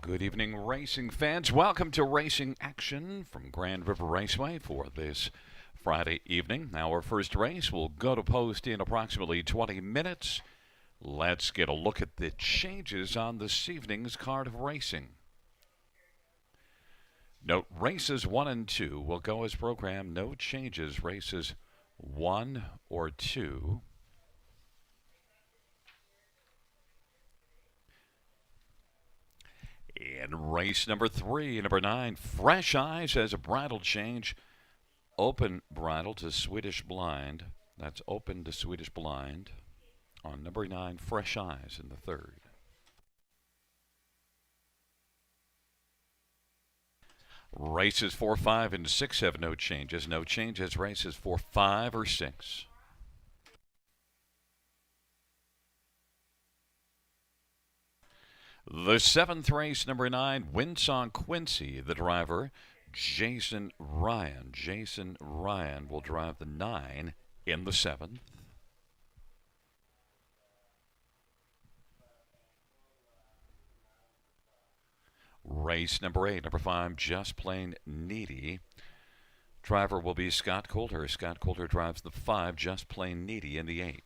Good evening, racing fans. Welcome to Racing Action from Grand River Raceway for this Friday evening. Our first race will go to post in approximately 20 minutes. Let's get a look at the changes on this evening's card of racing. Note, races 1 and 2 will go as programmed. No changes. Races 1 or 2. In race number 3, number 9, Fresh Eyes has a bridle change. Open bridle to Swedish Blind. That's open to Swedish Blind on number 9, Fresh Eyes in the third. Races 4, 5, and 6 have no changes. No changes. Races 4, 5, or 6. The 7th race, number 9, Winsong Quincy, the driver, Jason Ryan. Jason Ryan will drive the 9 in the 7th. Race number 8, number 5, Just Plain Needy. Driver will be Scott Coulter. Scott Coulter drives the 5, Just Plain Needy in the 8th.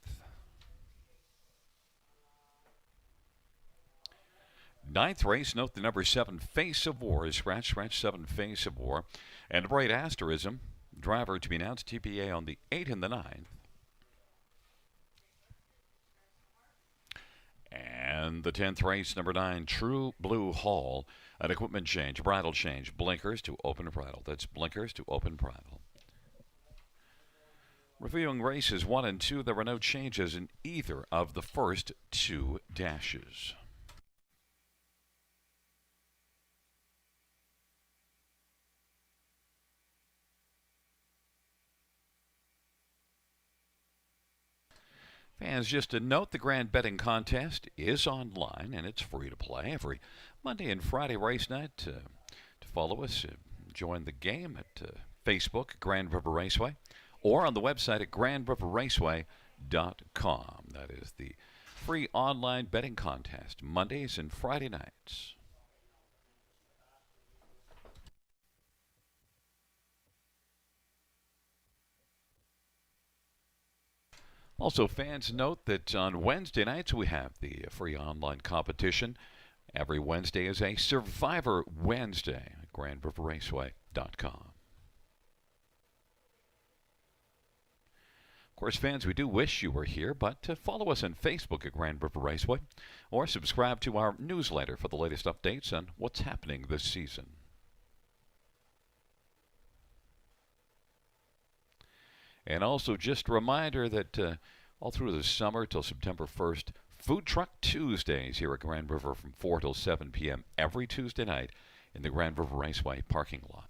9th race, note the number 7, Face of War, is scratch 7, Face of War. And Bright Asterism, driver to be announced TPA on the 8 and the 9th. And the 10th race, number 9, True Blue Hall, an equipment change, bridle change, blinkers to open bridle. That's blinkers to open bridle. Reviewing races 1 and 2, there were no changes in either of the first 2 dashes. Fans, just to note, the Grand Betting Contest is online and it's free to play every Monday and Friday race night. To follow us, join the game at Facebook, Grand River Raceway, or on the website at grandriverraceway.com. That is the free online betting contest, Mondays and Friday nights. Also, fans, note that on Wednesday nights we have the free online competition. Every Wednesday is a Survivor Wednesday at grandriverraceway.com. Of course, fans, we do wish you were here, but follow us on Facebook at Grand River Raceway or subscribe to our newsletter for the latest updates on what's happening this season. And also just a reminder that all through the summer till September 1st, Food Truck Tuesdays here at Grand River from 4 till 7 p.m. every Tuesday night in the Grand River Raceway parking lot.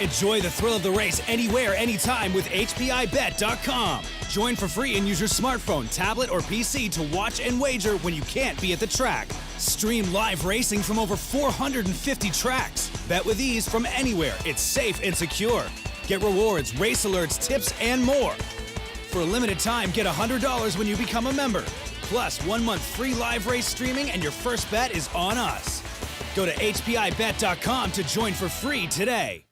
Enjoy the thrill of the race anywhere, anytime with HPIBet.com. Join for free and use your smartphone, tablet, or PC to watch and wager when you can't be at the track. Stream live racing from over 450 tracks. Bet with ease from anywhere. It's safe and secure. Get rewards, race alerts, tips, and more. For a limited time, get $100 when you become a member. Plus, 1 month free live race streaming and your first bet is on us. Go to HPIBet.com to join for free today.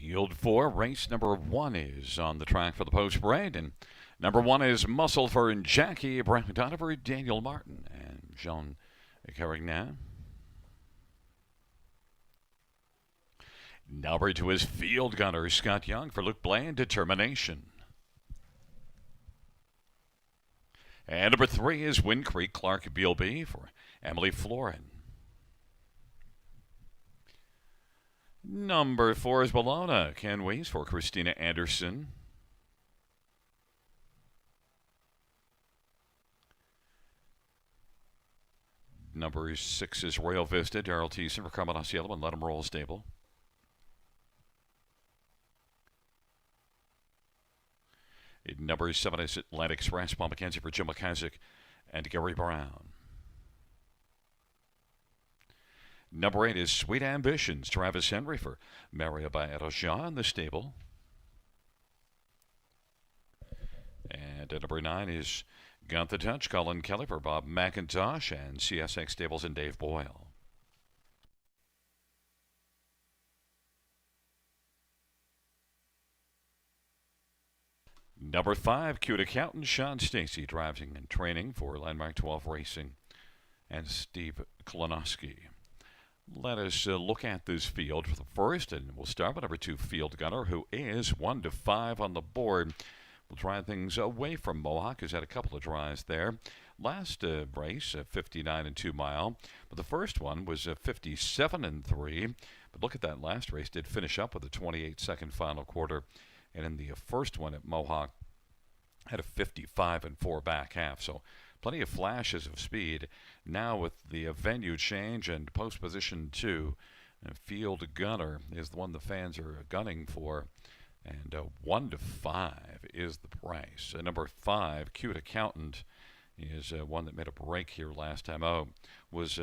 Field 4, race number 1 is on the track for the post parade. And number 1 is Muscle and Jackie Brown Donover, Daniel Martin, and Jean Carignan. Number 2 is Field Gunner Scott Young for Luke Bland, Determination. And number 3 is Wind Creek Clark Bealby for Emily Florin. Number 4 is Bologna Ken Weiss for Christina Anderson. Number 6 is Royal Vista Daryl Thiessen for Carmen Cielo and Let 'em Roll Stable. Number 7 is Atlantic Express Paul McKenzie for Jim McIsaac and Gary Brown. Number 8 is Sweet Ambitions, Travis Henry for Maria Baeroja in the stable. And at number 9 is Got the Touch, Colin Kelly for Bob McIntosh and CSX Stables and Dave Boyle. Number 5, cute accountant Sean Stacy, driving and training for Landmark 12 Racing and Steve Klonowski. Let us look at this field for the first, and we'll start with number 2, Field Gunner, who is 1-5 on the board. We'll try things away from Mohawk, who's had a couple of tries there. Last race, 59 and 2 mile, but the first one was 57 and 3. But look at that last race, did finish up with a 28-second final quarter, and in the first one at Mohawk, had a 55 and 4 back half. So plenty of flashes of speed. Now with the venue change and post position 2, Field Gunner is the one the fans are gunning for. And 1-5 is the price. Number 5, Cute Accountant, is one that made a break here last time out. Was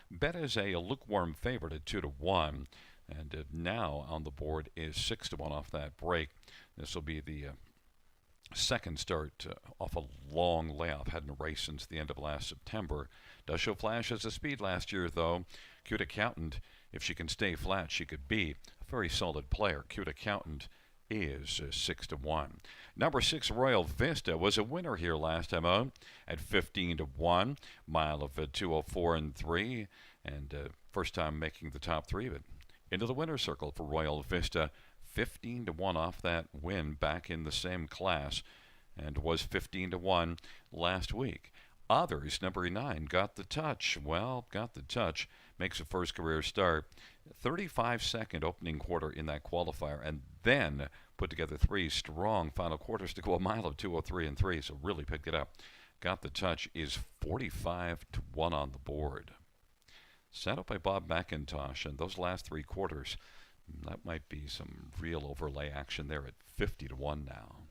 bet as a lukewarm favorite at 2-1. And now on the board is 6-1 off that break. This will be the second start off a long layoff. Hadn't raced since the end of last September. Does show flashes of speed last year, though. Cute Accountant, if she can stay flat, she could be a very solid player. Cute Accountant is 6-1. Number 6, Royal Vista, was a winner here last time out at 15-1. Mile of 2:04 and 3, and first time making the top 3, but into the winner's circle for Royal Vista. 15-1 off that win back in the same class, and was 15-1 last week. Others, number 9, Got the Touch. Well, Got the Touch makes a first career start. 35-second opening quarter in that qualifier, and then put together 3 strong final quarters to go a mile of 2:03 and 3, so really picked it up. Got the Touch is 45-1 on the board. Set up by Bob McIntosh, and those last 3 quarters, that might be some real overlay action there at 50-1 now.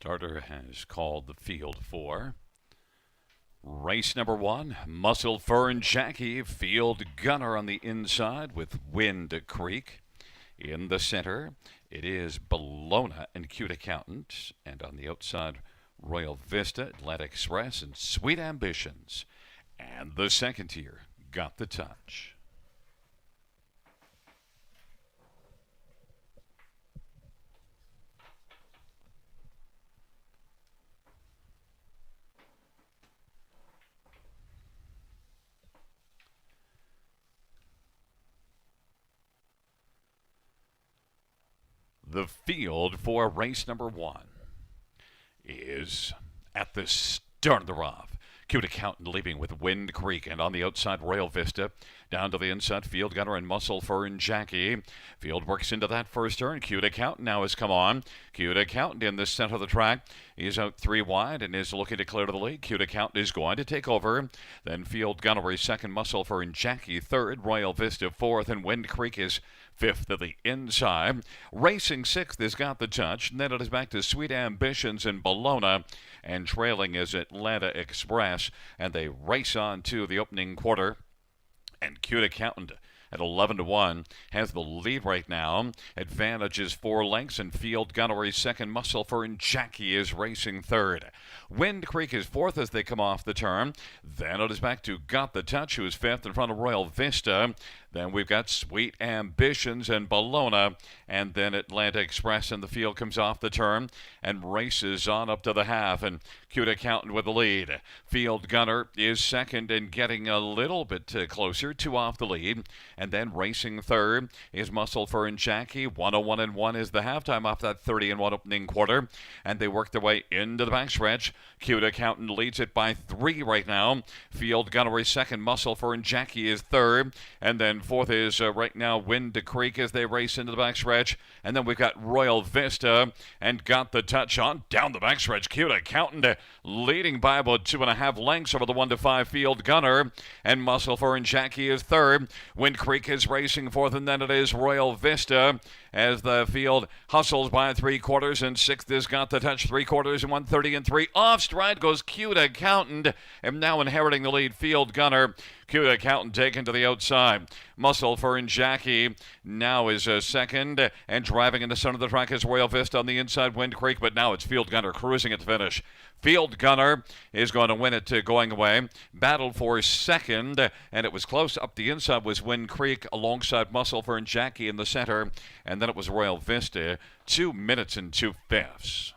Starter has called the field for race number 1. Muscle Fern Jackie, field gunner on the inside with Wind Creek. In the center, it is Bologna and Cute Accountant. And on the outside, Royal Vista, Atlantic Express, and Sweet Ambitions. And the second tier got the touch. The field for race number 1 is at the start of the rough. Cute Accountant leaving with Wind Creek, and on the outside Royal Vista. Down to the inside, Field Gunner and Muscle Fern Jackie. Field works into that first turn. Cute Accountant now has come on. Cute Accountant in the center of the track. He's out 3 wide and is looking to clear to the lead. Cute Accountant is going to take over. Then Field Gunner is second, Muscle Fern Jackie third, Royal Vista fourth, and Wind Creek is fifth at the inside. Racing sixth has got the touch. And then it is back to Sweet Ambitions in Bologna. And trailing is Atlanta Express. And they race on to the opening quarter. And Cute Accountant at 11-1 has the lead right now. Advantage is 4 lengths, and Field Gunner is second. Muscle Fern Jackie is racing third. Wind Creek is fourth as they come off the turn. Then it is back to Got the Touch, who is fifth in front of Royal Vista. Then we've got Sweet Ambitions and Bologna, and then Atlanta Express, and the field comes off the turn and races on up to the half, and Cute Accountant with the lead. Field Gunner is second and getting a little bit closer, 2 off the lead, and then racing third is Muscle Fern Jackie. 101-1 is the halftime off that 30-1 opening quarter, and they work their way into the backstretch. Cute Accountant leads it by 3 right now. Field Gunner is second. Muscle Fern Jackie is third, and then fourth is right now Wind Creek as they race into the backstretch. And then we've got Royal Vista and Got the Touch on down the backstretch. Cute Accountant leading by about 2.5 lengths over the 1-5 Field Gunner. And Muscle Fern Jackie is third. Wind Creek is racing fourth, and then it is Royal Vista as the field hustles by 3/4, and sixth is Got the Touch 3/4 and 1:30-3. Off stride goes Cute Accountant, and now inheriting the lead, Field Gunner. Cute Accountant taken to the outside. Muscle Fern Jackie now is second, and driving in the center of the track is Royal Vista on the inside, Wind Creek, but now it's Field Gunner cruising at the finish. Field Gunner is going to win it going away. Battled for second, and it was close. Up the inside was Wind Creek alongside Muscle Fern Jackie in the center, and then it was Royal Vista, 2 minutes and 2/5.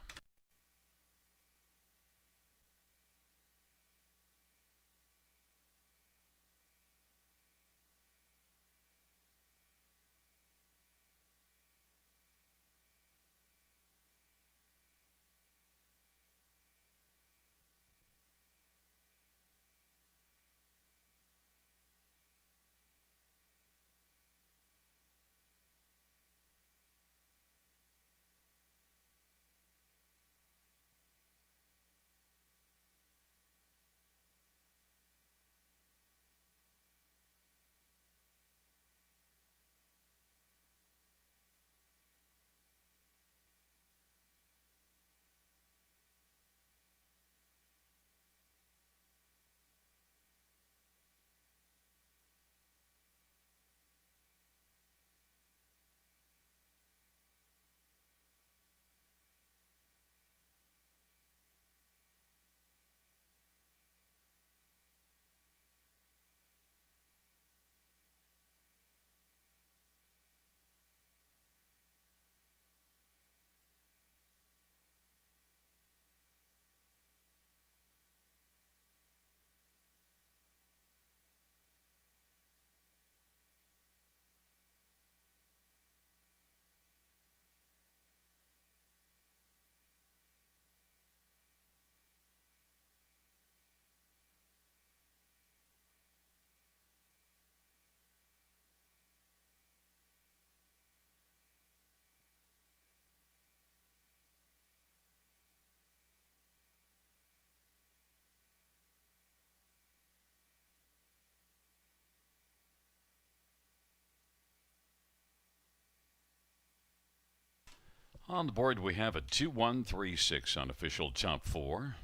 On the board, we have a 2-1-3-6 unofficial top four.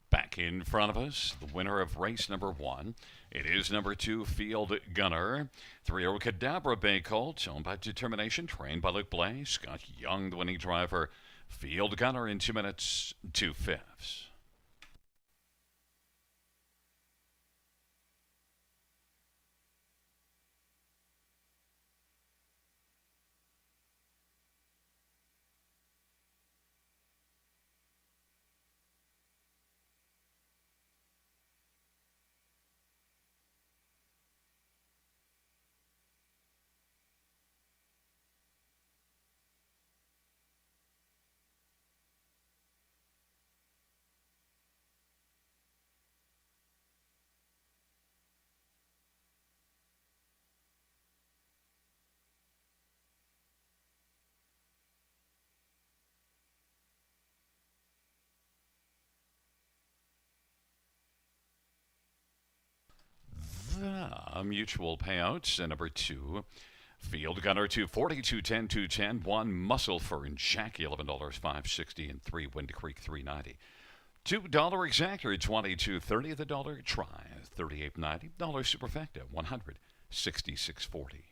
Back in front of us, the winner of race number one. It is number 2, Field Gunner. 3-year-old Cadabra Bay Colt, owned by Determination, trained by Luke Blay. Scott Young, the winning driver. Field Gunner in 2 minutes, 2/5. The mutual payouts. Number 2, Field Gunner 242.10, 210. 1 Muscle Fern Jackie $11 560, and 3 Windy Creek 390. $2 exactor 22.30. The dollar try 38.90. Dollar superfecta 166.40.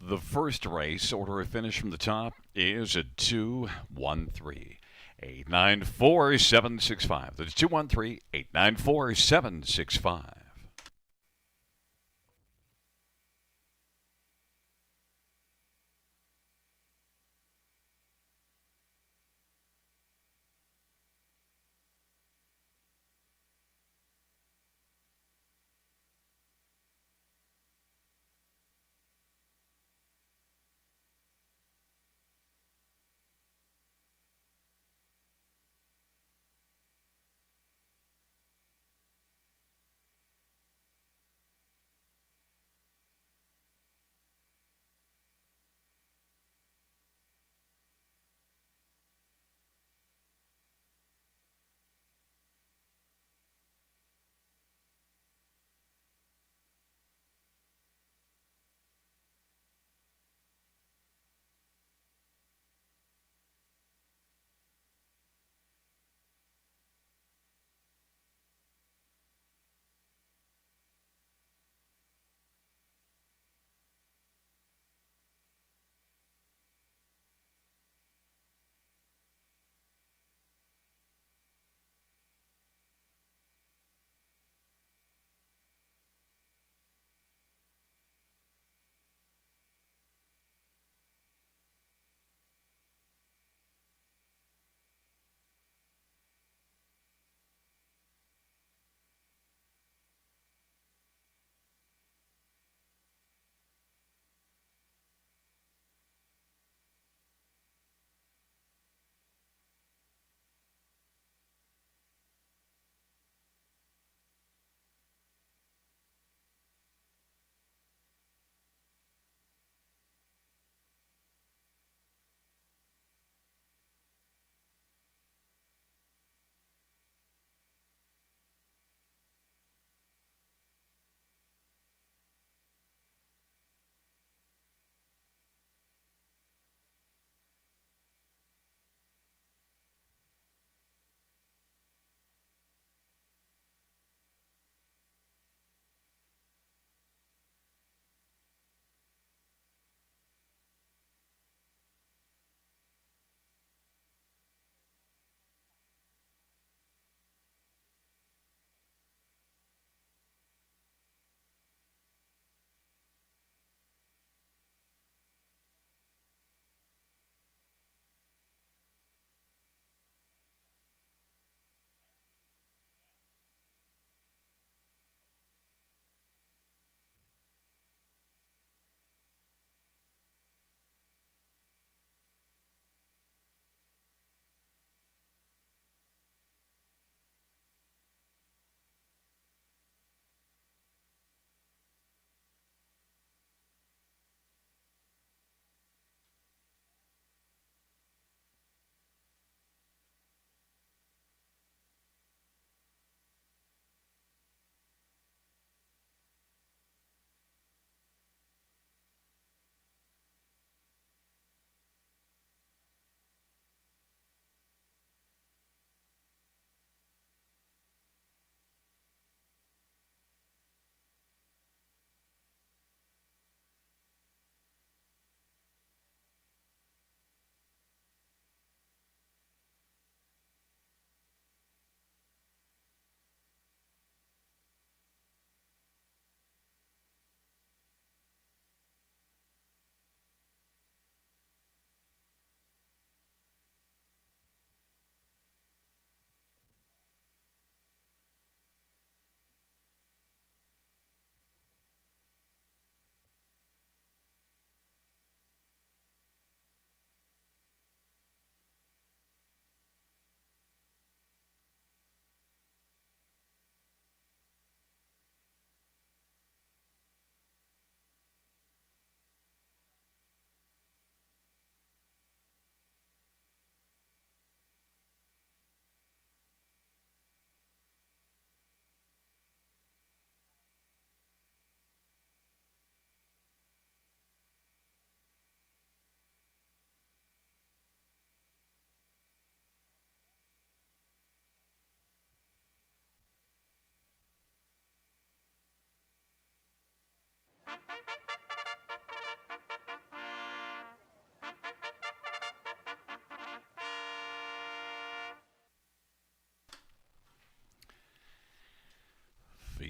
The first race, order of finish from the top, is a 2-1-3. 894-765. That's 213-894-765.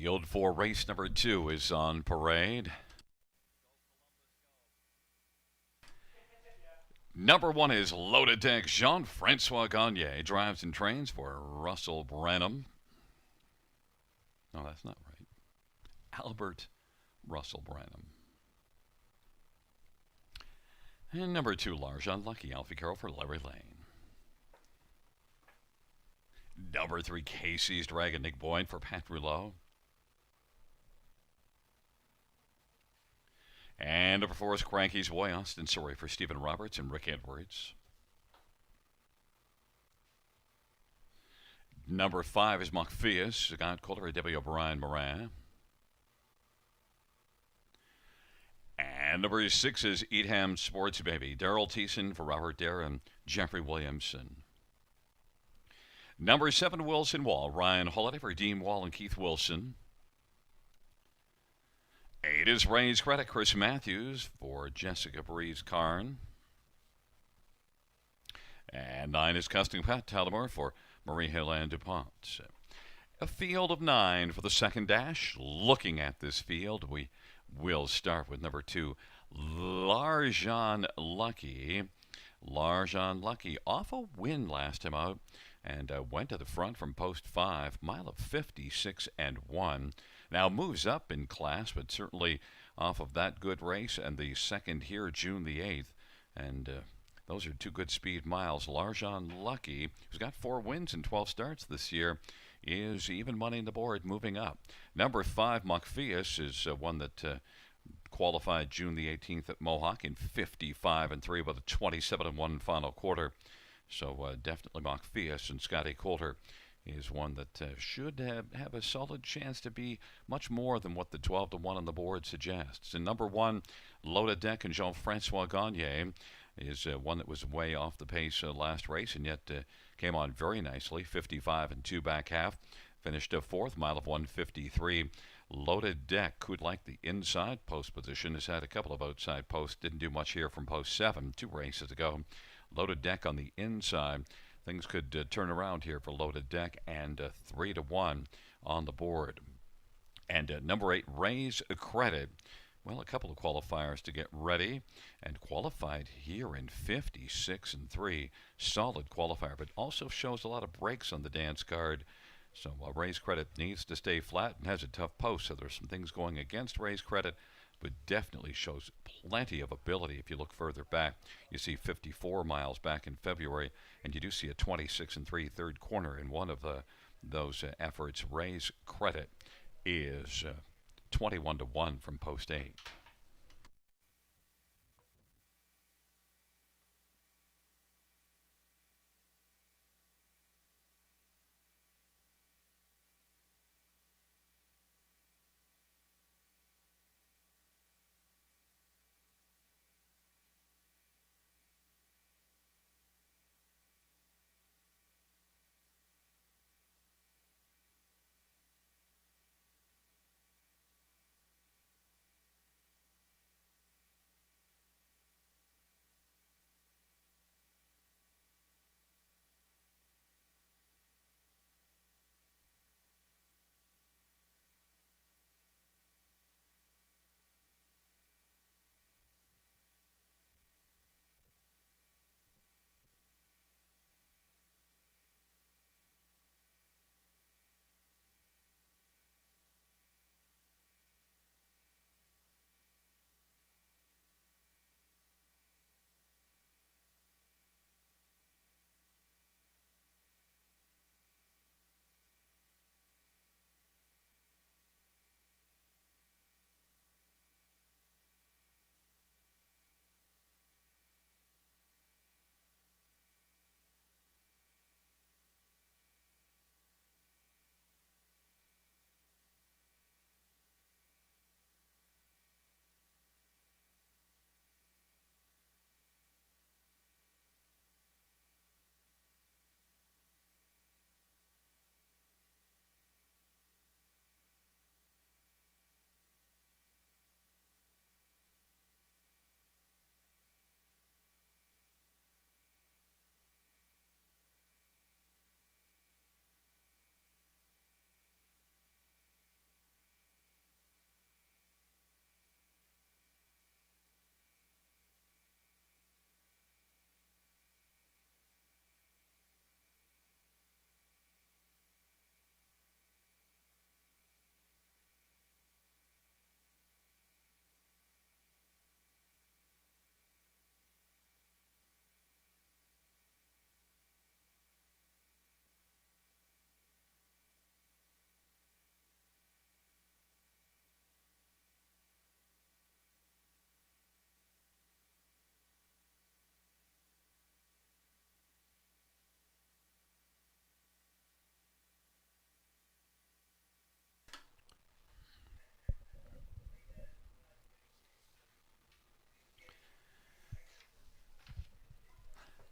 Field for race number 2 is on parade. Number 1 is Loaded Deck. Jean-Francois Gagne drives and trains for Russell Branham. No, that's not right. Albert Russell Branham. And number 2, Larjan Lucky. Alfie Carroll for Larry Lane. Number 3, Casey's Dragon. Nick Boyd for Pat Rouleau. And number 4 is Cranky's Boy, Austin Surrey for Stephen Roberts and Rick Edwards. Number 5 is Macpheus, Scott Coulter and W. O'Brien Moran. And number 6 is Eatham Sports Baby, Daryl Thiessen for Robert Dare and Jeffrey Williamson. Number 7, Wilson Wall, Ryan Holiday for Dean Wall and Keith Wilson. 8 is Ray's Credit, Chris Matthews for Jessica Breeze Karn. And 9 is Custom Pat Talamore for Marie Helene DuPont. A field of 9 for the second dash. Looking at this field, we will start with number 2, Larjan Lucky. Larjan Lucky off a win last time out and went to the front from post 5, mile of 56 and 1. Now moves up in class, but certainly off of that good race and the second here, June the 8th. And those are 2 good speed miles. Larjan Lucky, who's got 4 wins in 12 starts this year, is even money on the board, moving up. Number 5, Macpheus, is one that qualified June the 18th at Mohawk in 55 and 3 with a 27 and 1 final quarter. So definitely Macpheus, and Scotty Coulter is one that should have a solid chance to be much more than what the 12 to 1 on the board suggests. And number 1, Loaded Deck and Jean-Francois Gagne is one that was way off the pace last race, and yet came on very nicely, 55 and 2 back half. Finished a 4th, mile of 153. Loaded Deck could like the inside post position, has had a couple of outside posts, didn't do much here from post 7, 2 races ago. Loaded Deck on the inside. Things could turn around here for Loaded Deck, and 3 to 1 on the board. And number 8, Ray's Credit. Well, a couple of qualifiers to get ready, and qualified here in 56 and 3. Solid qualifier, but also shows a lot of breaks on the dance card. So Ray's Credit needs to stay flat and has a tough post, so there's some things going against Ray's Credit, but definitely shows plenty of ability. If you look further back, you see 54 miles back in February, and you do see a 26 and 3 third corner in one of those efforts. Ray's Credit is 21 to 1 from post 8.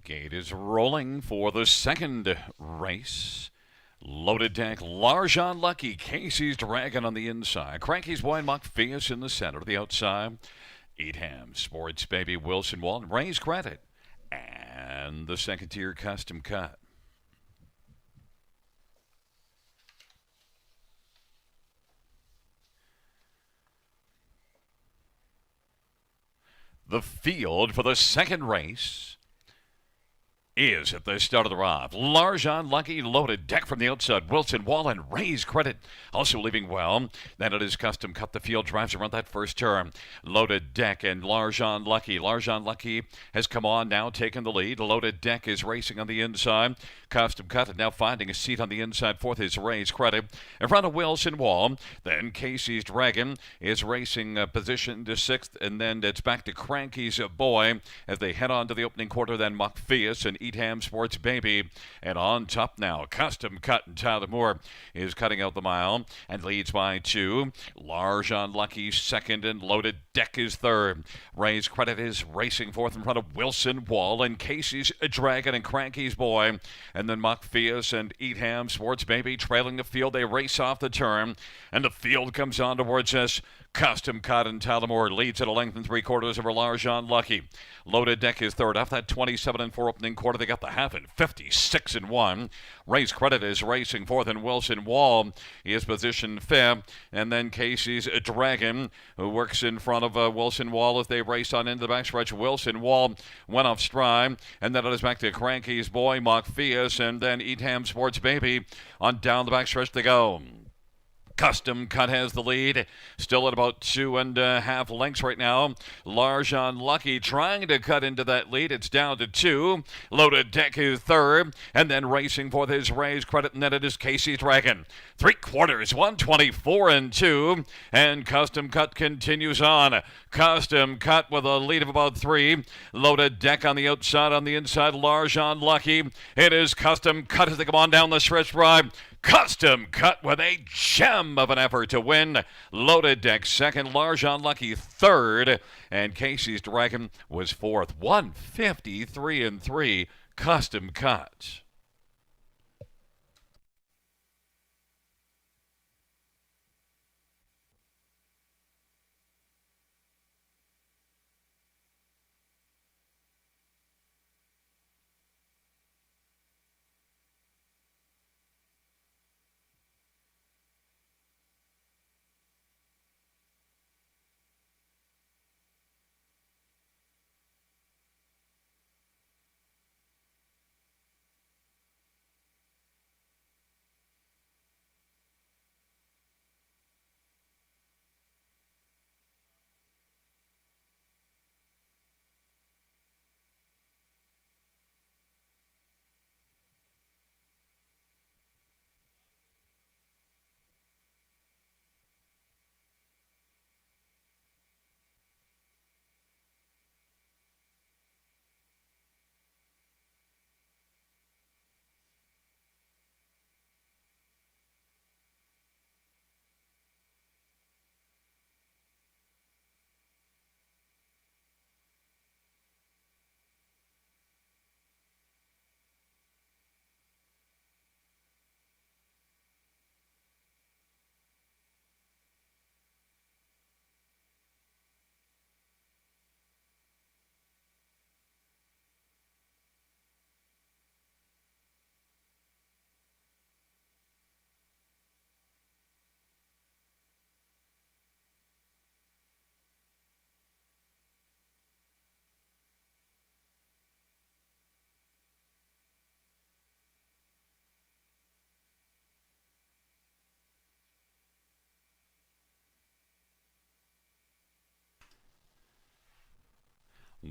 Gate is rolling for the second race. Loaded Deck, Larjon Lucky, Casey's Dragon on the inside. Cranky's Boy and Mockpheus in the center. The outside, Eatham, Sports Baby, Wilson Wall, and Ray's Credit. And the second tier custom cut. The field for the second race is at the start of the round. Larjon Lucky, Loaded Deck from the outside. Wilson Wall and Ray's Credit also leaving well. Then it is Custom Cut. The field drives around that first turn. Loaded Deck and Larjon Lucky. Larjon Lucky has come on now, taking the lead. Loaded Deck is racing on the inside. Custom Cut and now finding a seat on the inside. Fourth is Ray's Credit. In front of Wilson Wall. Then Casey's Dragon is racing position to sixth. And then it's back to Cranky's Boy as they head on to the opening quarter. Then Mockpheus and Eatham Sports Baby. And on top now, Custom Cut, and Tyler Moore is cutting out the mile and leads by 2. Larjon Lucky second and Loaded Deck is third. Ray's Credit is racing fourth in front of Wilson Wall and Casey's Dragon and Cranky's Boy. And then Mockpheus and Eatham Sports Baby trailing the field. They race off the turn and the field comes on towards us. Custom Cut and Talamore leads at a length and 3/4 over Larjon Lucky. Loaded Deck is third. Off that 27-4 opening quarter, they got the half in 56-1. Ray's Credit is racing fourth, and Wilson Wall is positioned fifth. And then Casey's Dragon, who works in front of Wilson Wall as they race on into the backstretch. Wilson Wall went off stride, and then it is back to Cranky's Boy, Mockpheus, and then Eatham Sports Baby on down the backstretch they go. Custom Cut has the lead, still at about 2.5 lengths right now. Larjon Lucky trying to cut into that lead. It's down to 2. Loaded Deck is third, and then racing for his Ray's Credit, and then it is Casey's Dragon. 3/4, 124-2, and Custom Cut continues on. Custom Cut with a lead of about 3. Loaded Deck on the outside, on the inside, Larjon Lucky. It is Custom Cut as they come on down the stretch drive. Custom Cut with a gem of an effort to win. Loaded Deck second, Larjon Lucky third, and Casey's Dragon was fourth. 153-3, Custom Cut.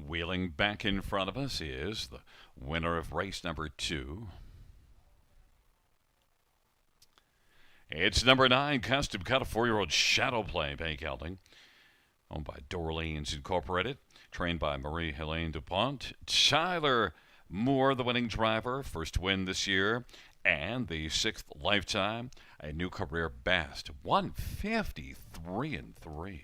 Wheeling back in front of us is the winner of race number 2. It's number 9, Custom Cut, a 4-year-old shadow play, Bay Gelding, owned by Dorleans Incorporated, trained by Marie-Helene DuPont. Tyler Moore, the winning driver, first win this year, and the 6th lifetime, a new career best, 153-3.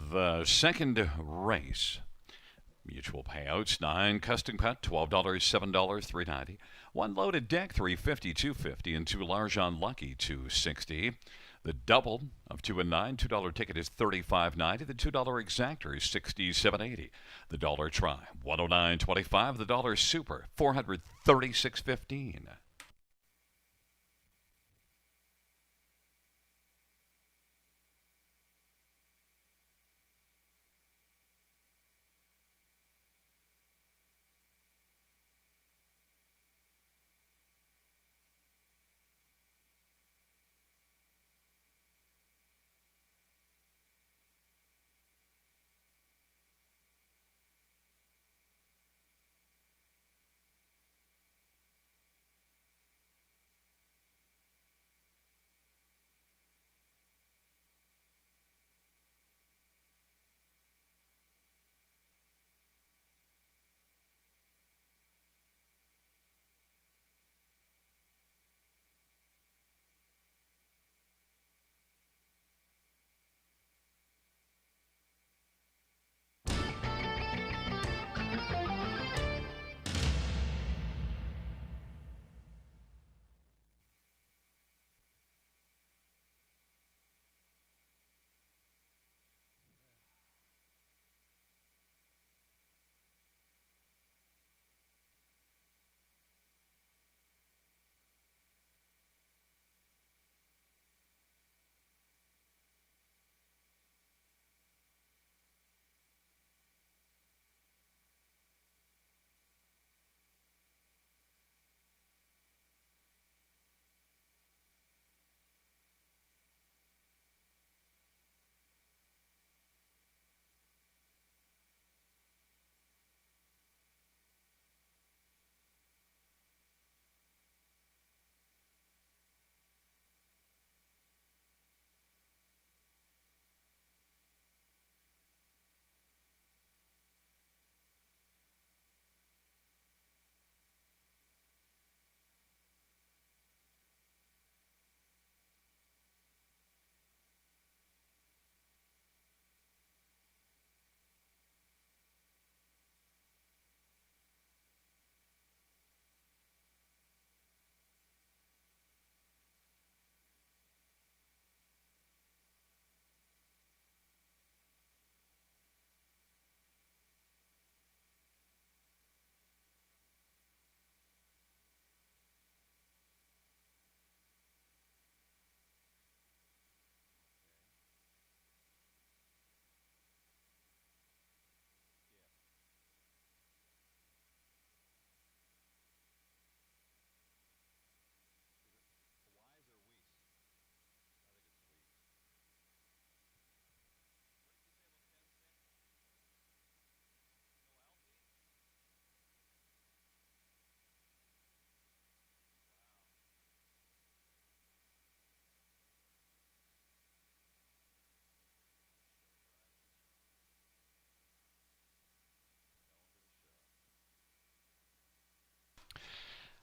The second race. Mutual payouts, 9 custom cut, $12, $7, $3.90. One loaded deck, $3.50, $2.50, and 2 large on lucky, $2.60. The double of 2 and 9, $2 ticket is $35.90. The $2 exactor is $67.80. The dollar try, $109.25. The dollar super, $436.15.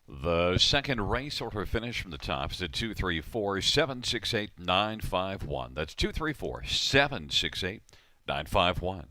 The second race order finish from the top is at 234 768 951. That's 234 768 951.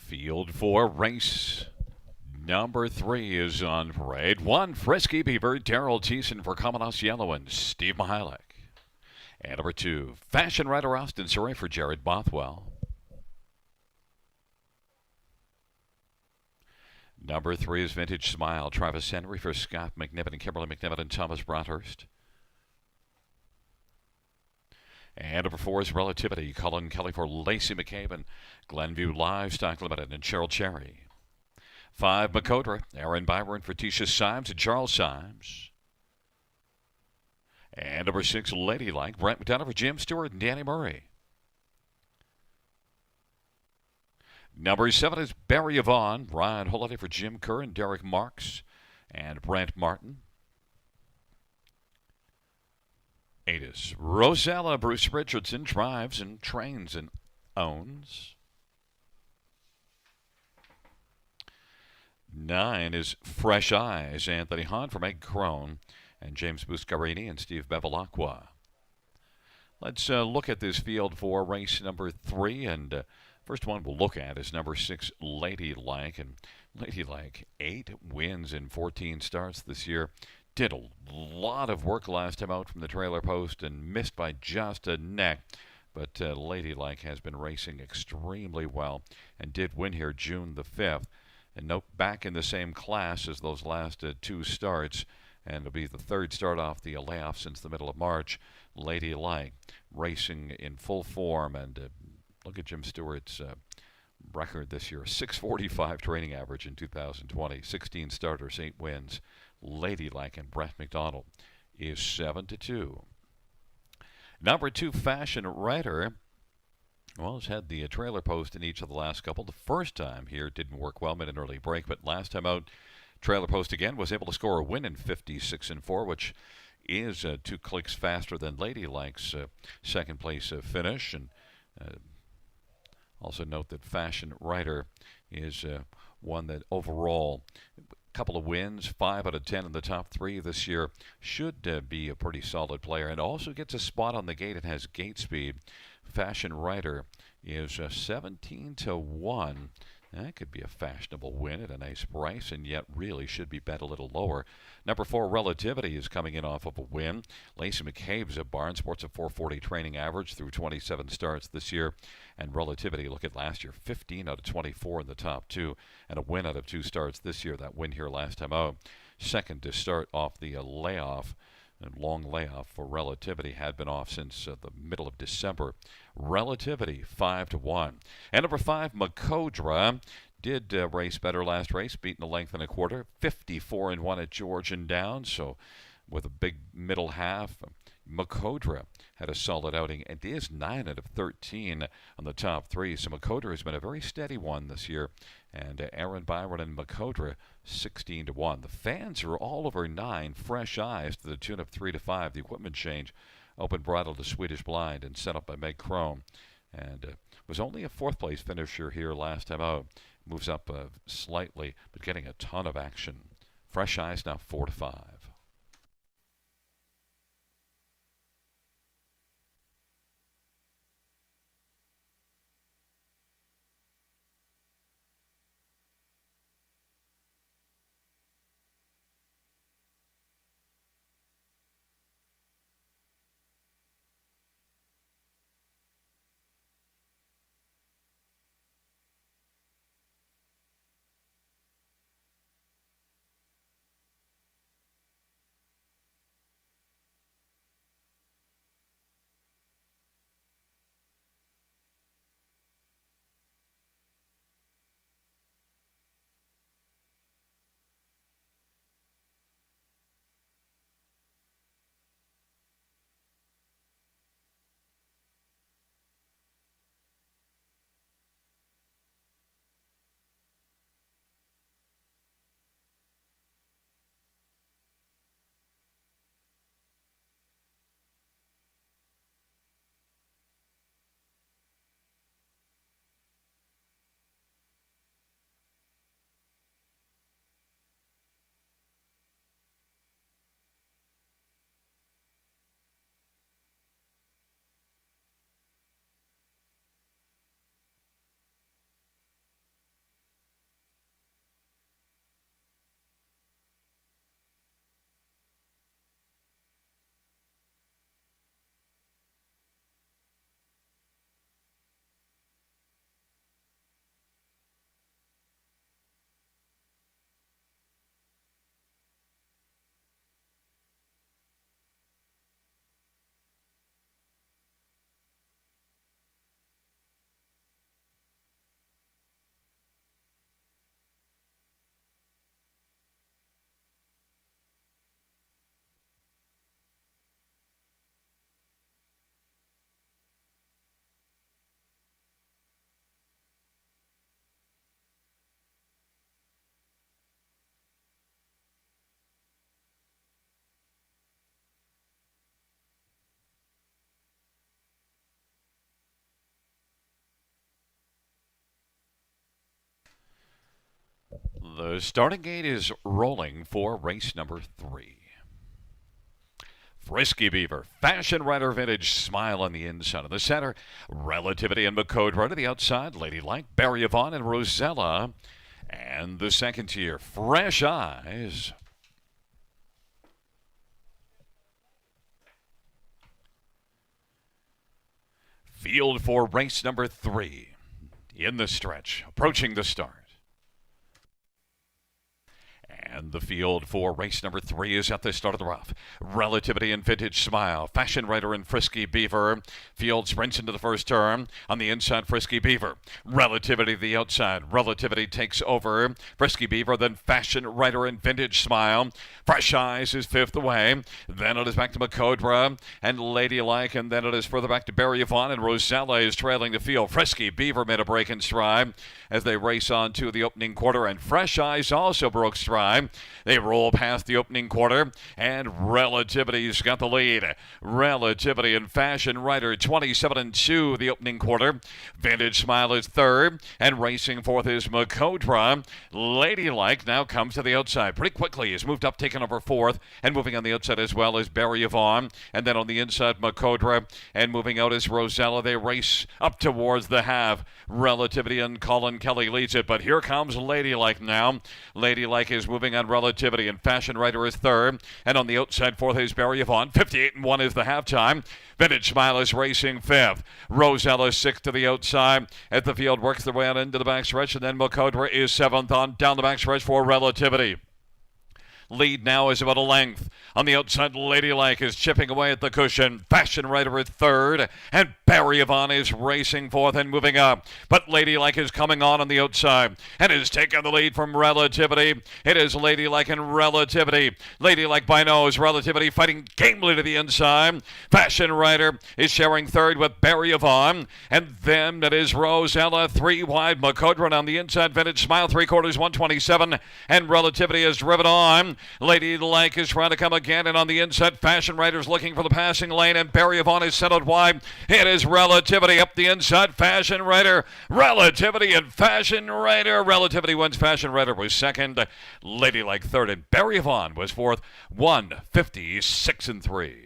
Field 4, race number 3 is on parade. 1, Frisky Beaver, Daryl Thiessen for Commodus Yellow and Steve Mihalek. And number 2, Fashion Rider Austin Surrey for Jared Bothwell. Number 3 is Vintage Smile, Travis Henry for Scott McNiven and Kimberly McNiven and Thomas Broadhurst. And number 4 is Relativity, Colin Kelly for Lacey McCabe and Glenview Livestock Limited and Cheryl Cherry. 5, Makodra, Aaron Byron for Tisha Symes and Charles Symes. And number 6, Ladylike, Brent McDonough for Jim Stewart and Danny Murray. Number 7 is Barry Yvonne, Ryan Holiday for Jim Kerr and Derek Marks and Brent Martin. 8 is Rosella, Bruce Richardson, drives and trains and owns. 9 is Fresh Eyes, Anthony Hahn from Egg Crone and James Buscarini and Steve Bevilacqua. Let's look at this field for race number 3, and first one we'll look at is number 6, Ladylike. And Ladylike, 8 wins in 14 starts this year. Did a lot of work last time out from the trailer post and missed by just a neck. But Ladylike has been racing extremely well and did win here June the 5th. And note, back in the same class as those last 2 starts, and it'll be the 3rd start off the layoff since the middle of March. Ladylike racing in full form, and look at Jim Stewart's record this year, 645 training average in 2020, 16 starters, 8 wins. Ladylike and Brett McDonald is 7-2. Number 2, Fashion Rider. Well, has had the trailer post in each of the last couple. The first time here didn't work well, made an early break, but last time out, trailer post again, was able to score a win in 56-4, which is 2 clicks faster than Ladylike's second place finish. And also note that Fashion Rider is one that overall, couple of wins, 5 out of 10 in the top 3 this year, should be a pretty solid player, and also gets a spot on the gate and has gate speed. Fashion Rider is 17-1. That could be a fashionable win at a nice price, and yet really should be bet a little lower. Number 4, Relativity, is coming in off of a win. Lacey McCabe's at Barn Sports, a 440 training average through 27 starts this year. And Relativity, look at last year, 15 out of 24 in the top 2, and a win out of 2 starts this year. That win here last time out. Second to start off the layoff. And long layoff for Relativity, had been off since the middle of December. Relativity 5-1. And number 5, Makodra, did race better last race, beaten a length and a quarter, 54-1 at Georgian Downs. So with a big middle half, Makodra had a solid outing and is 9 out of 13 on the top 3. So Makodra has been a very steady one this year. And Aaron Byron and Makodra 16-1. The fans are all over 9. Fresh Eyes to the tune of 3-5. The equipment change, open bridle to Swedish Blind and set up by Meg Crone. And was only a 4th place finisher here last time out. Moves up slightly, but getting a ton of action. Fresh Eyes now 4-5. The starting gate is rolling for race number 3. Frisky Beaver, Fashion Rider Vintage, Smile on the inside of the center. Relativity and McCodra to the outside. Ladylike, Barry Yvonne and Rosella. And the second tier, Fresh Eyes. Field for race number 3. In the stretch, approaching the start. And the field for race number 3 is at the start of the rough. Relativity and Vintage Smile. Fashion Rider and Frisky Beaver. Field sprints into the first turn. On the inside, Frisky Beaver. Relativity to the outside. Relativity takes over. Frisky Beaver, then Fashion Rider and Vintage Smile. Fresh Eyes is 5th away. Then it is back to McCodra and Ladylike. And then it is further back to Barry Yvonne. And Rosella is trailing the field. Frisky Beaver made a break in stride as they race on to the opening quarter. And Fresh Eyes also broke stride. They roll past the opening quarter, and Relativity's got the lead. Relativity and Fashion Rider 27-2 the opening quarter. Vintage Smile is 3rd, and racing 4th is McCodra. Ladylike now comes to the outside pretty quickly. He's moved up, taken over 4th, and moving on the outside as well as Barry Yvonne. And then on the inside, McCodra, and moving out is Rosella. They race up towards the half. Relativity and Colin Kelly leads it, but here comes Ladylike now. Ladylike is moving on Relativity, and Fashion Rider is 3rd, and on the outside 4th is Barry Yvonne. 58-1 is the halftime. Vintage Smile is racing 5th. Rosella 6th to the outside as the field works their way out into the backstretch, and then McCodra is 7th on down the backstretch for Relativity. Lead now is about a length. On the outside, Ladylike is chipping away at the cushion. Fashion Rider at 3rd, and Barry Yvonne is racing 4th and moving up. But Ladylike is coming on the outside and is taking the lead from Relativity. It is Ladylike and Relativity. Ladylike by nose, Relativity fighting gamely to the inside. Fashion Rider is sharing 3rd with Barry Yvonne, and then it is Rosella 3 wide. McCodra on the inside, Vintage Smile 3/4 127, and Relativity is driven on. Ladylike is trying to come again, and on the inside, Fashion Rider's looking for the passing lane, and Barry Yvonne is set out wide. It is Relativity up the inside, Fashion Rider. Relativity and Fashion Rider. Relativity wins. Fashion Rider was 2nd. Ladylike 3rd, and Barry Yvonne was 4th. 156-3.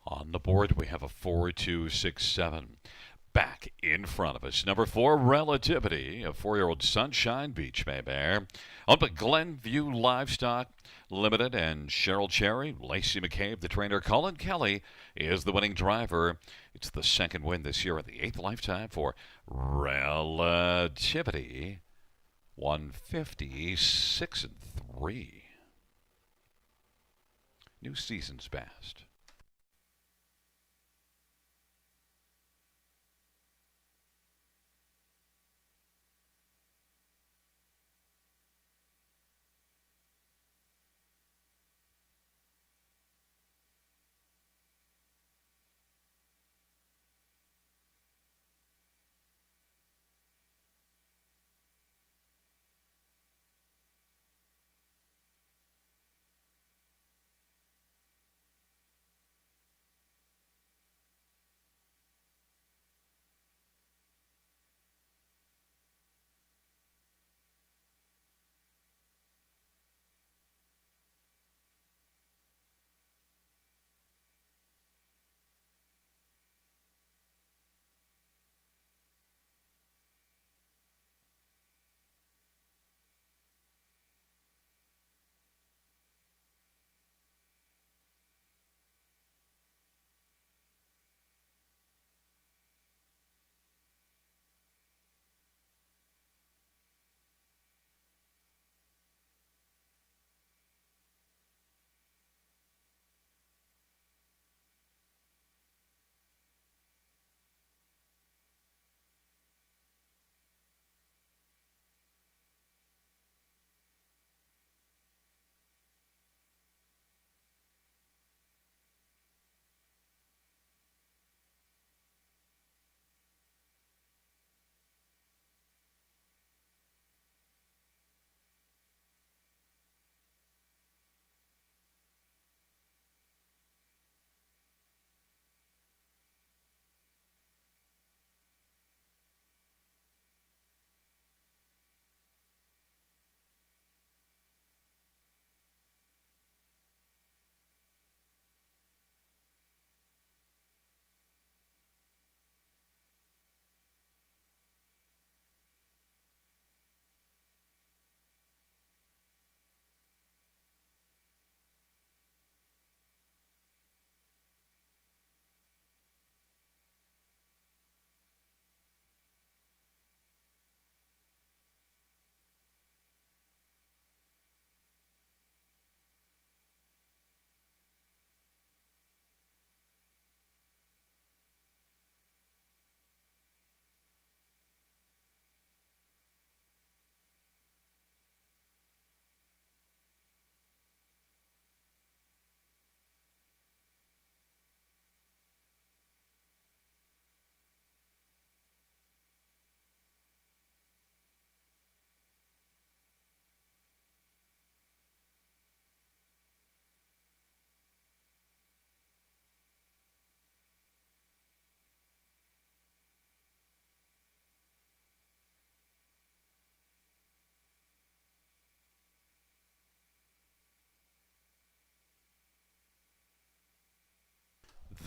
On the board, we have a 4-2-6-7. Back in front of us, number 4, Relativity, a 4-year-old Sunshine Beach Maybare. Up at Glenview Livestock Limited, and Cheryl Cherry, Lacey McCabe, the trainer. Colin Kelly is the winning driver. It's the 2nd win this year at the 8th lifetime for Relativity. 156-3. new season's best.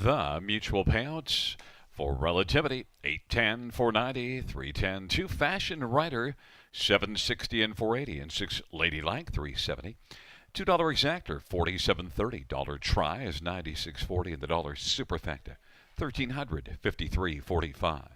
The mutual payouts for Relativity 810 490 310 2 Fashion Rider 760 and 480 and 6 Ladylike 370 $2 Exactor 47.30 dollar Try is 96.40 and the dollar Superfecta 1353.45.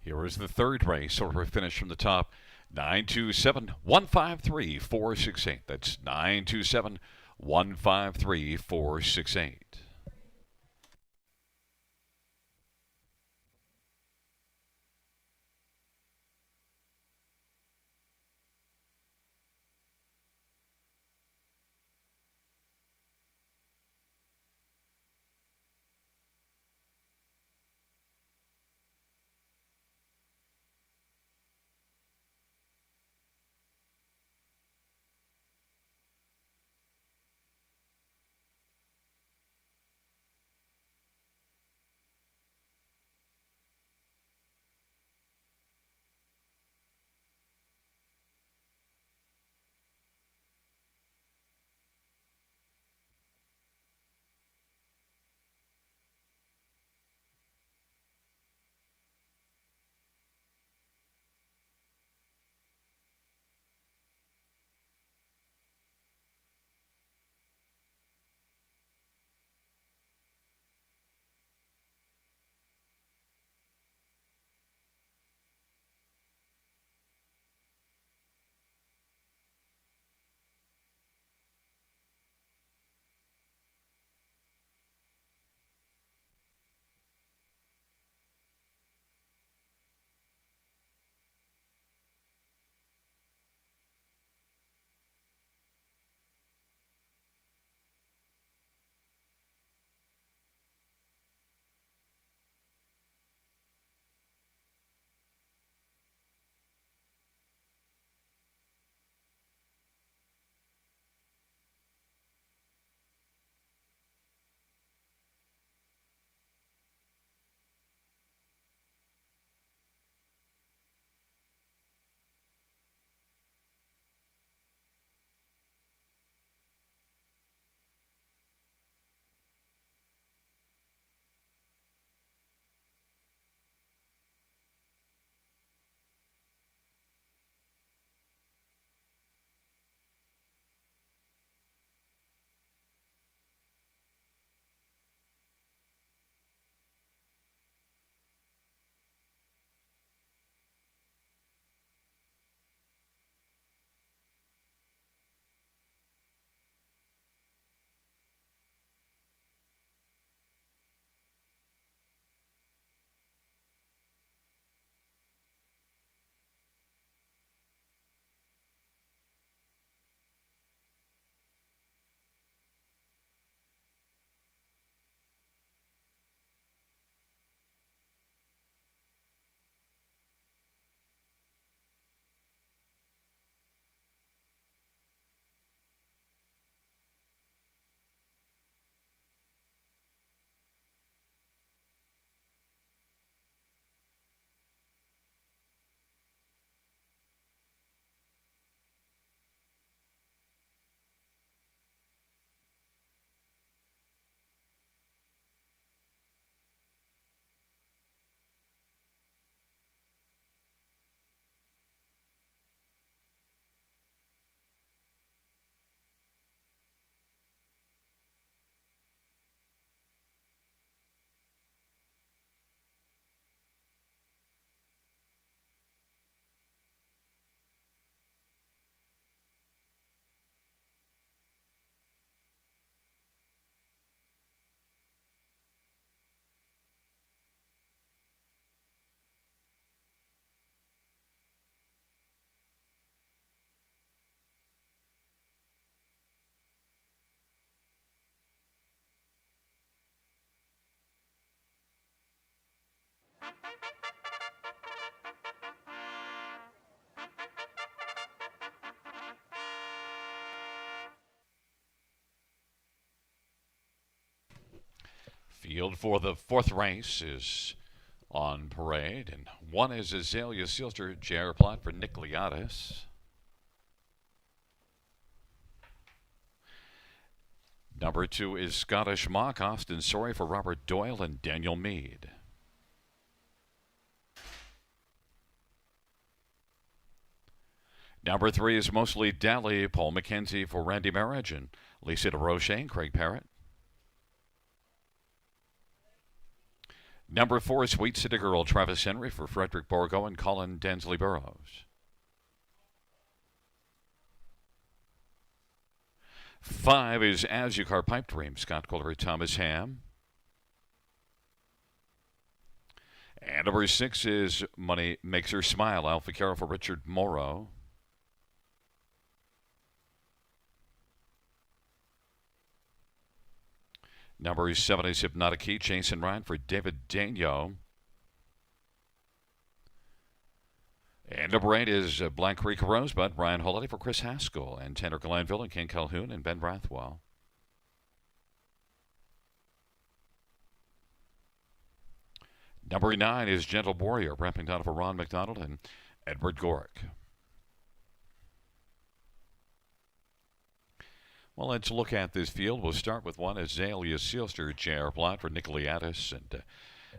Here is the third race. Sort of a finish from the top. 927-153-468. That's 927-153-468. Field for the fourth race is on parade, and one is Azalea Silster, J.R. Plot for Nick Liatis. Number 2 is Scottish Mock, Austin Sorry for Robert Doyle and Daniel Meade. Number 3 is Mostly Dally, Paul McKenzie for Randy Marriage and Lisa DeRoche and Craig Parrott. Number 4, Sweet City Girl, Travis Henry for Frederick Borgo and Colin Densley Burrows. 5 is As You Car Pipe Dream, Scott Collery, Thomas Ham. And number 6 is Money Makes Her Smile, Alpha Carol for Richard Morrow. Number 7 is Hypnotic Key, Jason Ryan for David Daigneault. And number 8 is Black Creek Rosebud, Ryan Holiday for Chris Haskell, and Tanner Glanville and Ken Calhoun and Ben Rathwell. Number 9 is Gentle Warrior, ramping down for Ron McDonald and Edward Gorick. Well, let's look at this field. We'll start with one Azalea Sealster, J.R. Blatt for Nicoliatis. And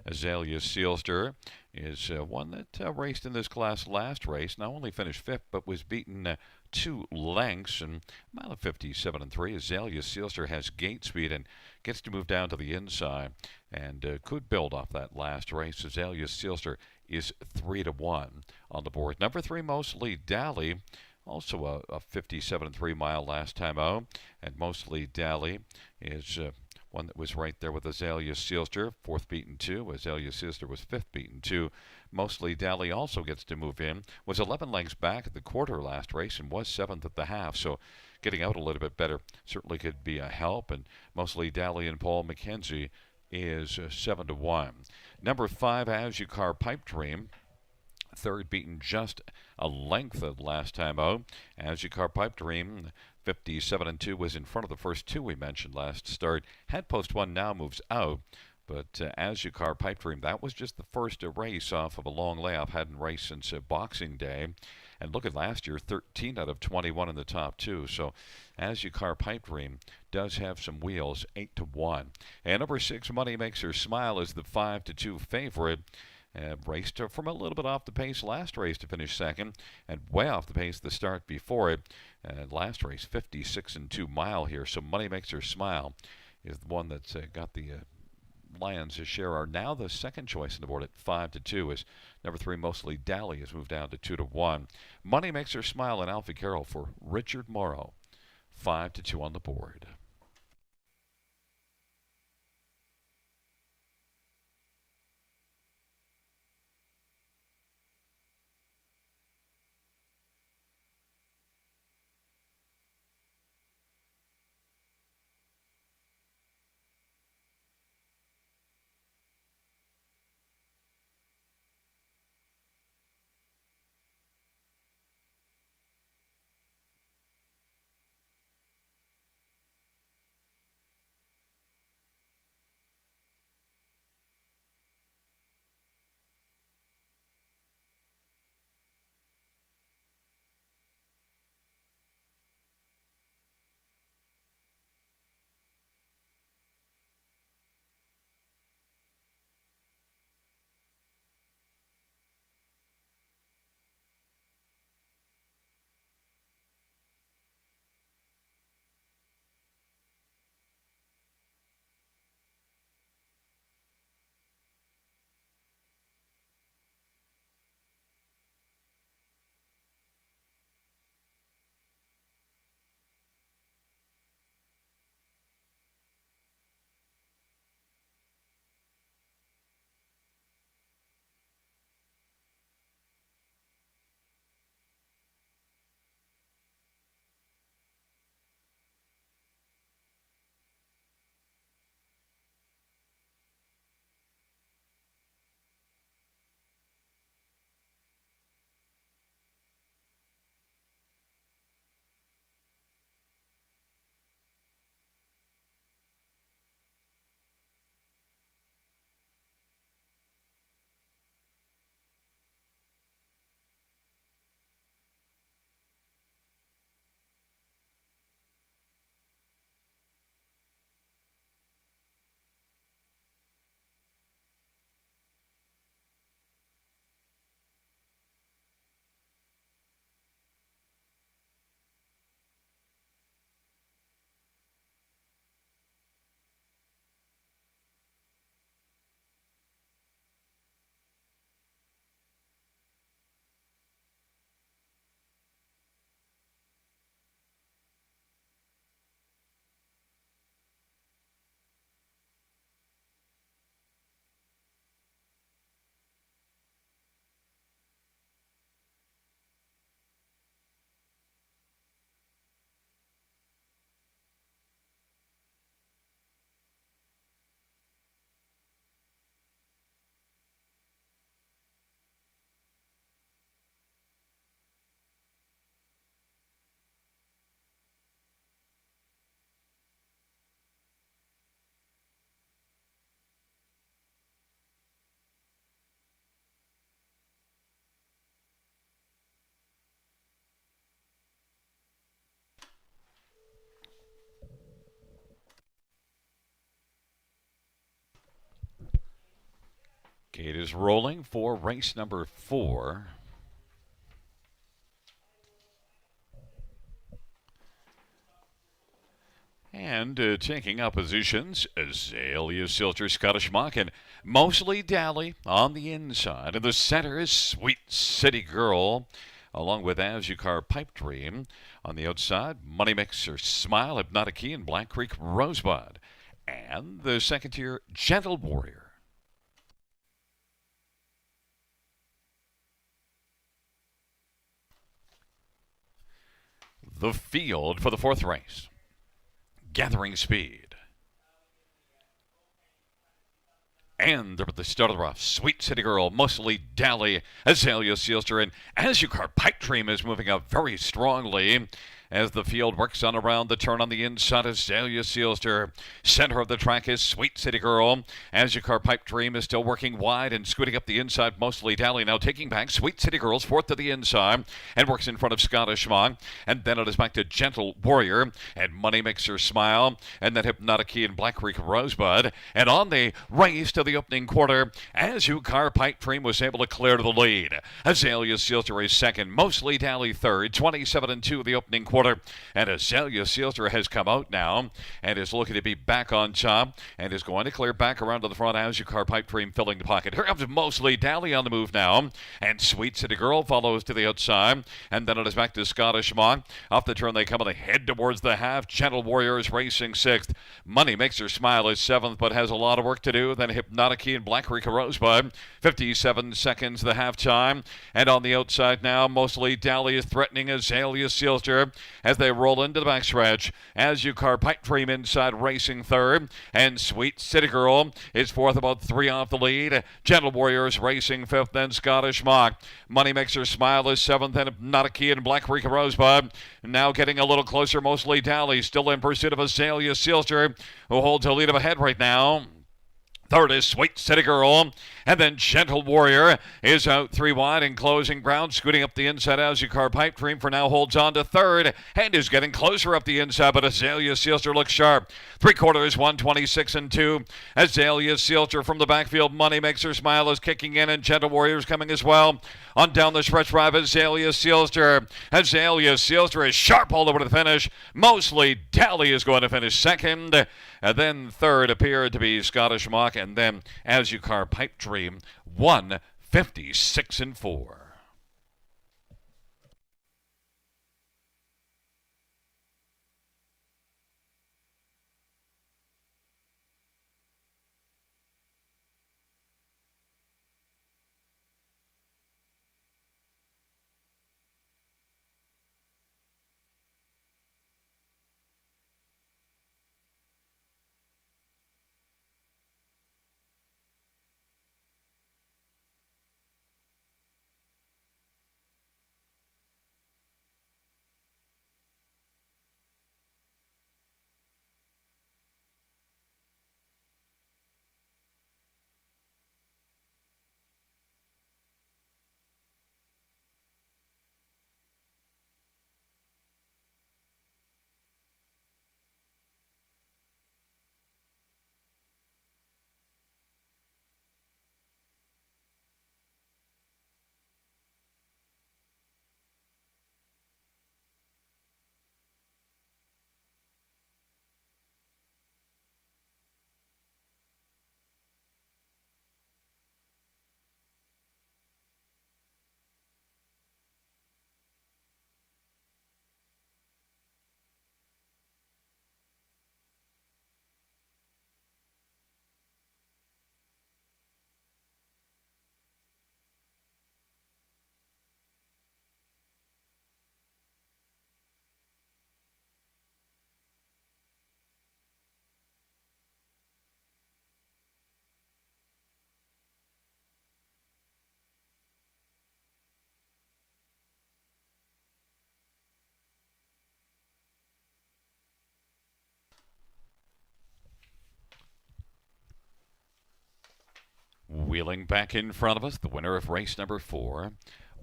Azalea Sealster is one that raced in this class last race. Not only finished 5th, but was beaten 2 lengths. And mile of 57 and 3. Azalea Sealster has gate speed and gets to move down to the inside and could build off that last race. Azalea Sealster is 3-1 on the board. Number 3, Mostly Dally. Also a 57 and 3 mile last time out. And Mostly Dally is one that was right there with Azalea Sealster, 4th beaten 2. Azalea Sealster was 5th beaten 2. Mostly Dally also gets to move in. Was 11 lengths back at the quarter last race and was 7th at the half. So getting out a little bit better certainly could be a help. And Mostly Dally and Paul McKenzie is 7-1. Number 5, As You Car Pipe Dream. 3rd beaten just a length of last time out. As You Car Pipe Dream, 57 and 2 was in front of the first 2 we mentioned last start. Head Post 1 now moves out. But As You Car Pipe Dream, that was just the first race off of a long layoff. Hadn't raced since Boxing Day. And look at last year, 13 out of 21 in the top 2. So As You Car Pipe Dream does have some wheels, 8-1. And number 6, Money Makes Her Smile, is the 5-2 favorite. Raced from a little bit off the pace last race to finish 2nd, and way off the pace the start before it. Last race, 56 and 2 mile here. So Money Makes Her Smile is the one that's got the Lions' share. Are now the second choice on the board at 5-2. As number 3, Mostly Dally, has moved down to 2-1. Money Makes Her Smile and Alfie Carroll for Richard Morrow, 5-2 on the board. Gate is rolling for race number 4. And taking up positions, Azalea Silter, Scottish Mock, and Mostly Dally on the inside. In the center is Sweet City Girl, along with As You Car Pipe Dream. On the outside, Money Mixer, Smile, Hypnotic Key, and Black Creek Rosebud. And the second tier, Gentle Warrior. The field for the 4th race. Gathering speed. And at the start of the rough, Sweet City Girl, Mostly Dally, Azalea Sealster, and As You Car Pipe Dream is moving up very strongly as the field works on around the turn on the inside. Azalea Sealster. Center of the track is Sweet City Girl. As Your Car Pipe Dream is still working wide and scooting up the inside. Mostly Dally now taking back. Sweet City Girl's 4th to the inside and works in front of Scottish Mock. And then it is back to Gentle Warrior and Money Mixer, Smile, and then Hypnotic Key and Black Creek Rosebud. And on the race to the opening quarter, As You Car Pipe Dream was able to clear to the lead. Azalea Sealster is second. Mostly Dally third. 27-2 the opening quarter. And Azalea Sealster has come out now and is looking to be back on top and is going to clear back around to the front. As You Car Pipe Dream filling the pocket. Here comes Mostly Dally on the move now. And Sweet City Girl follows to the outside. And then it is back to Scottish Mock. Off the turn they come and they head towards the half. Gentle Warrior is racing 6th. Money Mixer, Smile is 7th but has a lot of work to do. Then Hypnotic Key and Black Creek Rosebud. 57 seconds the half time. And on the outside now, Mostly Dally is threatening Azalea Sealster as they roll into the backstretch. As You Car Pipe Dream inside racing 3rd. And Sweet City Girl is 4th, about 3 off the lead. Gentle Warrior is racing 5th, then Scottish Mock. Money Mixer, Smile is 7th, and Hypnotic Key and Black Creek Rosebud. Now getting a little closer, Mostly Dally still in pursuit of Azalea Sealster, who holds a lead of ahead right now. 3rd is Sweet City Girl. And then Gentle Warrior is out 3 wide and closing ground. Scooting up the inside. As You Car Pipe Dream for now holds on to 3rd and is getting closer up the inside. But Azalea Sealster looks sharp. 3/4 126-2. Azalea Sealster from the backfield. Money Mixer, Smile is kicking in and Gentle Warrior is coming as well. On down the stretch drive, Azalea Sealster. Azalea Sealster is sharp all over the finish. Mostly Dally is going to finish 2nd. And then 3rd appeared to be Scottish Mock. And then As You Car Pipe Dream, 156-4. Wheeling back in front of us, the winner of race number 4.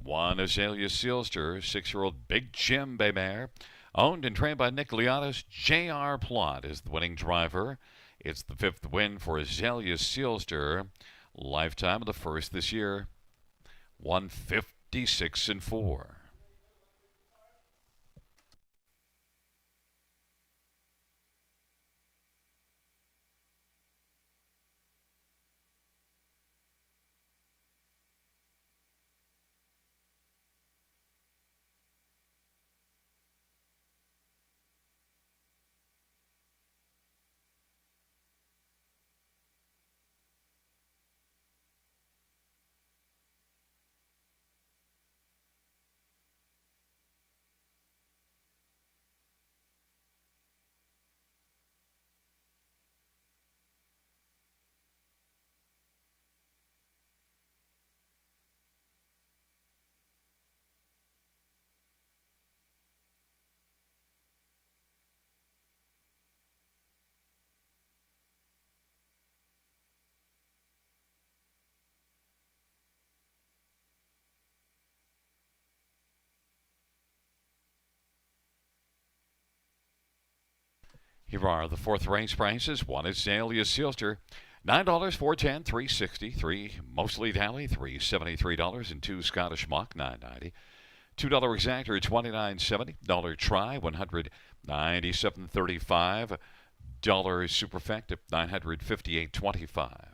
1 Azalea Sealster, 6-year-old Big Jim Bay Mare. Owned and trained by Nick Liatis. J.R. Plott is the winning driver. It's the 5th win for Azalea Sealster Lifetime of the first this year, 156-4. Here are the fourth race prices. One is Azalea Sealster, $9, 410, 363. Mostly Dally, $373, and two Scottish Mock, $9.90. $2 Exactor, $29.70. Dollar Try, $197.35. Dollar Superfecta, $958.25.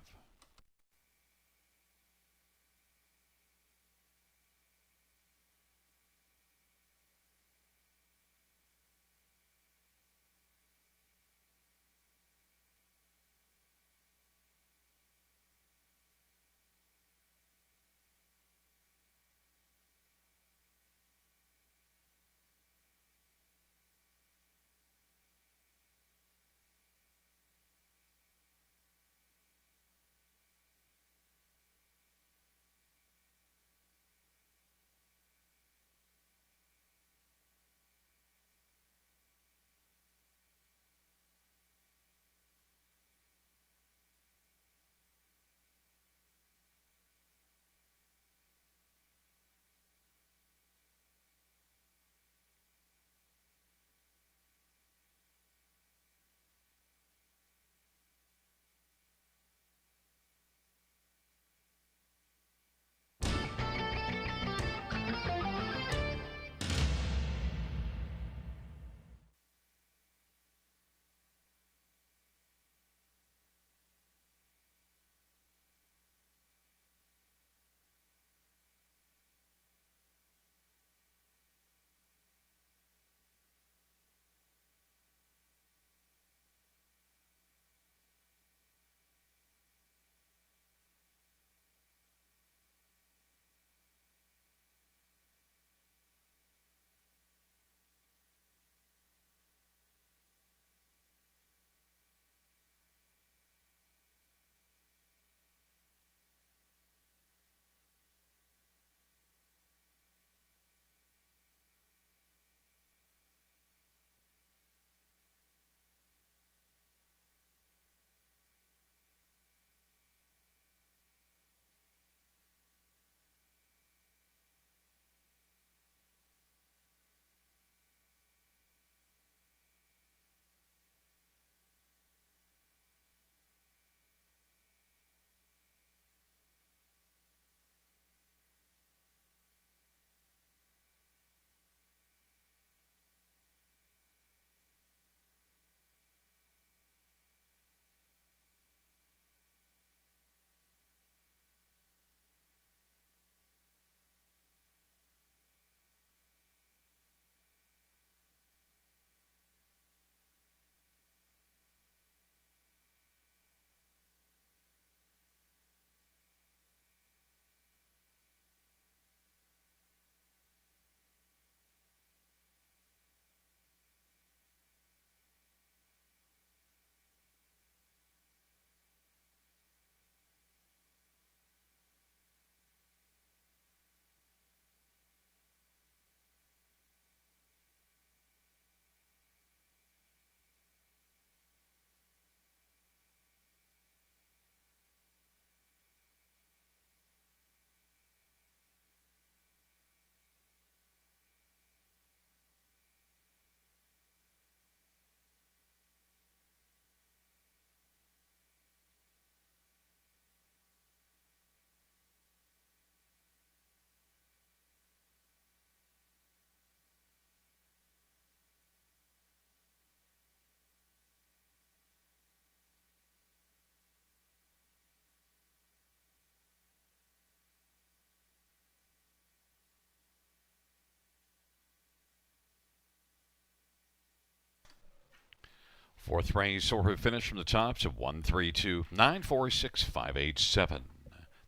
Fourth race order finish from the tops of 132, 946, 587.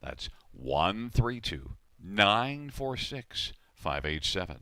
That's 132, 946, 587.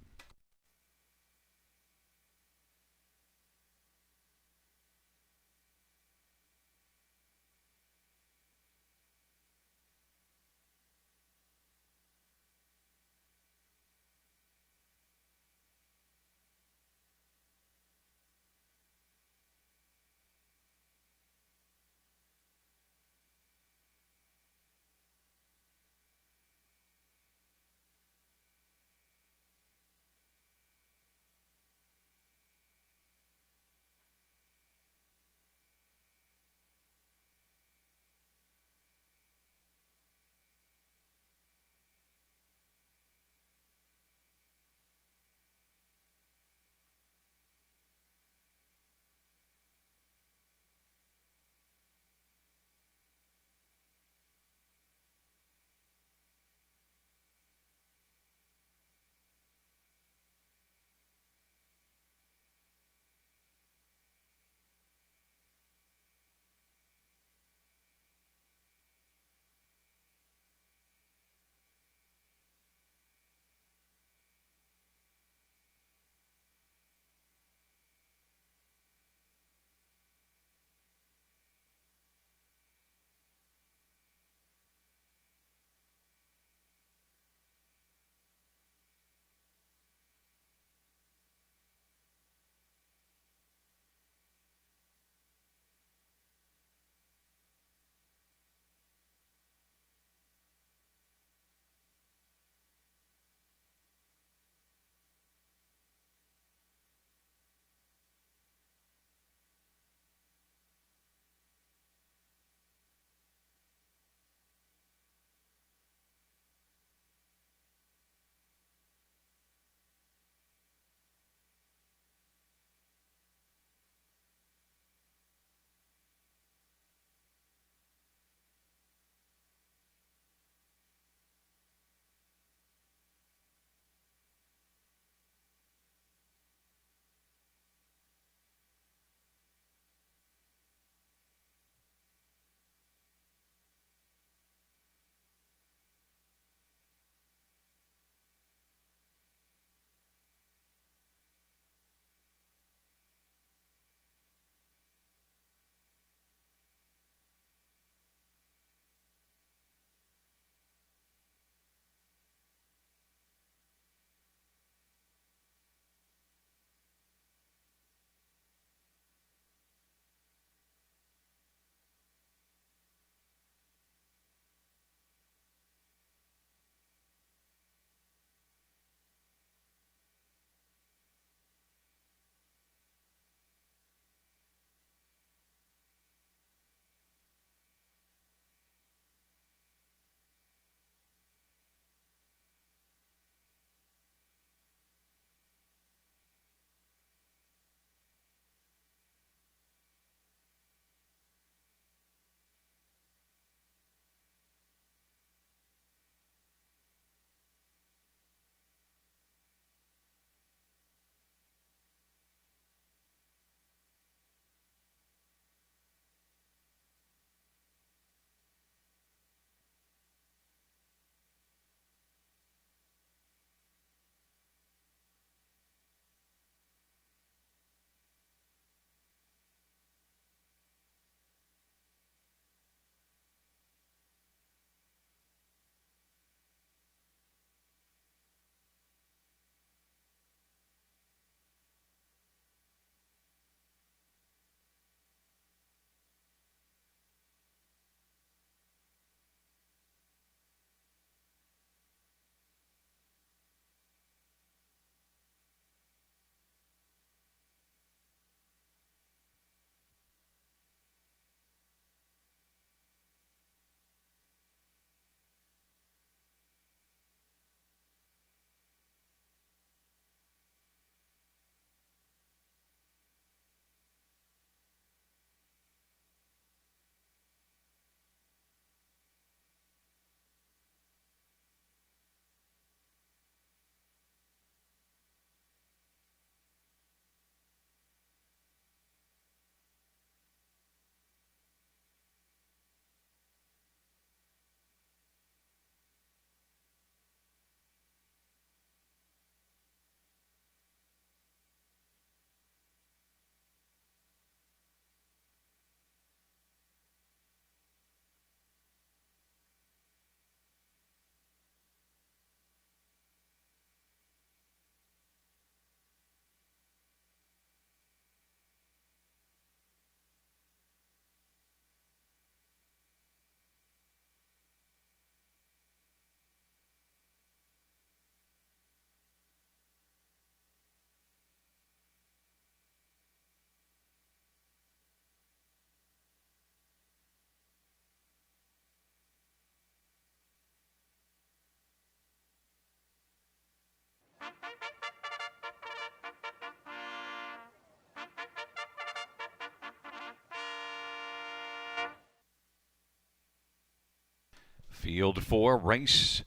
Field 4, race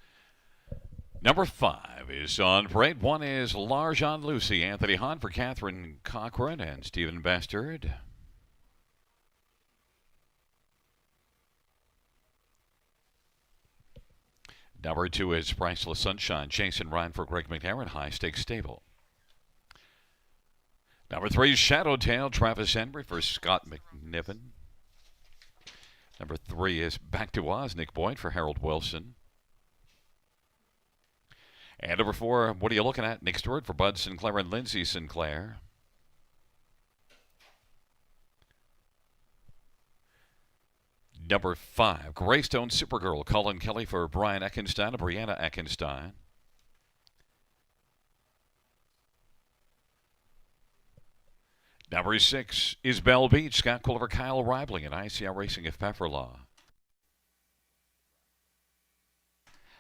number 5 is on parade. 1 is Larjon Lucy, Anthony Hahn for Catherine Cochran and Stephen Bastard. Number 2 is Priceless Sunshine, Jason Ryan for Greg McNair, High Stakes Stable. Number 3 is Shadowtail, Travis Henry for Scott McNiven. Number 3 is Back to Oz, Nick Boyd for Harold Wilson. And number 4, what are you looking at? Nick Stewart for Bud Sinclair and Lindsay Sinclair. Number 5, Greystone Supergirl, Colin Kelly for Brian Eckenstein and Brianna Eckenstein. Number 6 is Bell Beach, Scott Culver, Kyle Reibling, and ICR Racing of Pefferlaw.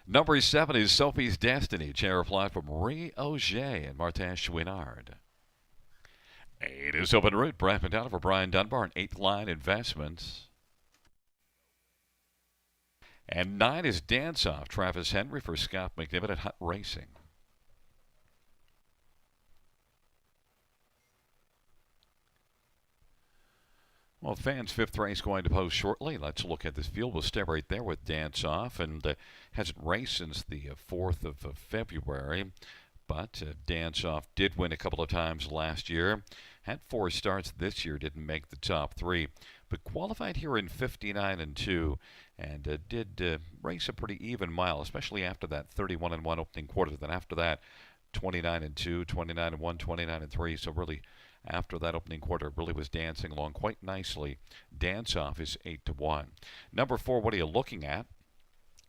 Number 7 is Sophie's Destiny, chair applied for Marie Auger and Martin Chouinard. 8 is Open Route, Brad Madonna for Brian Dunbar and 8th Line Investments. And 9 is Dance Off, Travis Henry for Scott McNiven at Hutt Racing. Well, fans' 5th race going to post shortly. Let's look at this field. We'll stay right there with Dance Off, and hasn't raced since the 4th of February. But Dance Off did win a couple of times last year. Had 4 starts this year, didn't make the top 3, but qualified here in 59-2, and did race a pretty even mile, especially after that 31-1 opening quarter. Then after that, 29-2, 29-1, 29-3. So really, after that opening quarter, really was dancing along quite nicely. Dance Off is 8-1. Number 4, what are you looking at?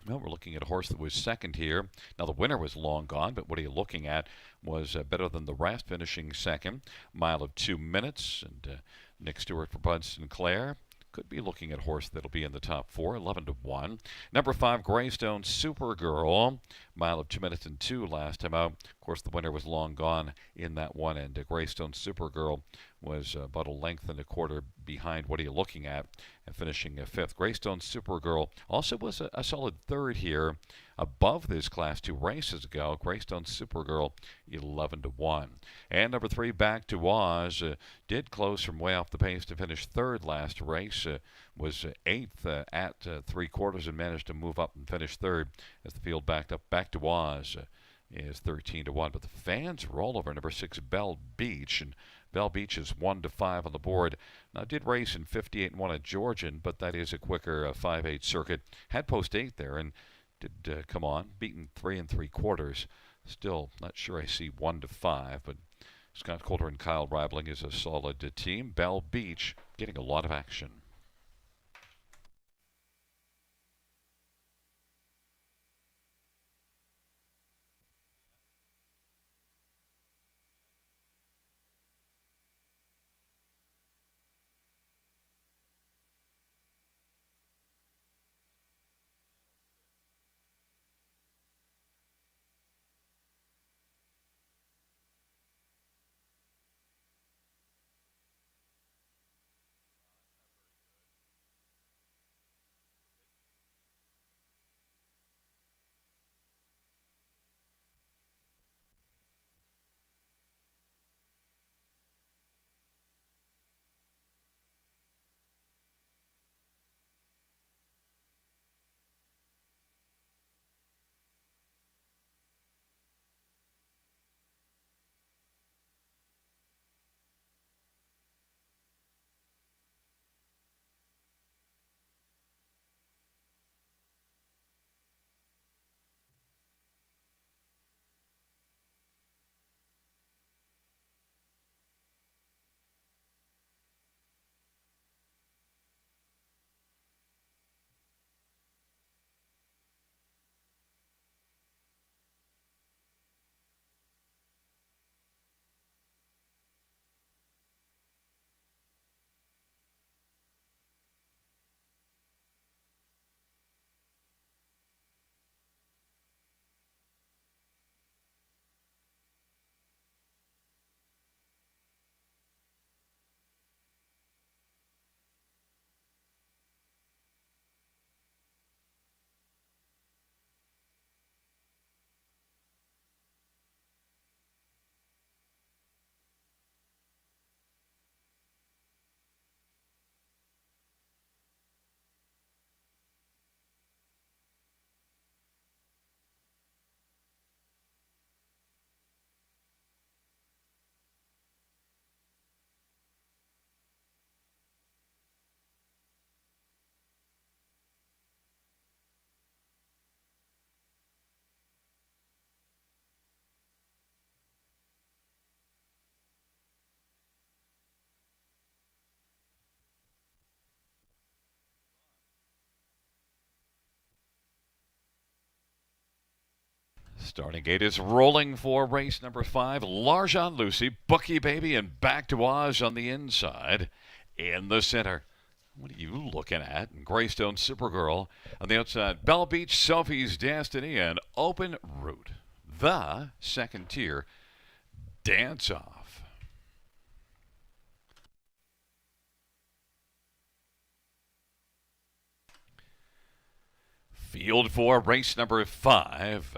Well, we're looking at a horse that was second here. Now, the winner was long gone, but what are you looking at was better than the rest, finishing second. Mile of 2 minutes, and Nick Stewart for Bud Sinclair. Could be looking at a horse that'll be in the top 4, 11-1. Number 5, Greystone Supergirl. Mile of 2 minutes and 2 last time out. Of course, the winner was long gone in that one, and Greystone Supergirl was about a length and a quarter behind. What are you looking at? And finishing 5th. Greystone Supergirl also was a solid 3rd here above this Class 2 races ago. Greystone Supergirl 11-1. And number 3, Back to Oz, did close from way off the pace to finish 3rd last race. Was 8th at 3/4 and managed to move up and finish 3rd as the field backed up. Back to Oz is 13-1, but the fans are all over number 6, Bell Beach, and Bell Beach is 1-5 on the board. Now, did race in 58-1 at Georgian, but that is a quicker 5/8 circuit. Had post 8 there and did come on, beaten 3 3/4. Still not sure I see 1-5, but Scott Coulter and Kyle Reibling is a solid team. Bell Beach getting a lot of action. Starting gate is rolling for race number 5. Larjan Lucy, Bookie Baby, and Back to Oz on the inside. In the center, what are you looking at? And Greystone Supergirl on the outside. Bell Beach, Sophie's Destiny, and Open Route. The second tier Dance Off. Field for race number 5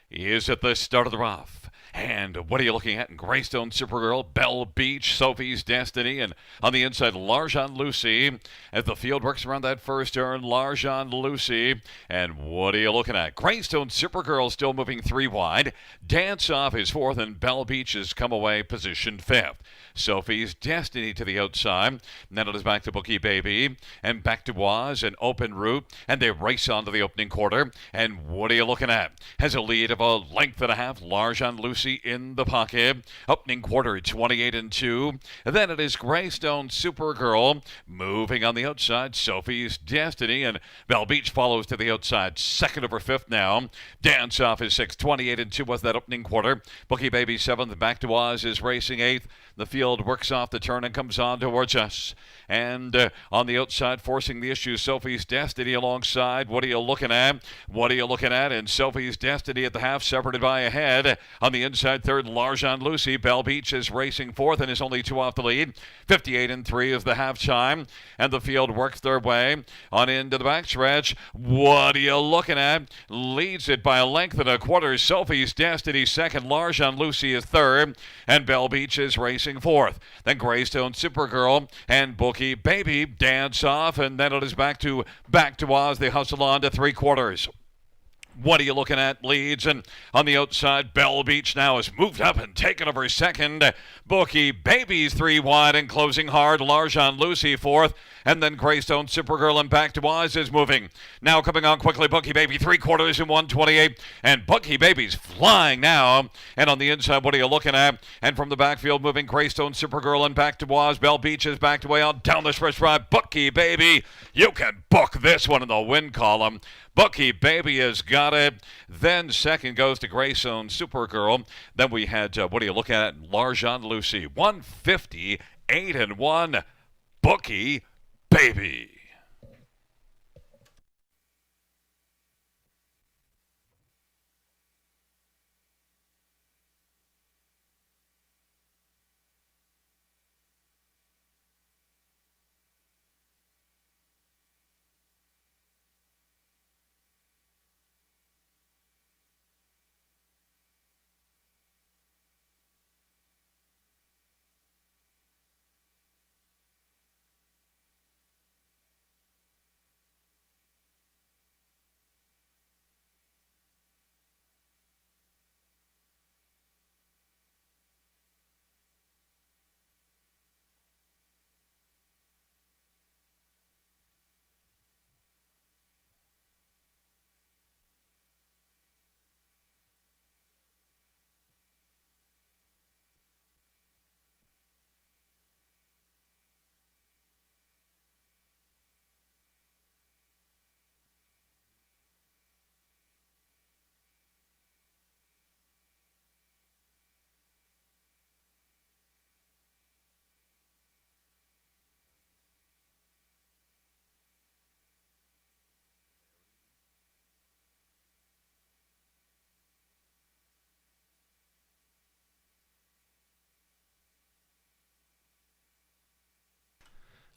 is at the start of the rough. And what are you looking at? Greystone Supergirl, Bell Beach, Sophie's Destiny, and on the inside, Larjan Lucy. As the field works around that first turn, Larjan Lucy. And what are you looking at? Greystone Supergirl still moving 3 wide. Dance Off is 4th, and Bell Beach has come away positioned 5th. Sophie's Destiny to the outside. Then it is back to Bookie Baby and Back to Oz and Open Route. And they race on to the opening quarter. And what are you looking at? Has a lead of a length and a half. Larjan Lucy in the pocket. Opening quarter 28-2. Then it is Greystone Supergirl moving on the outside. Sophie's Destiny and Bell Beach follows to the outside. Second over 5th now. Dance Off is 6th. 28-2 was that opening quarter. Bookie Baby 7th. Back to Oz is racing 8th. The field works off the turn and comes on towards us. And on the outside, forcing the issue, Sophie's Destiny alongside. What are you looking at? What are you looking at? And Sophie's Destiny at the half, separated by a head. On the inside, third, Larjan Lucy. Bell Beach is racing 4th and is only 2 off the lead. 58-3 is the half time. And the field works their way on into the backstretch. What are you looking at? Leads it by a length and a quarter. Sophie's Destiny 2nd. Larjan Lucy is 3rd. And Bell Beach is racing 4th. Then Greystone Supergirl and Bookie Baby Dance Off, and then it is back to Oz. They hustle on to 3/4. What are you looking at? Leads, and on the outside, Bell Beach now has moved up and taken over 2nd. Bookie Baby's 3 wide and closing hard. Larjan Lucy 4th, and then Greystone Supergirl and Back to Oz is moving. Now coming on quickly, Bookie Baby 3/4 in 128, and Bookie Baby's flying now. And on the inside, what are you looking at? And from the backfield, moving Greystone Supergirl and Back to Oz. Bell Beach is backed away on down the stretch drive. Bookie Baby, you can book this one in the win column. Bookie Baby has got it. Then second goes to Greystone Supergirl. Then we had, what are you looking at? Larjan Lucy. 158-1. Bookie Baby.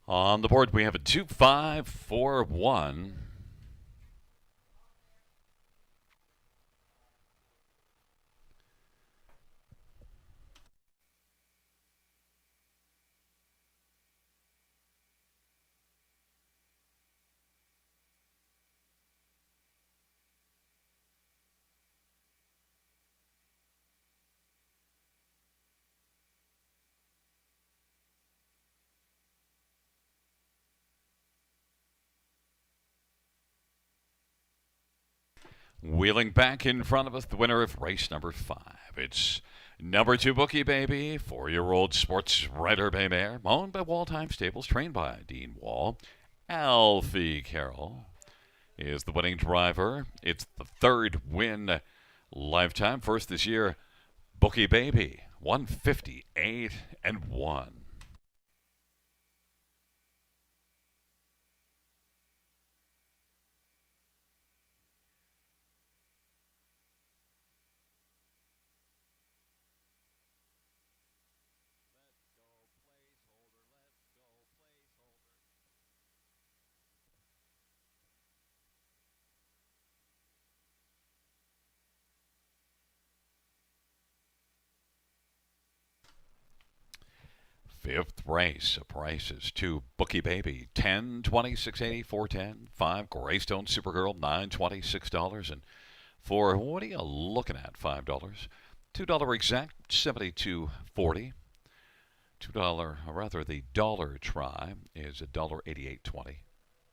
On the board, we have a 2-5-4-1. Wheeling back in front of us, the winner of race number 5. It's number 2 Bookie Baby, 4-year-old sports writer bay mare, owned by Wall Time Stables, trained by Dean Wall. Alfie Carroll is the winning driver. It's the third win lifetime. First this year, Bookie Baby, 158 and 1. Fifth race, prices to Bookie Baby, 10, 20, 680, 410, 5, Greystone Supergirl, 920, $6, and 4, what are you looking at, $5? $2 exact, 72.40. $2, or rather the dollar try is $1.8820.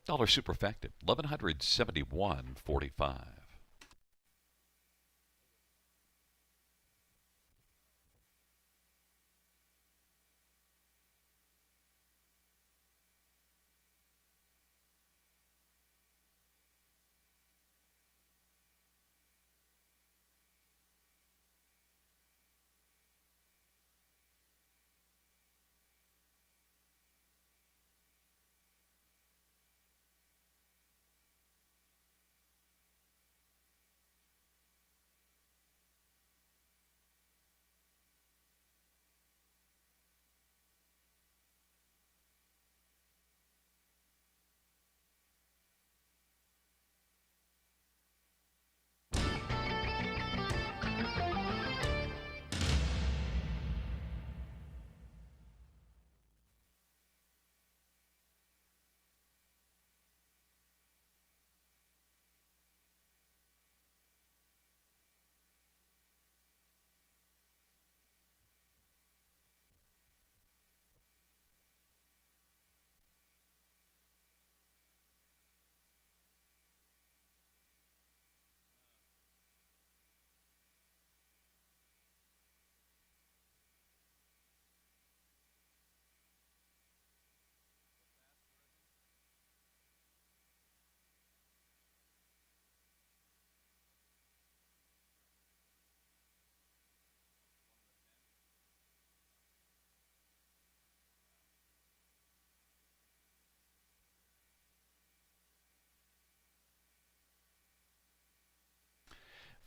Dollar superfected, 1171.45.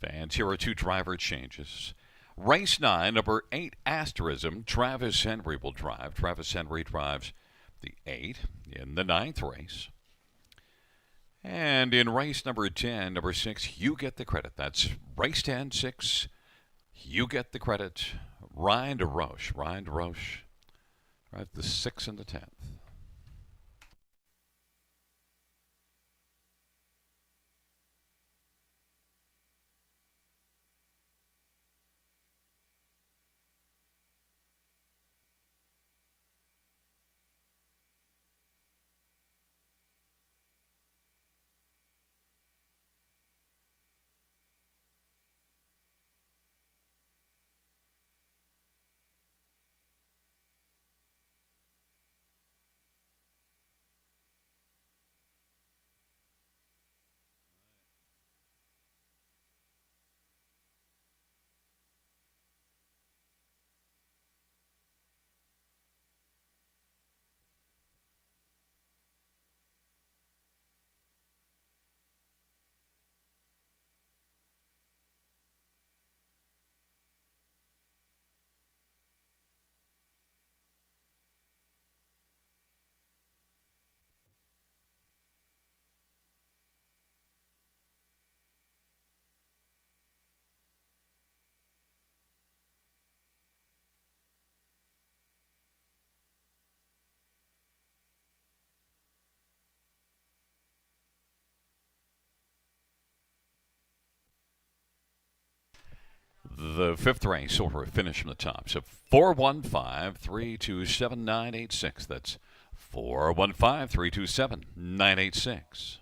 Fans, here are two driver changes. Race 9, number 8, Asterism. Travis Henry will drive. Travis Henry drives the 8 in the 9th race. And in race number 10, number 6, You Get the Credit. That's race 10, 6, You Get the Credit. Ryan DeRoche. Ryan DeRoche drives the 6 and the 10th. The 5th race over a finish from the top. So 415-327-986. That's 415-327-986.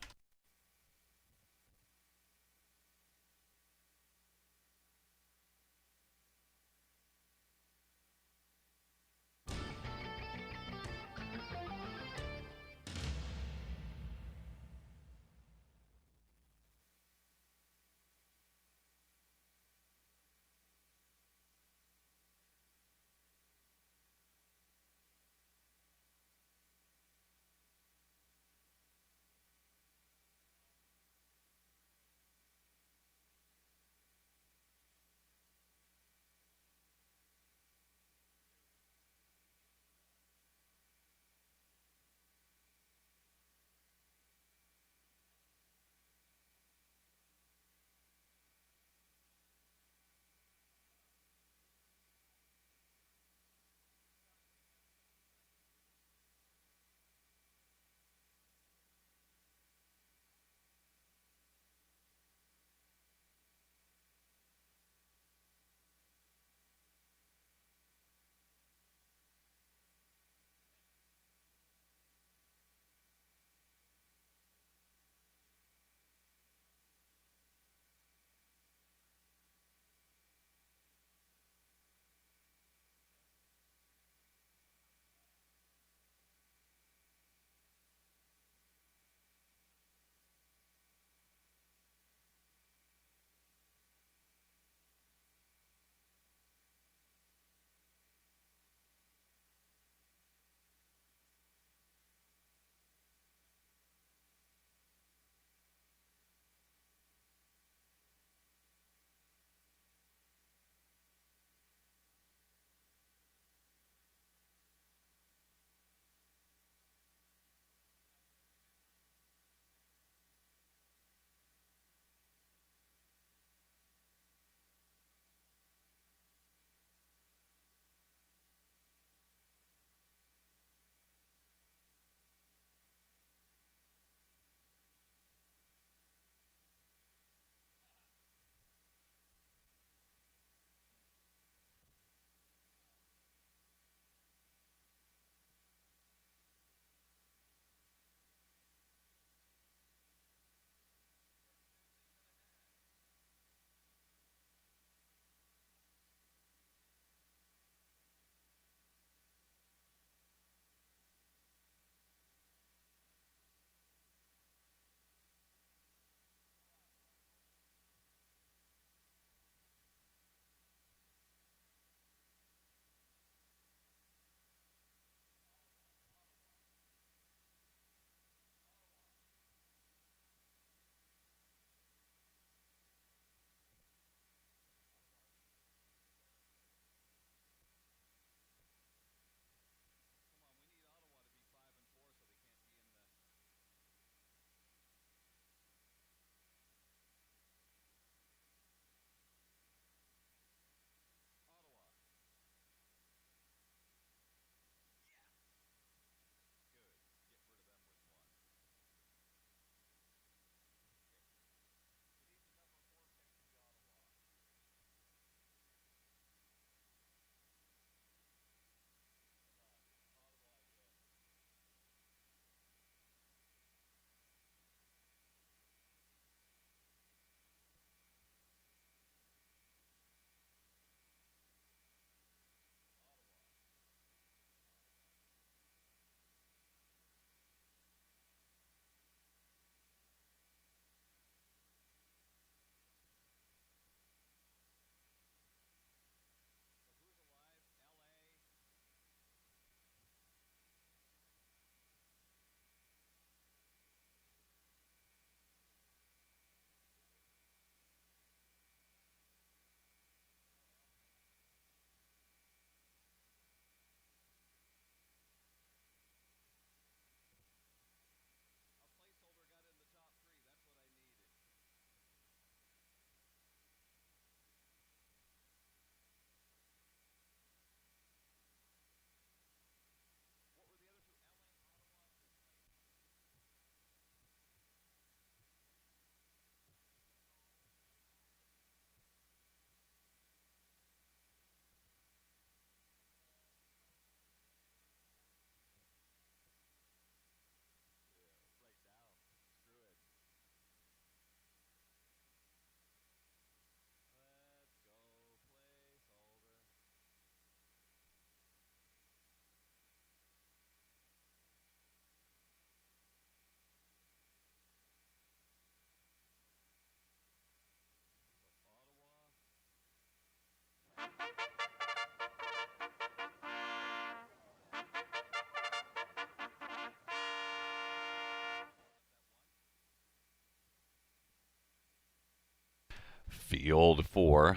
field for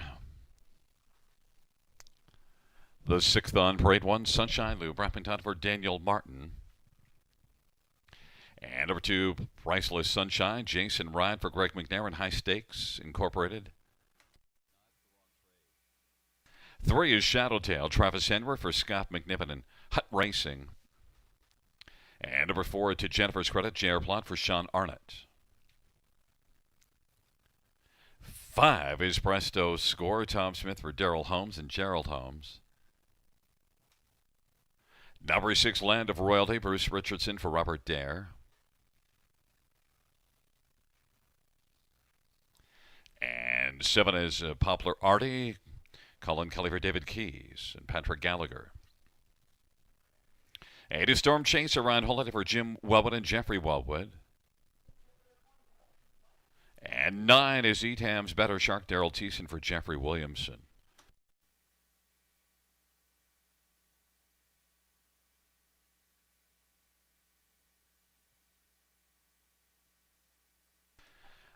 the 6th on Parade 1, Sunshine Loop, wrapping time for Daniel Martin. And number 2, Priceless Sunshine, Jason Ryan for Greg McNair, High Stakes Incorporated. 3 is Shadowtail, Travis Henry for Scott McNiven and Hut Racing. And number 4, to Jennifer's Credit, J.R. Plot for Sean Arnott. 5 is Presto Score, Tom Smith for Daryl Holmes and Gerald Holmes. Number 6, Land of Royalty, Bruce Richardson for Robert Dare. And 7 is Poplar Artie, Colin Kelly for David Keys and Patrick Gallagher. 8 is Storm Chaser, Ryan Holiday for Jim Wellwood and Jeffrey Wellwood. And 9 is Etam's Better Shark, Daryl Thiessen for Jeffrey Williamson.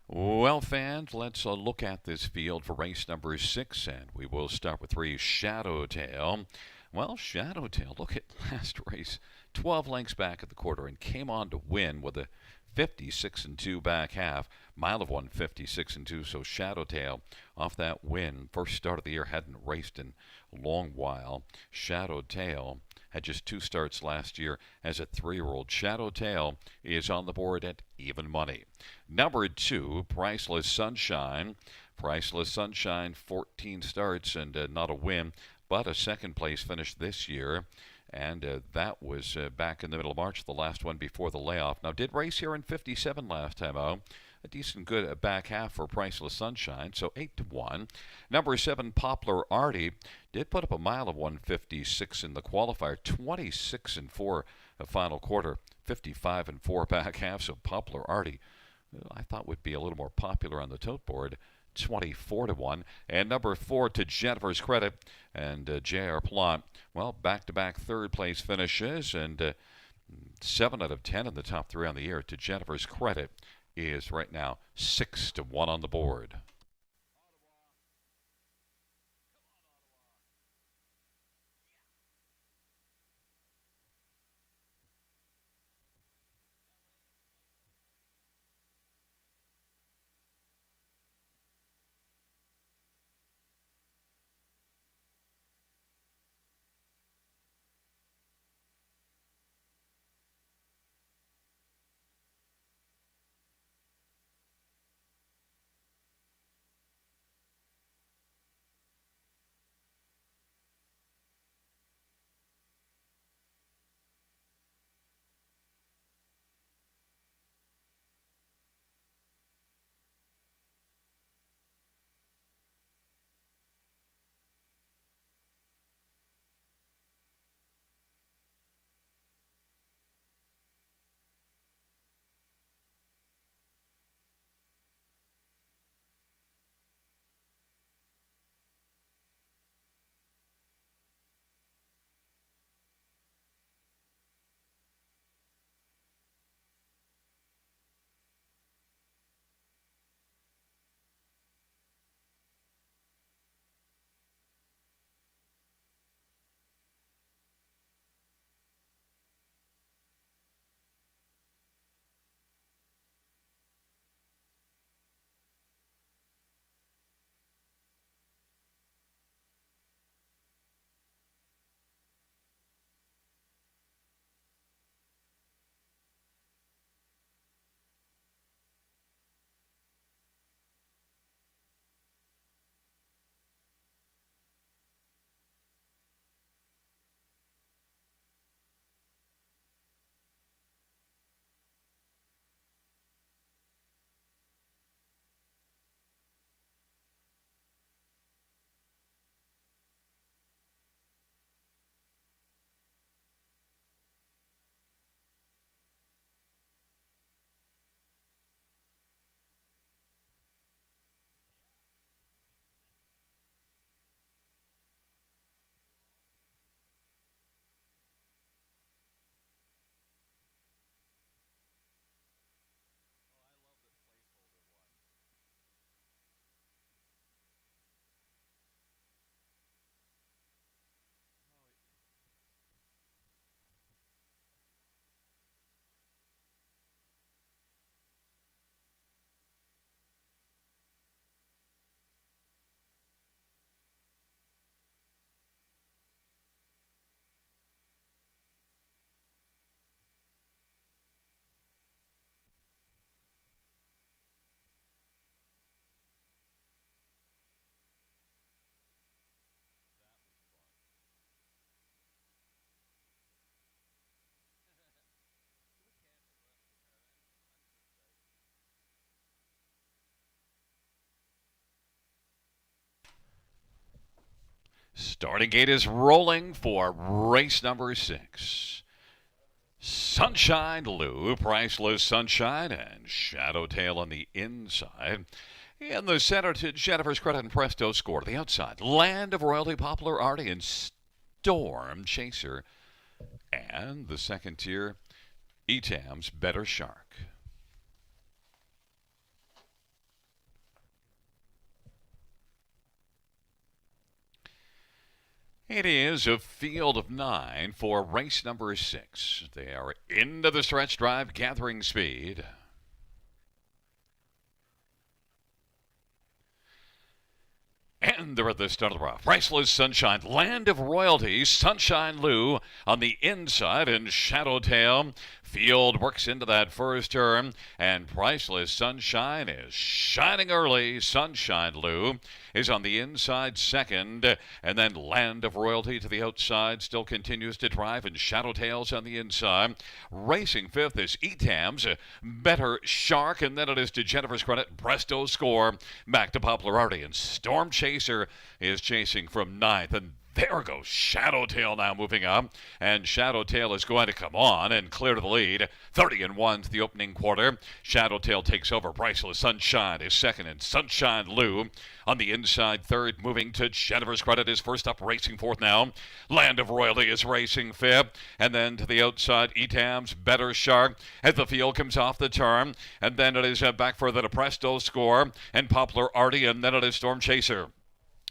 Well, fans, let's look at this field for race number 6, and we will start with 3, Shadowtail. Well, Shadowtail, look at last race, 12 lengths back at the quarter, and came on to win with a 56-2 back half, mile of 156-2. So Shadowtail off that win. First start of the year, hadn't raced in a long while. Shadowtail had just 2 starts last year as a 3-year-old. Shadowtail is on the board at even money. Number 2, Priceless Sunshine. Priceless Sunshine, 14 starts and not a win, but a second place finish this year. And that was back in the middle of March, the last one before the layoff. Now, did race here in 57 last time out. A decent good back half for Priceless Sunshine, so 8-1. Number 7, Poplar Artie, did put up a mile of 156 in the qualifier, 26-4 the final quarter, 55-4 back half. So Poplar Artie, I thought would be a little more popular on the tote board. 24-1. And number 4, to Jennifer's Credit and J.R. Plot. Well, back-to-back third-place finishes and 7 out of 10 in the top 3 on the year. To Jennifer's Credit is right now 6-1 on the board. Starting gate is rolling for race number 6. Sunshine Lou, Priceless Sunshine, and Shadowtail on the inside. In the center to Jennifer's Credit and Presto Score to the outside. Land of Royalty, Poplar Artie, and Storm Chaser. And the second tier, Etam's Better Shark. It is a field of 9 for race number 6. They are into the stretch drive, gathering speed. And they're at the start of the rough. Priceless Sunshine, Land of Royalty, Sunshine Lou on the inside, and Shadowtail. Field works into that first turn, and Priceless Sunshine is shining early. Sunshine Lou is on the inside second, and then Land of Royalty to the outside still continues to drive, and Shadowtail's on the inside. Racing fifth is Etam's Better Shark, and then it is to Jennifer's Credit, Presto Score, back to Poplar Artie, and Storm Chaser is chasing from ninth, and there goes Shadowtail now moving up, and Shadowtail is going to come on and clear to the lead. 30-1 to the opening quarter. Shadowtail takes over. Priceless Sunshine is second, and Sunshine Lou on the inside third, moving to Jennifer's Credit is first up, racing fourth now. Land of Royalty is racing fifth, and then to the outside, Etam's Better Shark as the field comes off the turn, and then it is back further to Presto Score and Poplar Artie, and then it is Storm Chaser.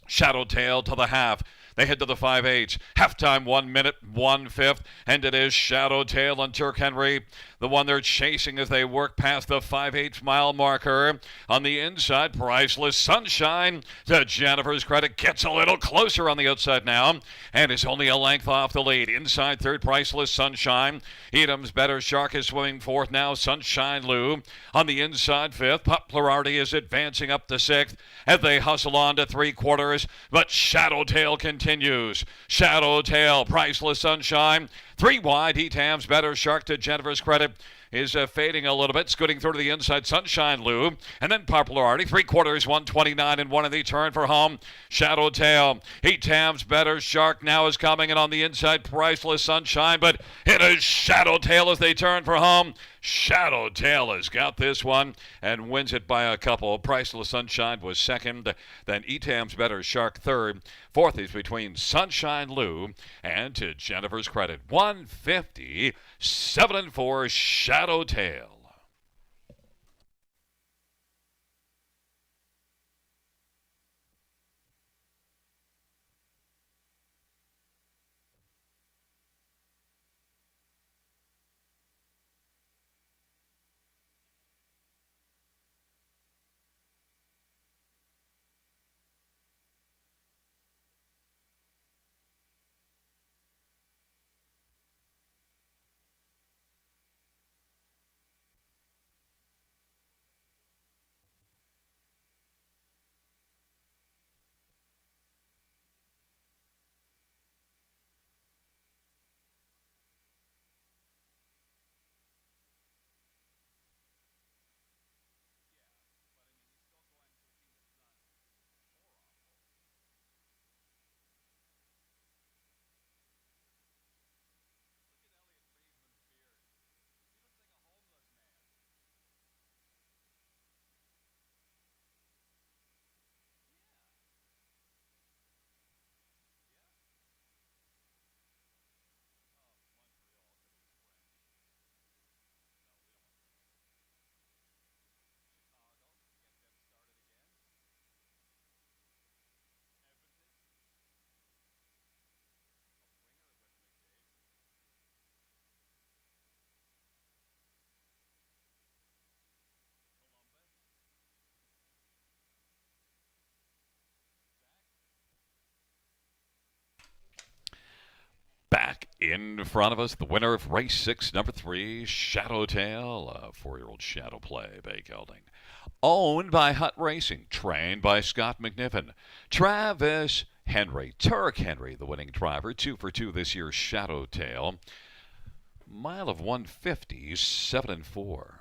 Shadowtail to the half. They head to the 5/8. Halftime, 1 minute, 1/5. And it is Shadowtail and Turk Henry, the one they're chasing as they work past the 5/8 mile marker. On the inside, Priceless Sunshine to Jennifer's Credit gets a little closer on the outside now and is only a length off the lead. Inside third, Priceless Sunshine. Etam's Better Shark is swimming fourth now. Sunshine Lou on the inside fifth. Poplar Artie is advancing up to sixth as they hustle on to three quarters, but Shadowtail continues. Shadowtail, Priceless Sunshine, 3 wide. Etam's Better Shark to Jennifer's Credit is fading a little bit, scooting through to the inside. Sunshine Lou, and then Poplar Artie, 3 quarters, 129 and 1 in the turn for home. Shadowtail, Etam's Better Shark now is coming, and on the inside, Priceless Sunshine, but it is Shadowtail as they turn for home. Shadowtail has got this one and wins it by a couple. Priceless Sunshine was second, then Etam's Better Shark third. Fourth is between Sunshine Lou and to Jennifer's Credit. 150, 7-4, Shadowtail. Back in front of us, the winner of race 6, number 3, Shadowtail, a 4-year-old shadow play, Bay Gelding. Owned by Hutt Racing, trained by Scott McNiven. Travis Henry, Turk Henry, the winning driver, 2 for 2 this year, Shadowtail. Mile of 150, 7-4.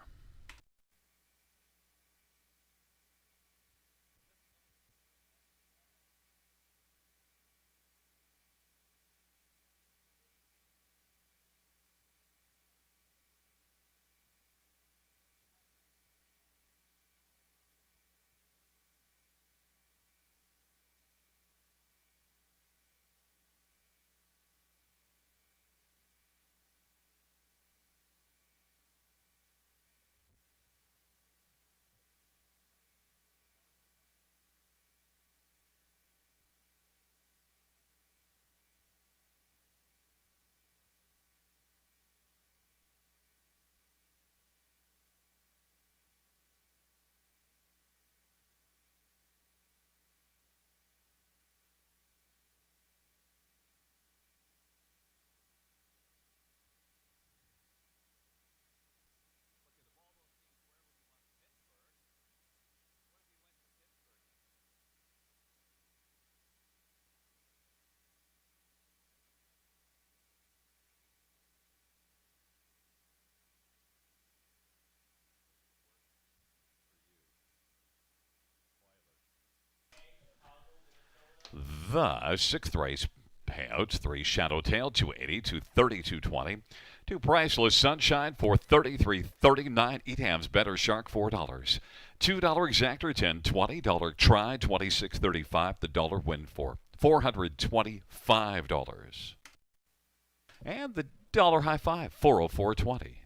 The sixth race payouts: 3 Shadow Tail, 280 to 32.20. 2 Priceless Sunshine for 33.39. Etam's Better Shark, $4. $2 Exactor, 10.20. Dollar Try, 26.35. The dollar win for $425. And the dollar High Five, 404.20.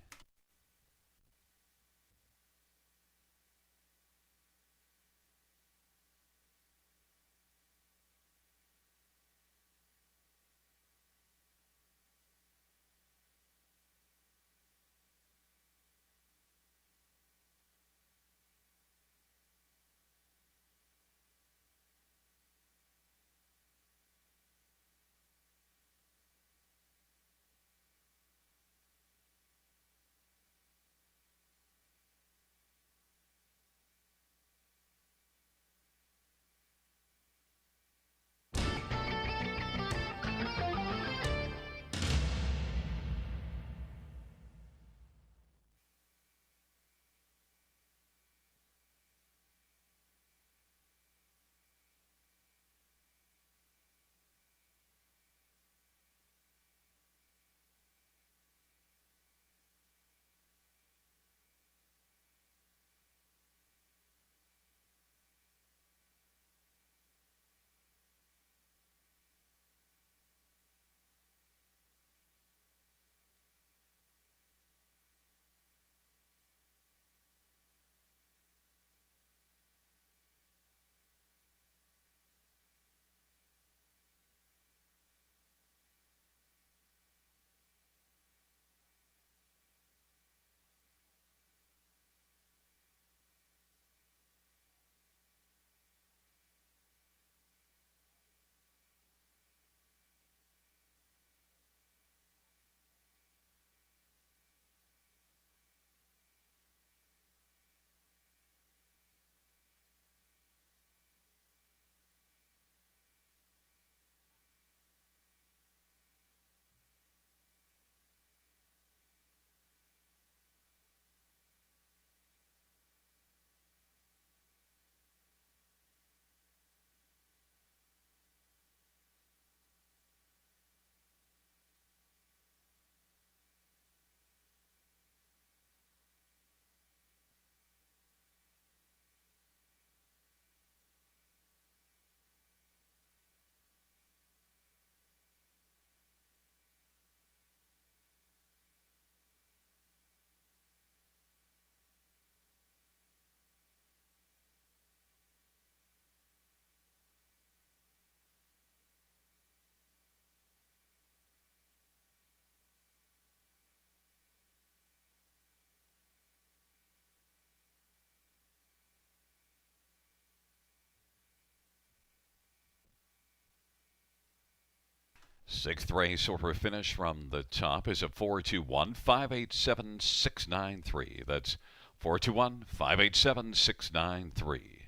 Sixth race order finish from the top is a 421-587-693. That's 421-587-693.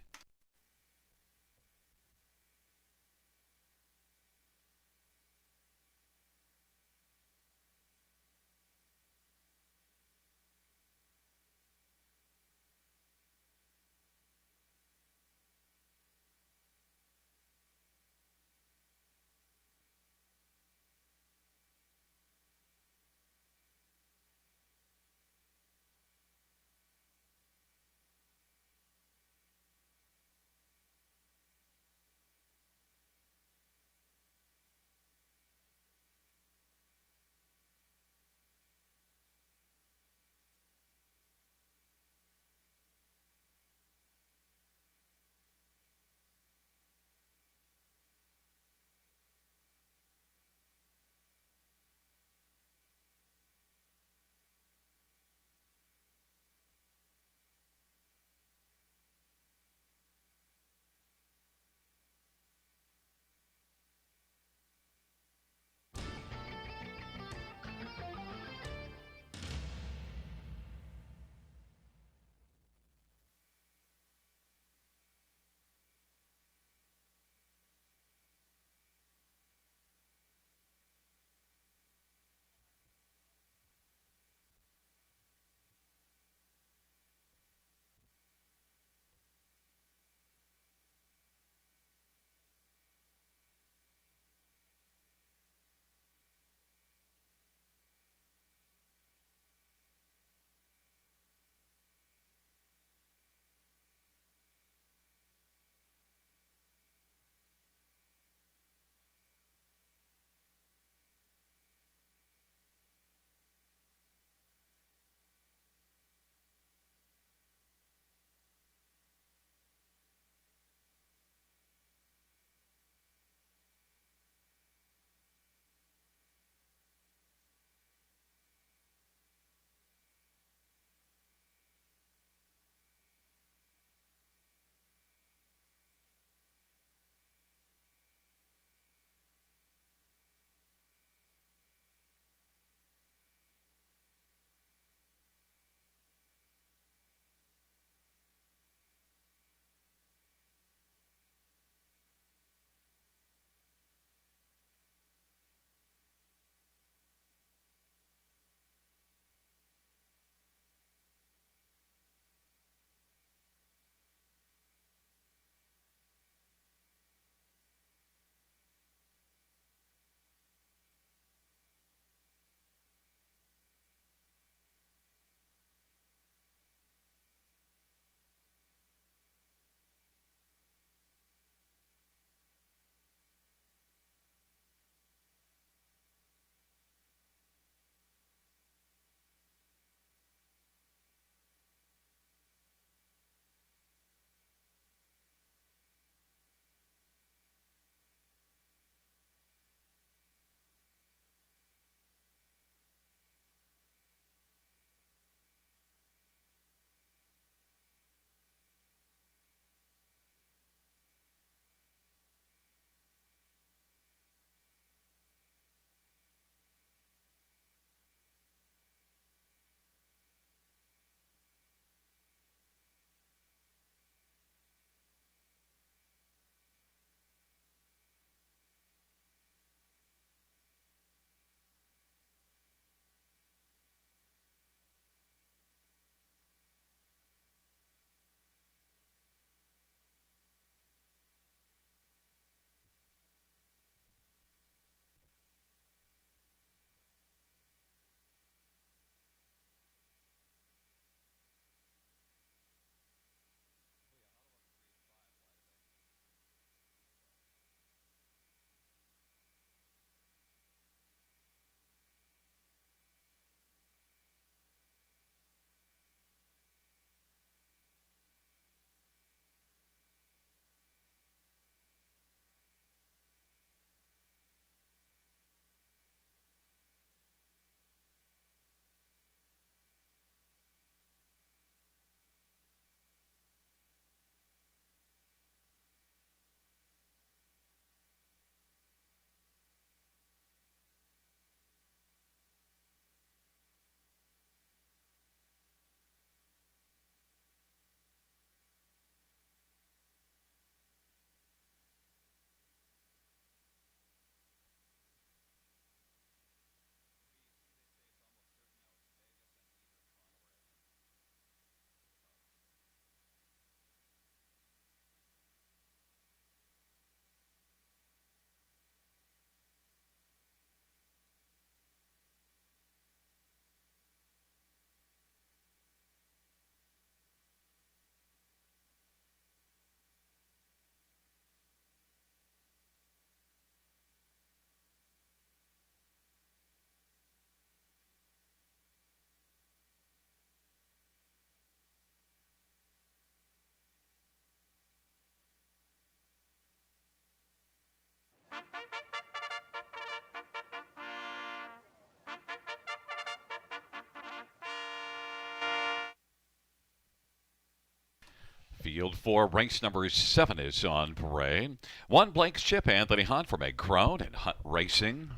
Field 4, race number 7 is on parade. 1, Blake's Chip, Anthony Hunt from Egg Crone and Hunt Racing.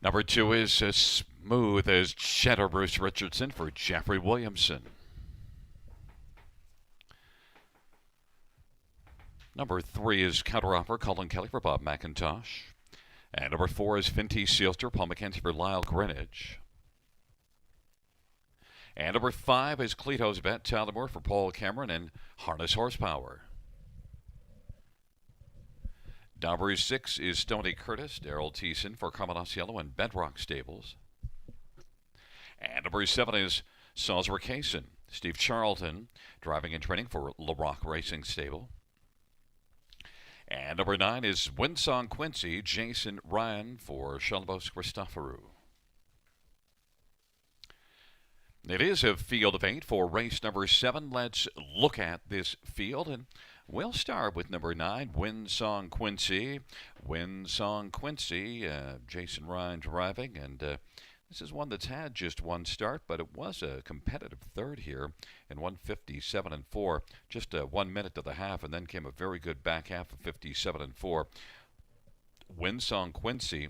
Number 2 is as Smooth as Cheddar, Bruce Richardson for Jeffrey Williamson. Number 3 is Counteroffer, Colin Kelly for Bob McIntosh. And number 4 is Finty Sealster, Paul McKenzie for Lyle Greenwich. And number 5 is Cleto's Bet, Tallimore for Paul Cameron and Harness Horsepower. Number 6 is Stoney Curtis, Daryl Thiessen for Carmen and Bedrock Stables. And number 7 is Salisbury Cason, Steve Charlton, driving and training for LaRock Racing Stable. And number 9 is Winsong Quincy, Jason Ryan for Shalabos Christoforou. It is a field of 8 for race number 7. Let's look at this field, and we'll start with number 9, Winsong Quincy. Winsong Quincy, Jason Ryan driving, and this is one that's had just one start, but it was a competitive third here in 1:57.4, just 1 minute to the half, and then came a very good back half of 57.4. Winsong Quincy,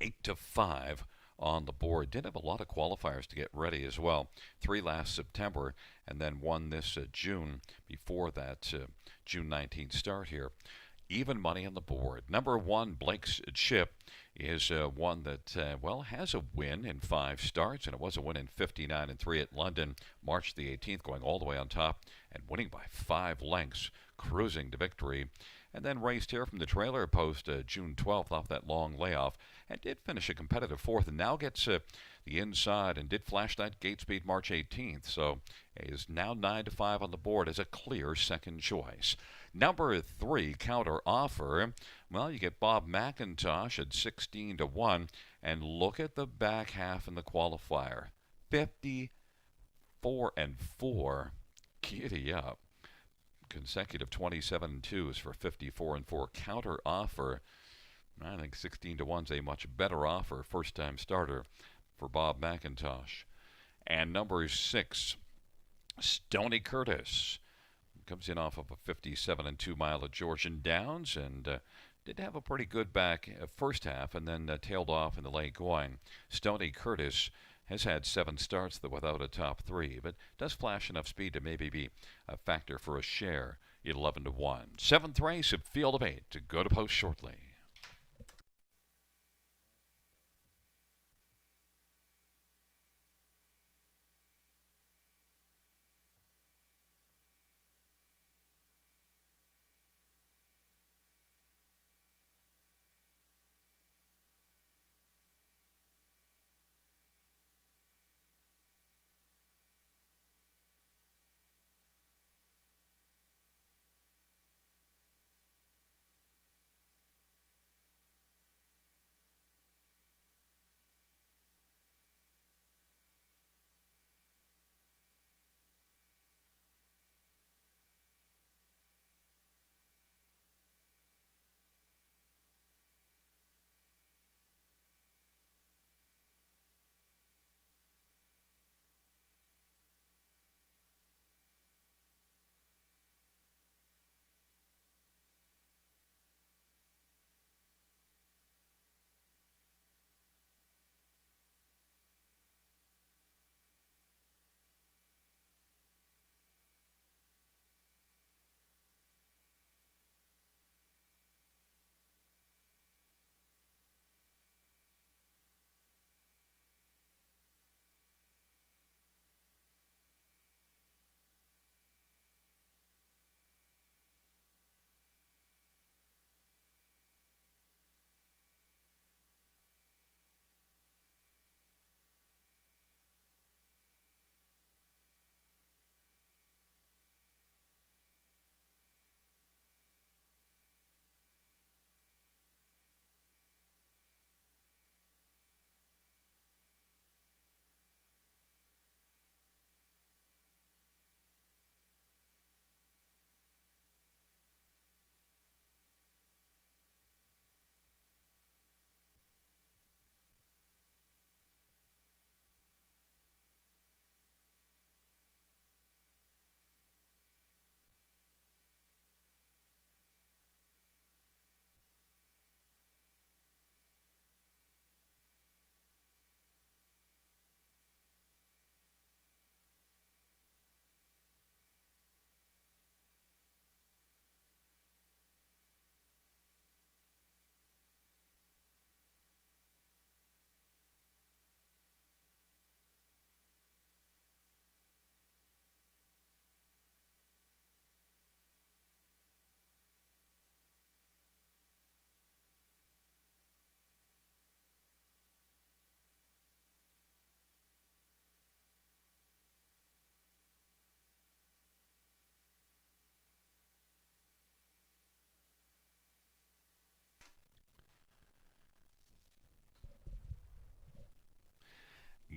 8-5. On the board. Did have a lot of qualifiers to get ready as well. 3 last September and then 1 this June before that June 19th start here. Even money on the board. Number 1, Blake's Chip, is one that, has a win in 5 starts, and it was a win in 59-3 at London, March the 18th, going all the way on top and winning by 5 lengths, cruising to victory. And then raced here from the trailer post June 12th off that long layoff, and did finish a competitive 4th, and now gets the inside and did flash that gate speed March 18th, so is now 9-5 on the board as a clear second choice. Number 3, Counteroffer. Well, you get Bob McIntosh at 16-1, and look at the back half in the qualifier, 54-4. Giddy up. Consecutive 27-2s for 54-4. Counteroffer. I think 16-1's a much better offer. First-time starter for Bob McIntosh. And number 6, Stoney Curtis. Comes in off of a 57-2 mile at Georgian Downs, and did have a pretty good back first half, and then tailed off in the late going. Stoney Curtis has had 7 starts though without a top 3, but does flash enough speed to maybe be a factor for a share. 11-1. 7th race at field of 8 to go to post shortly.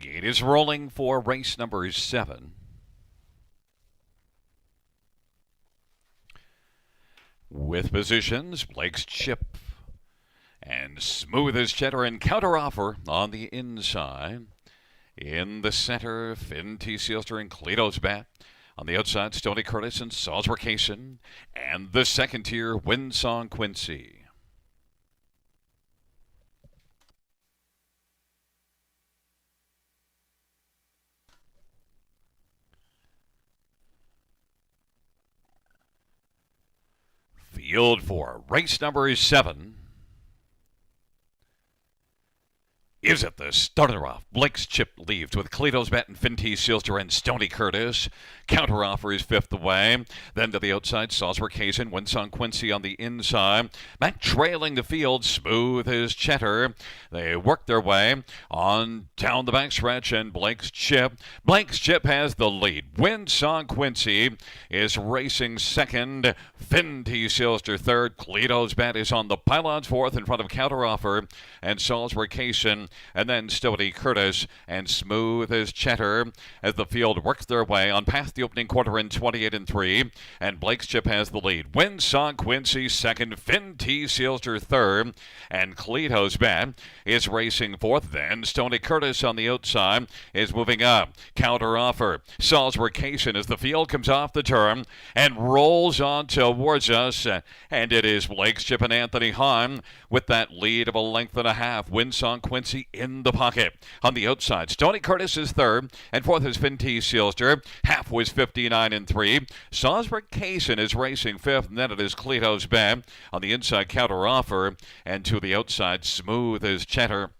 Gate is rolling for race number 7. With positions, Blake's Chip and Smooth as Cheddar and Counteroffer on the inside. In the center, Finn T. Sealster and Cleto's Bat. On the outside, Stoney Curtis and Salzburg Kaysen. And the second tier, Windsong Quincy. Field for race number 7. Is it the starter off? Blake's Chip leaves with Cleto's Bat and Finn T. Sealster and Stoney Curtis. Counteroffer is fifth away. Then to the outside, Salzburg Kaysen, Windsong Quincy on the inside. Back trailing the field, Smooth as Cheddar. They work their way on down the backstretch, and Blake's Chip. Blake's Chip has the lead. Windsong Quincy is racing second. Finn T. Sealster third. Cleto's Bat is on the pylons fourth in front of Counteroffer and Salzburg Kaysen. And then Stoney Curtis and Smooth as Cheddar as the field works their way on past the opening quarter in 28-3. And Blake's Chip has the lead. Windsong Quincy second, Finn T. Sealster third, and Cleto's Bat is racing fourth. Then Stoney Curtis on the outside is moving up. Counteroffer, Salzburg Kaysen as the field comes off the turn and rolls on towards us. And it is Blake's Chip and Anthony Hahn with that lead of a length and a half. Windsong Quincy in the pocket. On the outside, Stoney Curtis is third, and fourth is Finn T. Sealster. Half was 59-3. Salzburg Kaysen is racing fifth, and then it is Cleto's Bat. On the inside, Counteroffer, and to the outside, Smooth as Cheddar.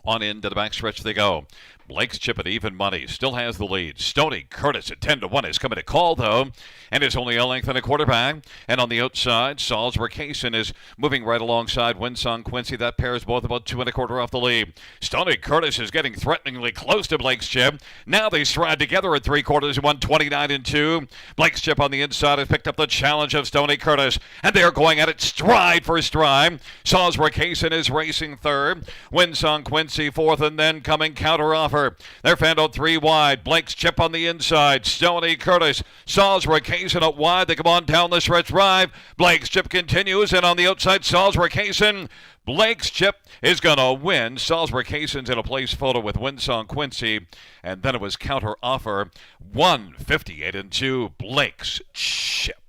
On into the backstretch they go. Blake's Chip at even money still has the lead. Stoney Curtis at 10-1 is coming to call, though, and is only a length and a quarter back. And on the outside, Salzburg Kaysen is moving right alongside Windsong Quincy. That pair is both about 2 1/4 off the lead. Stoney Curtis is getting threateningly close to Blake's Chip. Now they stride together at 3/4 and 1:29-2. Blake's Chip on the inside has picked up the challenge of Stoney Curtis, and they are going at it stride for stride. Salzburg Kaysen is racing third. Windsong Quincy fourth, and then coming Counteroffer. They're fanned out 3 wide. Blake's Chip on the inside. Stoney Curtis. Salzburg Kaysen out wide. They come on down the stretch drive. Blake's Chip continues, and on the outside, Salzburg Kaysen. Blake's Chip is going to win. Salzburg Kaysen's in a place photo with Windsong Quincy, and then it was Counteroffer. 1:58-2. Blake's Chip.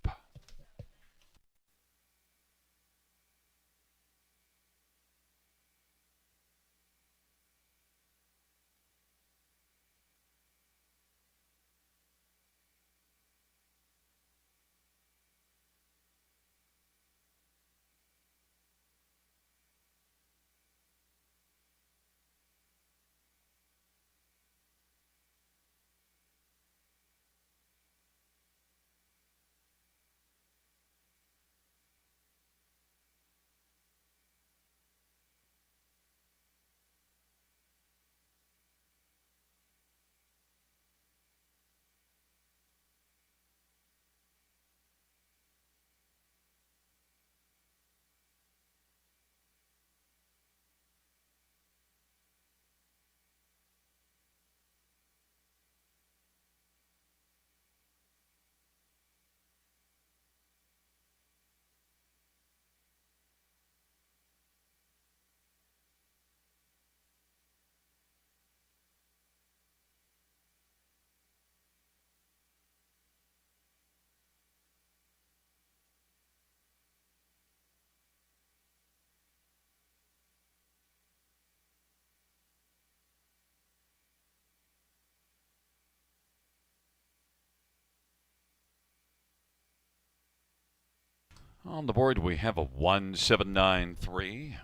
On the board, we have a 1-7-9-3.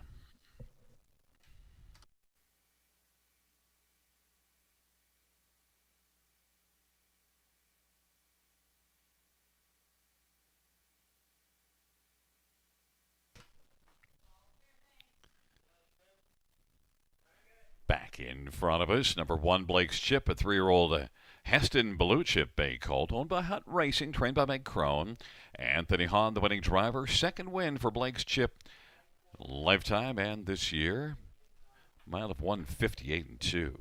Back in front of us, number 1, Blake's Chip, a 3-year-old Heston Blue Chip Bay colt, owned by Hutt Racing, trained by Meg Crone. Anthony Hahn, the winning driver. Second win for Blake's Chip lifetime, and this year, mile of 1:58-2.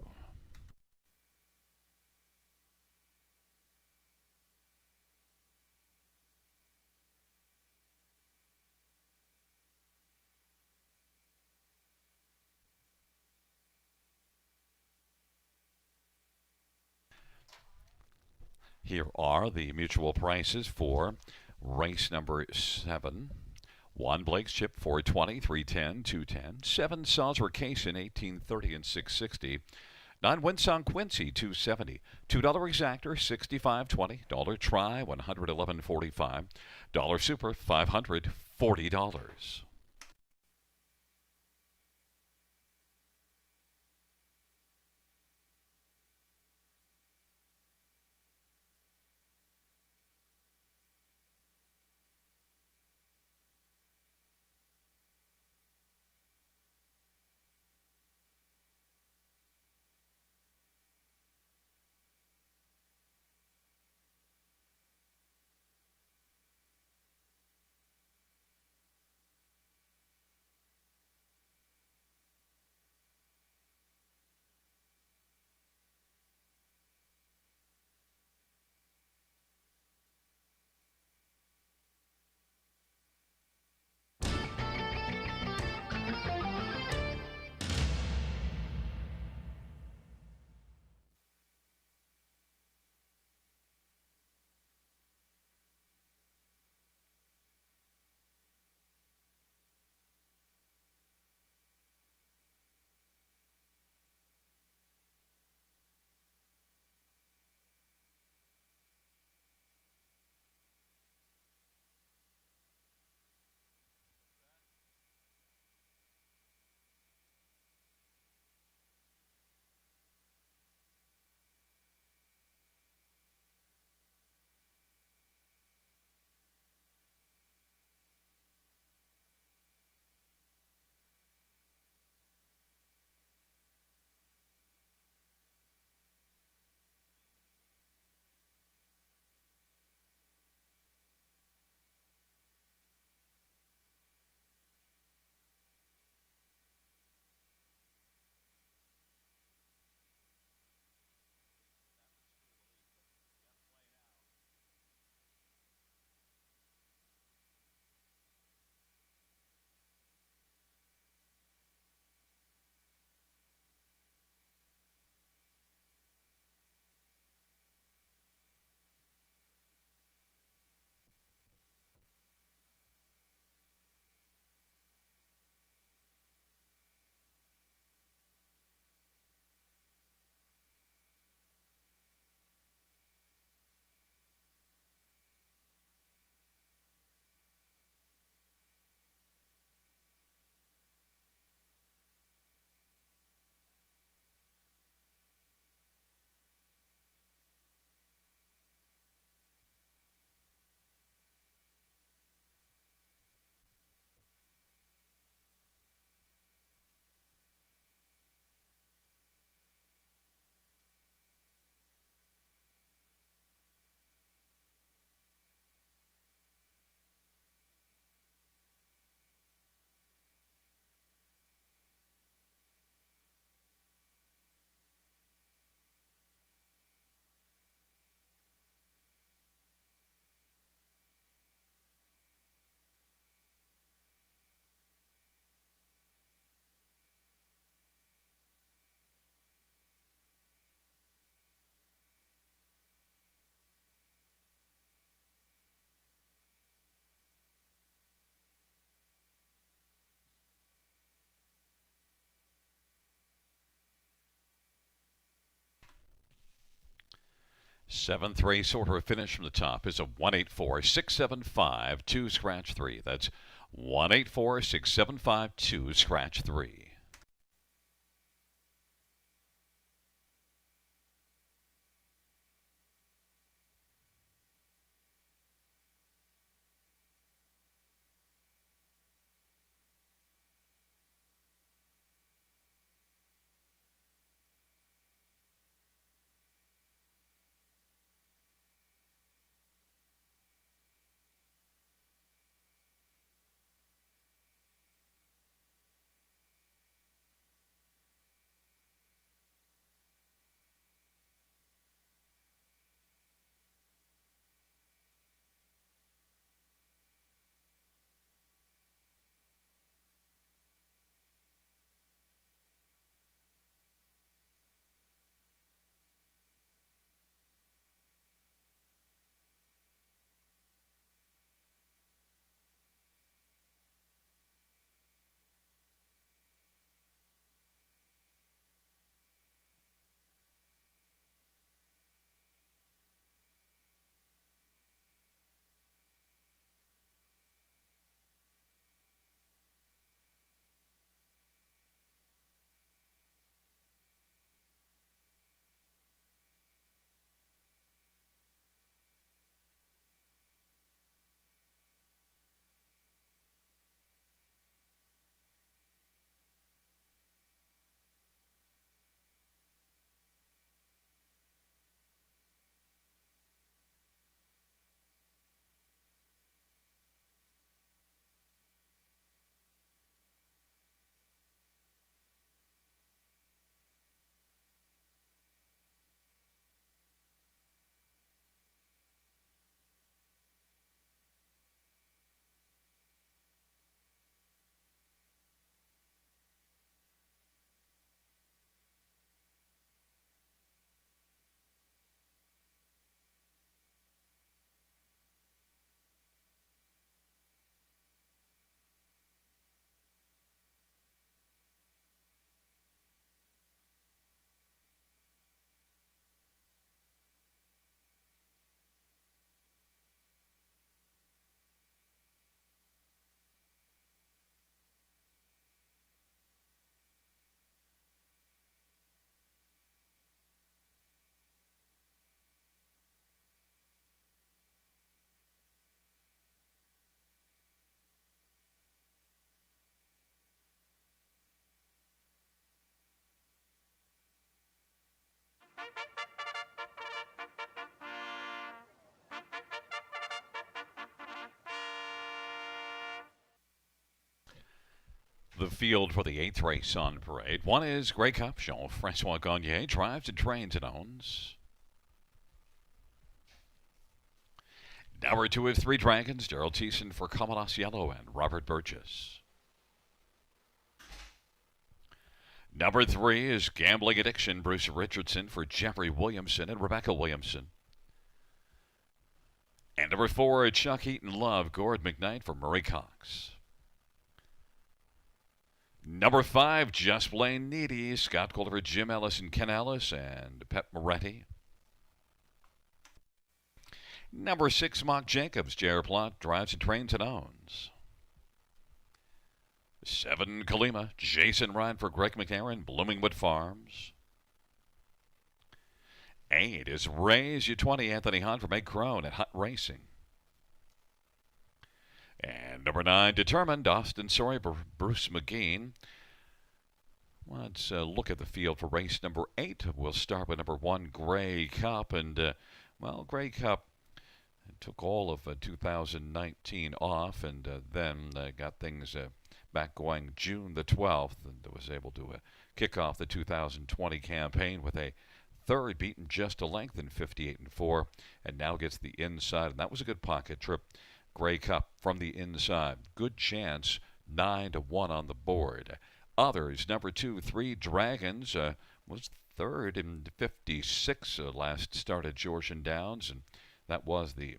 Here are the mutual prices for race number 7. 1 Blake's Chip 420, 310, 210. 7 Salzer Cason 1830 and 660. 9 Winsong Quincy 270. $2 Exactor 65.20. Dollar Try 111.45. Dollar Super $540. Seventh race order finish from the top is a 184-675-2 scratch 3. That's 184-675-2 scratch 3. the field for the 8th race on parade. One is Grey Cup. Jean-Francois Gagnier drives and trains and owns. Number 2 is Three Dragons. Daryl Thiessen for Commodus Yellow and Robert Burgess. Number 3 is Gambling Addiction. Bruce Richardson for Jeffrey Williamson and Rebecca Williamson. And number 4, Chuck Eaton Love. Gord McKnight for Murray Cox. Number 5, Just Plain Needy. Scott Calder for Jim Ellis and Ken Ellis and Pep Moretti. Number 6, Mark Jacobs. J.R. Plott drives and trains and owns. 7, Kalima. Jason Ryan for Greg McNair, Bloomingwood Farms. 8 is Raise U20. Anthony Hunt from Egg Crone at Hunt Racing. And number 9, Determined. Austin Sorry for Bruce McGeen. Let's look at the field for race number 8. We'll start with number 1, Grey Cup. And, Grey Cup took all of 2019 off and then got things back going June the 12th and was able to kick off the 2020 campaign with a third, beaten just a length in 58-4, and now gets the inside. And that was a good pocket trip. Grey Cup from the inside. Good chance, 9-1 on the board. Others, number 2, Three Dragons, was third in 56 last start at Georgian Downs, and that was the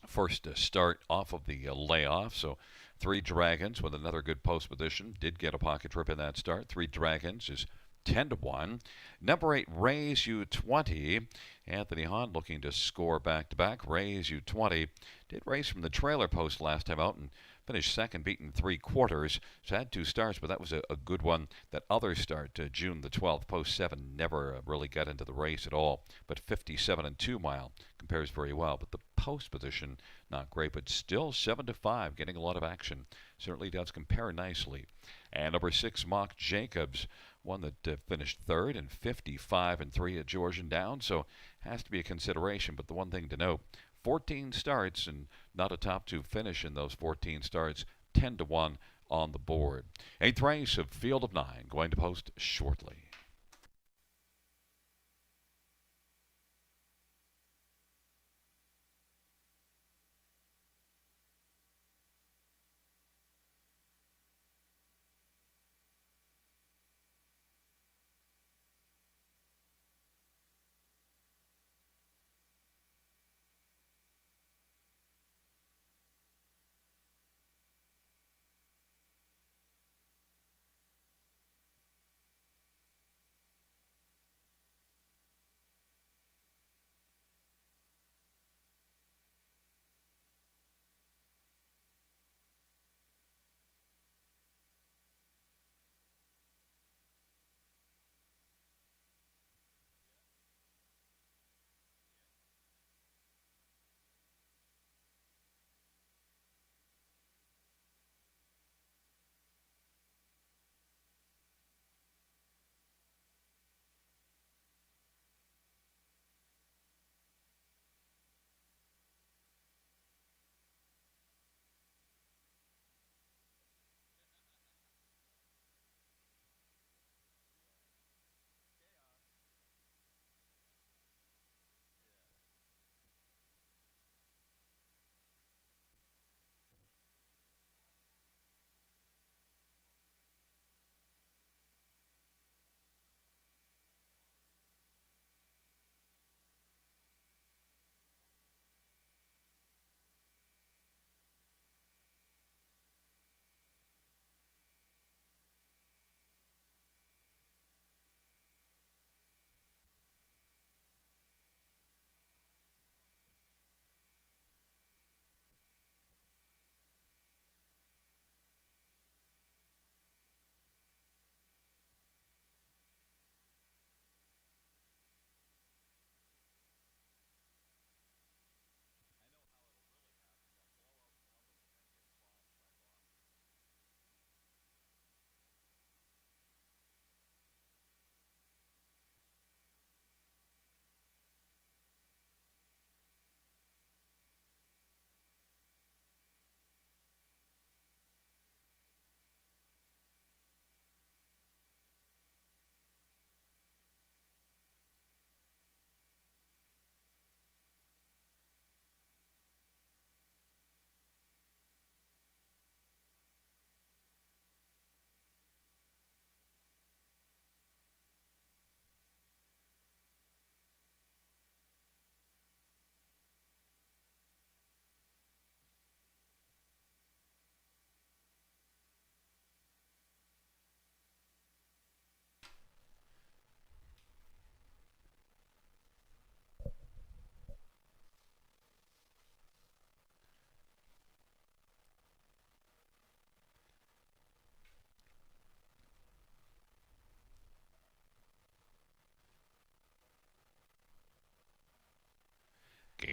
first start off of the layoff. So Three Dragons with another good post position. Did get a pocket trip in that start. Three Dragons is 10-1. Number 8, Raise U20. Anthony Hahn looking to score back-to-back. Raise U20 did race from the trailer post last time out and finished second, beaten 3/4. So had 2 starts, but that was a good one. That other start, June the 12th, post 7, never really got into the race at all. But 57 and 2 mile compares very well. But the post position, not great, but still 7-5, getting a lot of action. Certainly does compare nicely. And number 6, Mark Jacobs, one that finished third and 55 and 3 at Georgian Downs, so has to be a consideration. But the one thing to note, 14 starts and not a top 2 finish in those 14 starts, 10-1 on the board. 8th race of field of 9 going to post shortly.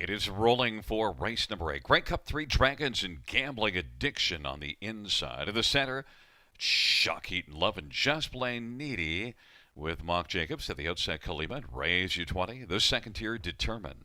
It is rolling for race number 8. Grey Cup 3 Dragons and Gambling Addiction on the inside. In the center, Shock Eaton Love and Just Plain Needy with Mark Jacobs. At the outside, Kalima, Raise You 20. The second tier, Determined.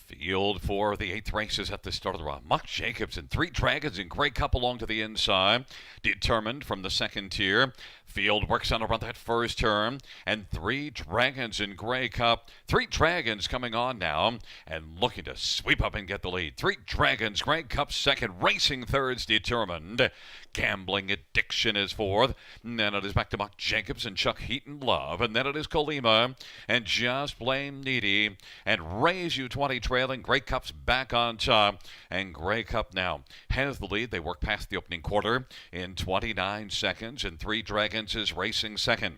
Field for the 8th races at the start of the round. Muck Jacobs and 3 Dragons and Grey Cup along to the inside. Determined from the second tier. Field works on around that first turn. And 3 Dragons and Grey Cup. 3 Dragons coming on now and looking to sweep up and get the lead. 3 Dragons, Grey Cup second. Racing thirds, Determined. Gambling Addiction is fourth. And then it is back to Muck Jacobs and Chuck Heaton Love. And then it is Kalima and Just Plain Needy. And Raise You 20 trailing. Grey Cup's back on top. And Grey Cup now has the lead. They work past the opening quarter in 29 seconds. And 3 Dragons is racing second.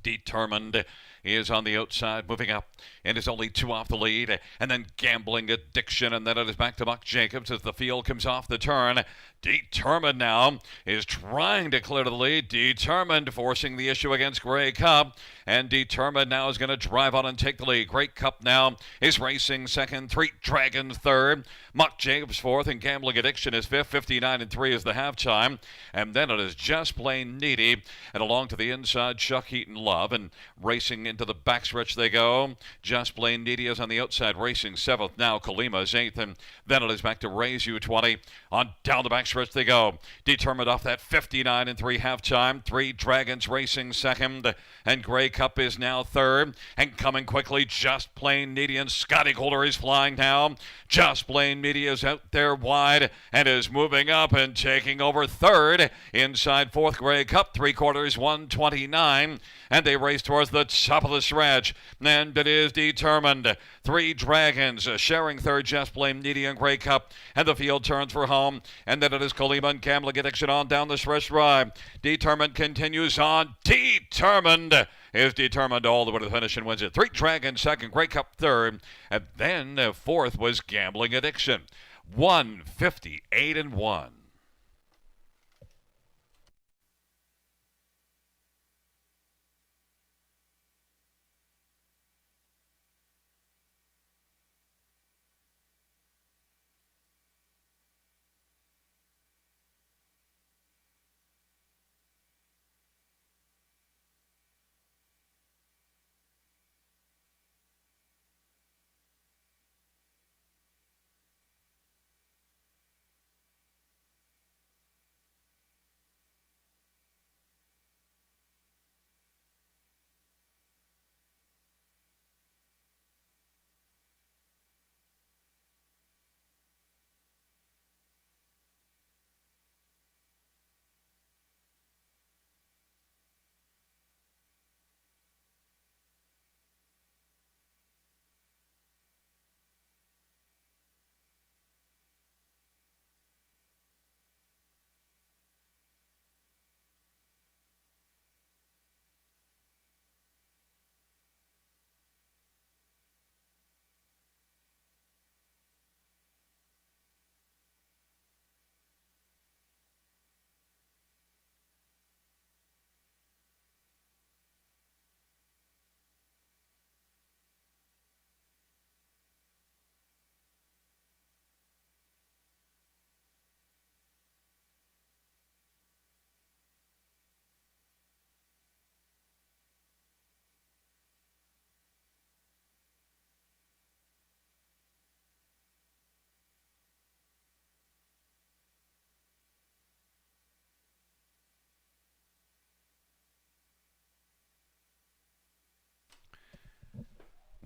Determined is on the outside, moving up, and is only 2 off the lead. And then Gambling Addiction, and then it is back to Muck Jacobs as the field comes off the turn. Determined now is trying to clear to the lead. Determined forcing the issue against Grey Cup. And Determined now is going to drive on and take the lead. Grey Cup now is racing second. 3 Dragons third. Muck Jacobs fourth. And Gambling Addiction is fifth. 59-3 is the halftime. And then it is Just Plain Needy. And along to the inside, Chuck Heaton Love. And racing into the backstretch they go. Just Plain Needy is on the outside, racing seventh. Now Kalima is eighth. And then it is back to Raise You 20. On down the backstretch they go. Determined off that 59-3 halftime. 3 Dragons racing second. And Grey Cup is now third. And coming quickly, Just Plain Needy and Scotty Golder is flying now. Just Plain Needy is out there wide and is moving up and taking over third. Inside fourth, Grey Cup, 3/4, 129. And they race towards the top of the stretch. And it is Determined. 3 Dragons sharing third, Just Plain Needy and Grey Cup. And the field turns for home. And then it is Kalima and Gambling Addiction on down the stretch drive. Determined continues on. Determined is Determined all the way to the finish and wins it. 3 Dragons second, Grey Cup third. And then fourth was Gambling Addiction. 158-1.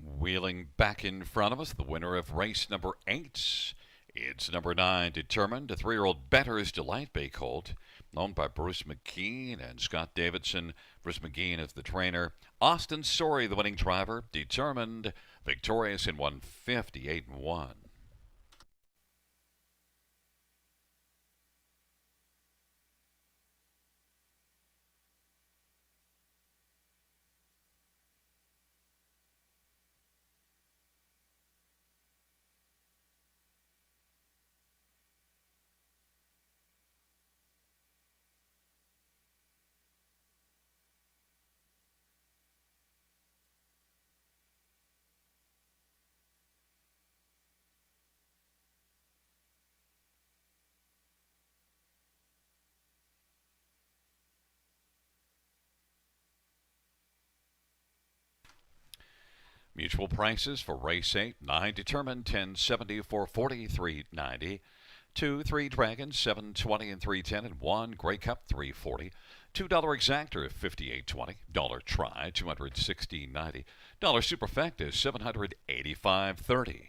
Wheeling back in front of us, the winner of race number 8. It's number 9, Determined, a 3-year-old Better's Delight Bay Colt, owned by Bruce McKean and Scott Davidson. Bruce McKean is the trainer. Austin Sorey, the winning driver. Determined, victorious in 158-1. Mutual prices for race 8, 9 determined, 1070 for 43.90. 2, 3 Dragons, 720 and 310, and 1 Grey Cup, 340. $2 exactor, 58.20. Dollar try, 216.90. Dollar superfecta, 785.30.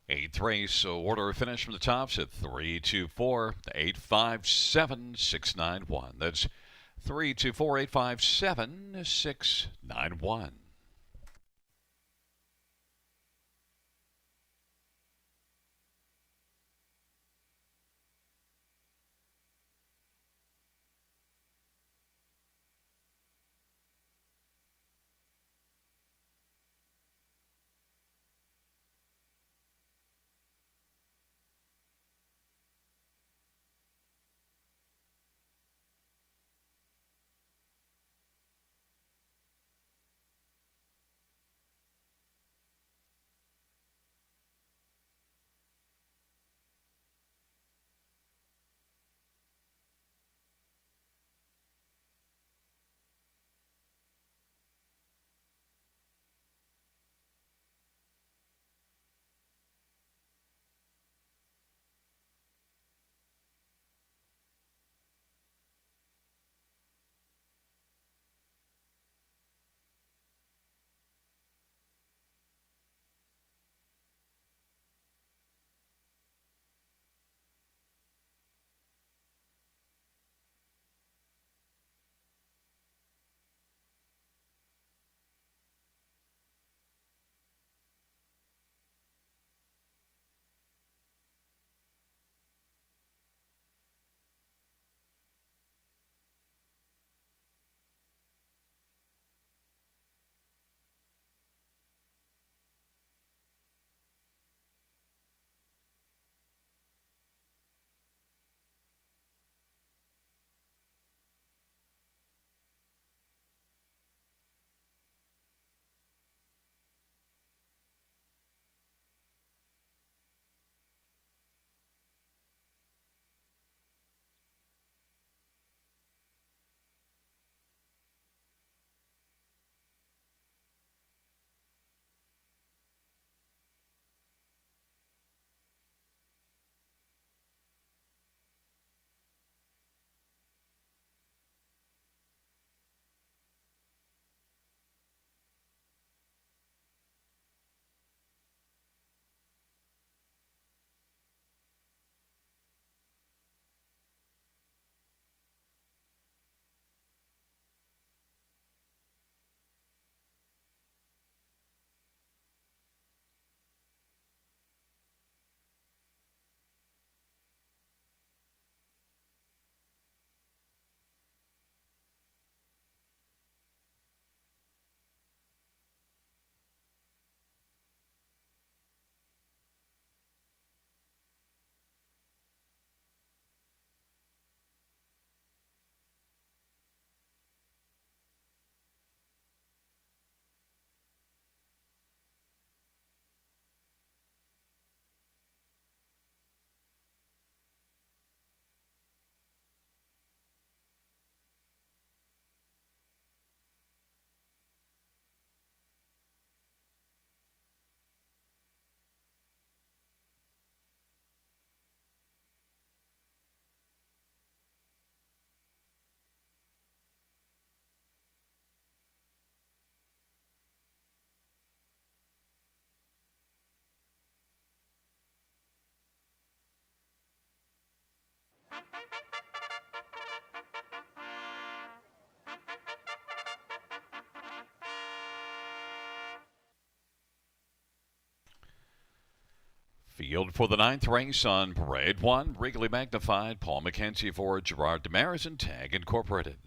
Eighth race, so order of finish from the tops at 324 857 691. That's 324 857 691. Field for the 9th race on Parade 1, Regally Magnified, Paul McKenzie for Gerard Demers and Tag Incorporated.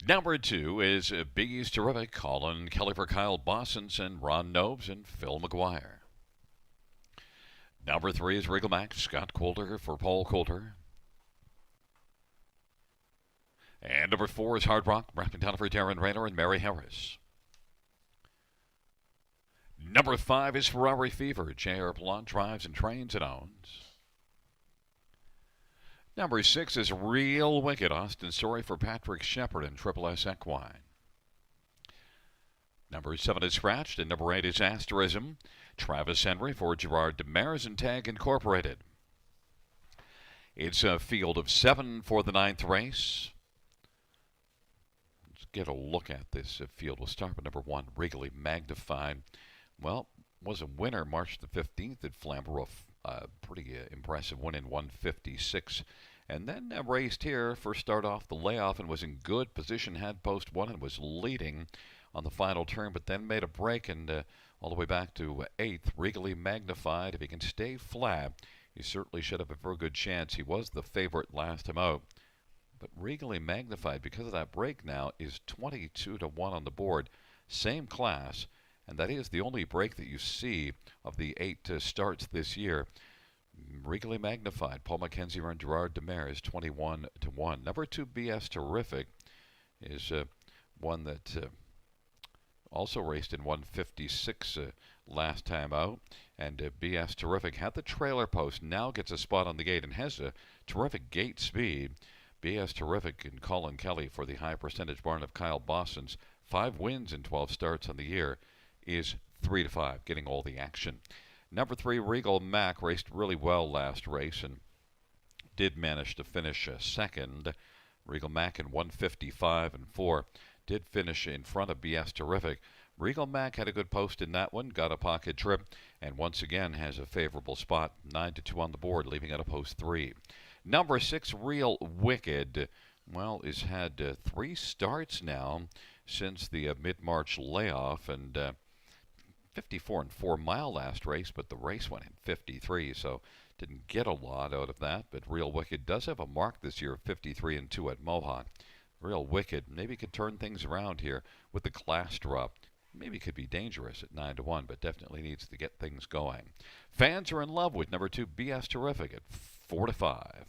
Number 2 is Biggie's Terrific, Colin Kelly for Kyle Bossens and Ron Nobes and Phil McGuire. Number 3 is Regal Max, Scott Coulter for Paul Coulter. And number 4 is Hard Rock, wrapping down for Darren Rayner and Mary Harris. Number 5 is Ferrari Fever, J.R. Blunt drives and trains and owns. Number 6 is Real Wicked, Austin Story for Patrick Shepard and Triple S Equine. Number 7 is Scratched, and number 8 is Asterism, Travis Henry for Gerard Demers and Tag Incorporated. It's a field of 7 for the 9th race. Let's get a look at this field. We'll start with number 1, Regally Magnified. Well, was a winner March the 15th at Flamborough. Pretty impressive win in 156. And then raced here, first start off the layoff and was in good position, had post 1 and was leading on the final turn, but then made a break and all the way back to 8th. Regally Magnified, if he can stay flat, he certainly should have a very good chance. He was the favorite last time out. But Regally Magnified, because of that break now, is 22-1 on the board. Same class. And that is the only break that you see of the 8 starts this year. Regally Magnified, Paul McKenzie and Gerard Demers, 21-1. Number 2, BS Terrific, is one that also raced in 156 last time out. And BS Terrific had the trailer post, now gets a spot on the gate and has a terrific gate speed. BS Terrific and Colin Kelly for the high percentage barn of Kyle Bossens. 5 wins in 12 starts on the year. Is 3-5, getting all the action. Number 3, Regal Mac, raced really well last race and did manage to finish second. Regal Mac in 155-4 did finish in front of BS Terrific. Regal Mac had a good post in that one, got a pocket trip, and once again has a favorable spot, 9-2 on the board, leaving at a post 3. Number 6, Real Wicked, well, has had 3 starts now since the mid-March layoff, and 54-4 mile last race, but the race went in 53, so didn't get a lot out of that. But Real Wicked does have a mark this year of 53-2 at Mohawk. Real Wicked maybe could turn things around here with the class drop. Maybe could be dangerous at 9-1, but definitely needs to get things going. Fans are in love with number 2, BS Terrific, at 4-5.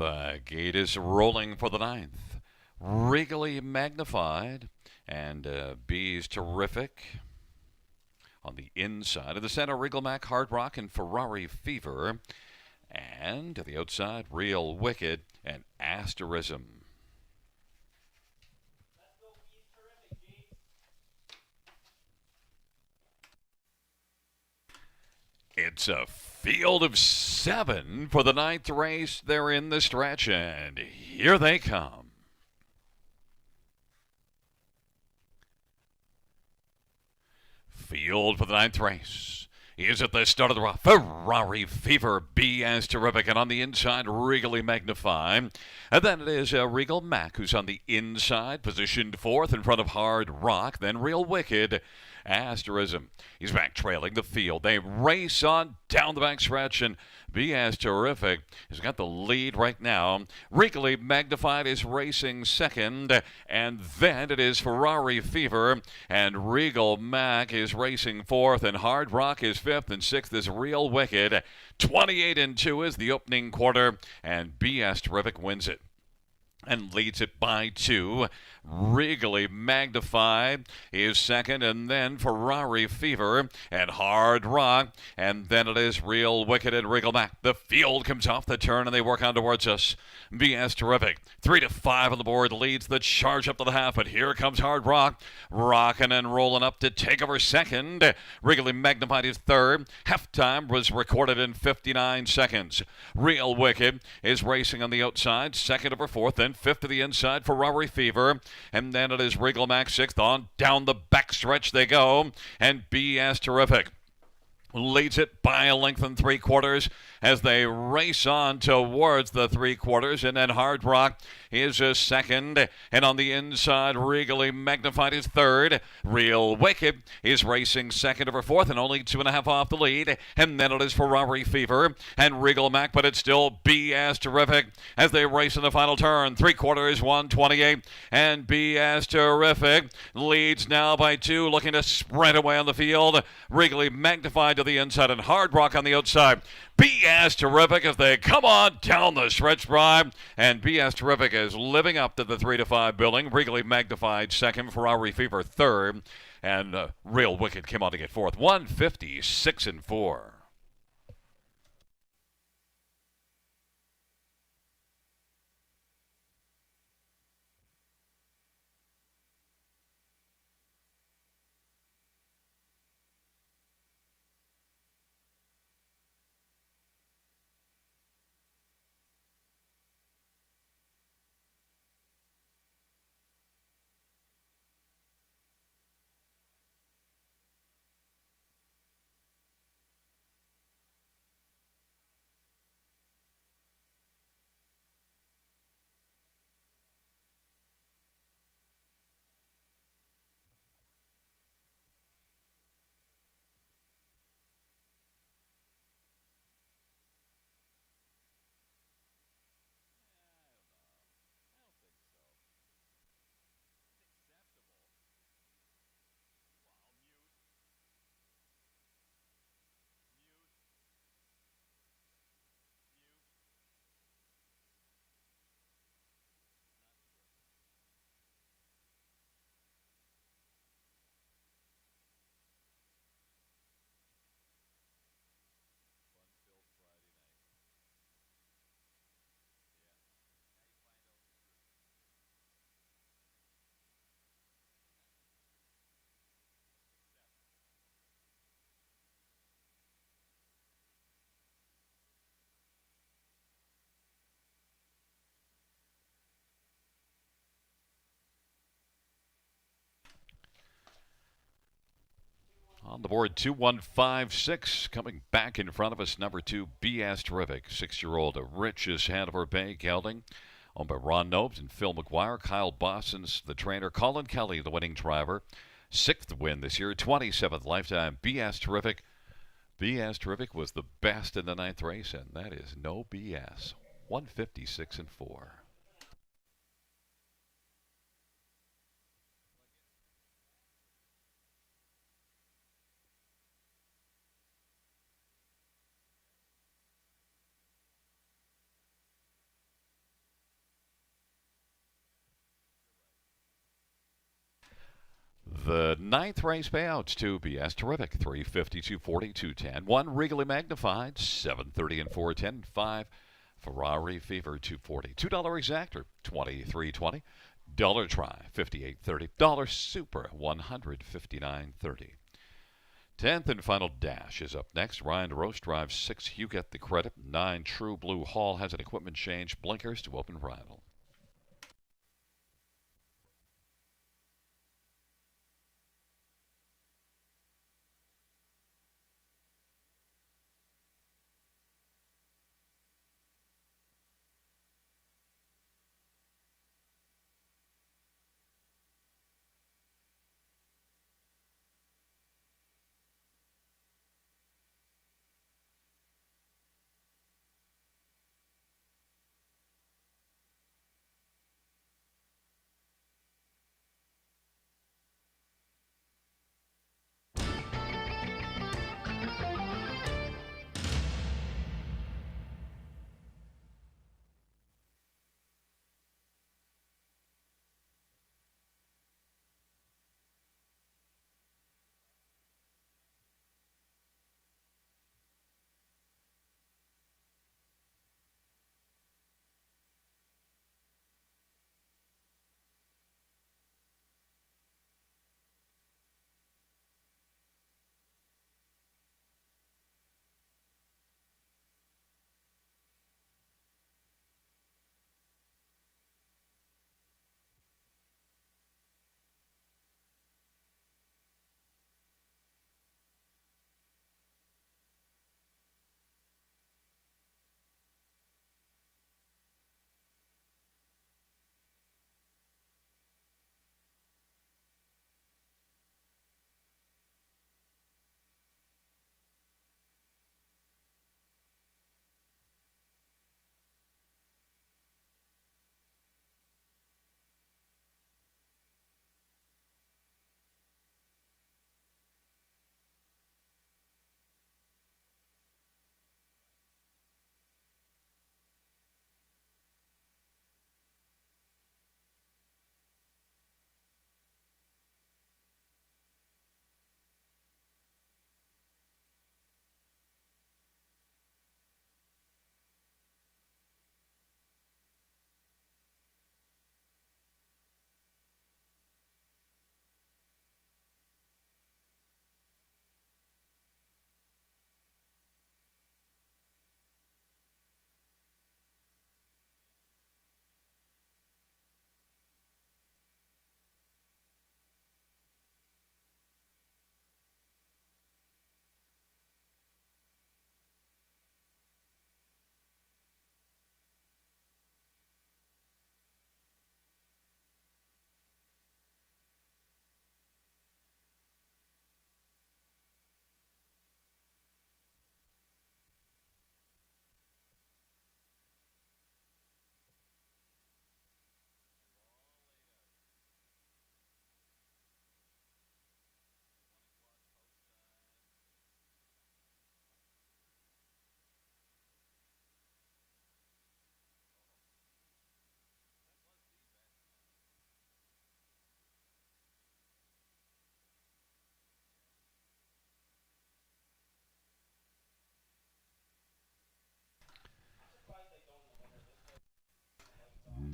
The gate is rolling for the ninth. Regally Magnified and B's Terrific. On the inside of the center, Regal Mac, Hard Rock, and Ferrari Fever. And to the outside, Real Wicked and Asterism. It's a field of 7 for the ninth race. They're in the stretch, and here they come. Field for the ninth race is at the start of the rough. Ferrari Fever, B as Terrific, and on the inside, Regally Magnified. And then it is Regal Mac, who's on the inside, positioned fourth in front of Hard Rock. Then Real Wicked, Asterism. He's back trailing the field. They race on down the backstretch, and B as Terrific has got the lead right now. Regally Magnified is racing second, and then it is Ferrari Fever, and Regal Mac is racing fourth, and Hard Rock is fifth, and sixth is Real Wicked. 28-2 is the opening quarter, and B as Terrific wins it and leads it by 2. Regally Magnified is second, and then Ferrari Fever and Hard Rock, and then it is Real Wicked and Regal Mac. The field comes off the turn, and they work on towards us. BS Terrific, 3-5 on the board, leads the charge up to the half, but here comes Hard Rock, rocking and rolling up to take over second. Regally Magnified is third. Halftime was recorded in 59 seconds. Real Wicked is racing on the outside, second over fourth, then fifth to the inside, Ferrari Fever. And then it is Regal Mac sixth. On down the backstretch they go. And BS Terrific leads it by a length and 3/4 as they race on towards the 3/4. And then Hard Rock is a second. And on the inside, Regally Magnified is third. Real Wicked is racing second over fourth and only 2.5 off the lead. And then it is Ferrari Fever and Regal Mac, but it's still BS Terrific as they race in the final turn. 3/4, 128. And BS Terrific leads now by 2, looking to sprint away on the field. Regally Magnified to the inside and Hard Rock on the outside. BS Terrific as they come on down the stretch drive, and BS Terrific is living up to the 3-5 billing. Regally Magnified second, Ferrari Fever third, and Real Wicked came on to get fourth. 156-4. On the board, 2156 coming back in front of us. Number 2, BS Terrific. 6-year-old Rich's Hanover Bay Gelding, owned by Ron Nobes and Phil McGuire. Kyle Boston's the trainer. Colin Kelly, the winning driver. 6th win this year. 27th lifetime. BS Terrific. BS Terrific was the best in the 9th race, and that is no BS. 156-4. The ninth race payouts: 2 BS Terrific, 350, 240, 210. 1 Regally Magnified, 730 and 410. 5 Ferrari Fever, 240. $2 Exactor, 2320. Dollar Try, 5830. Dollar Super, 159.30. 10th and final dash is up next. Ryan DeRoche drives 6. You get the credit. 9 True Blue Hall has an equipment change. Blinkers to open rival.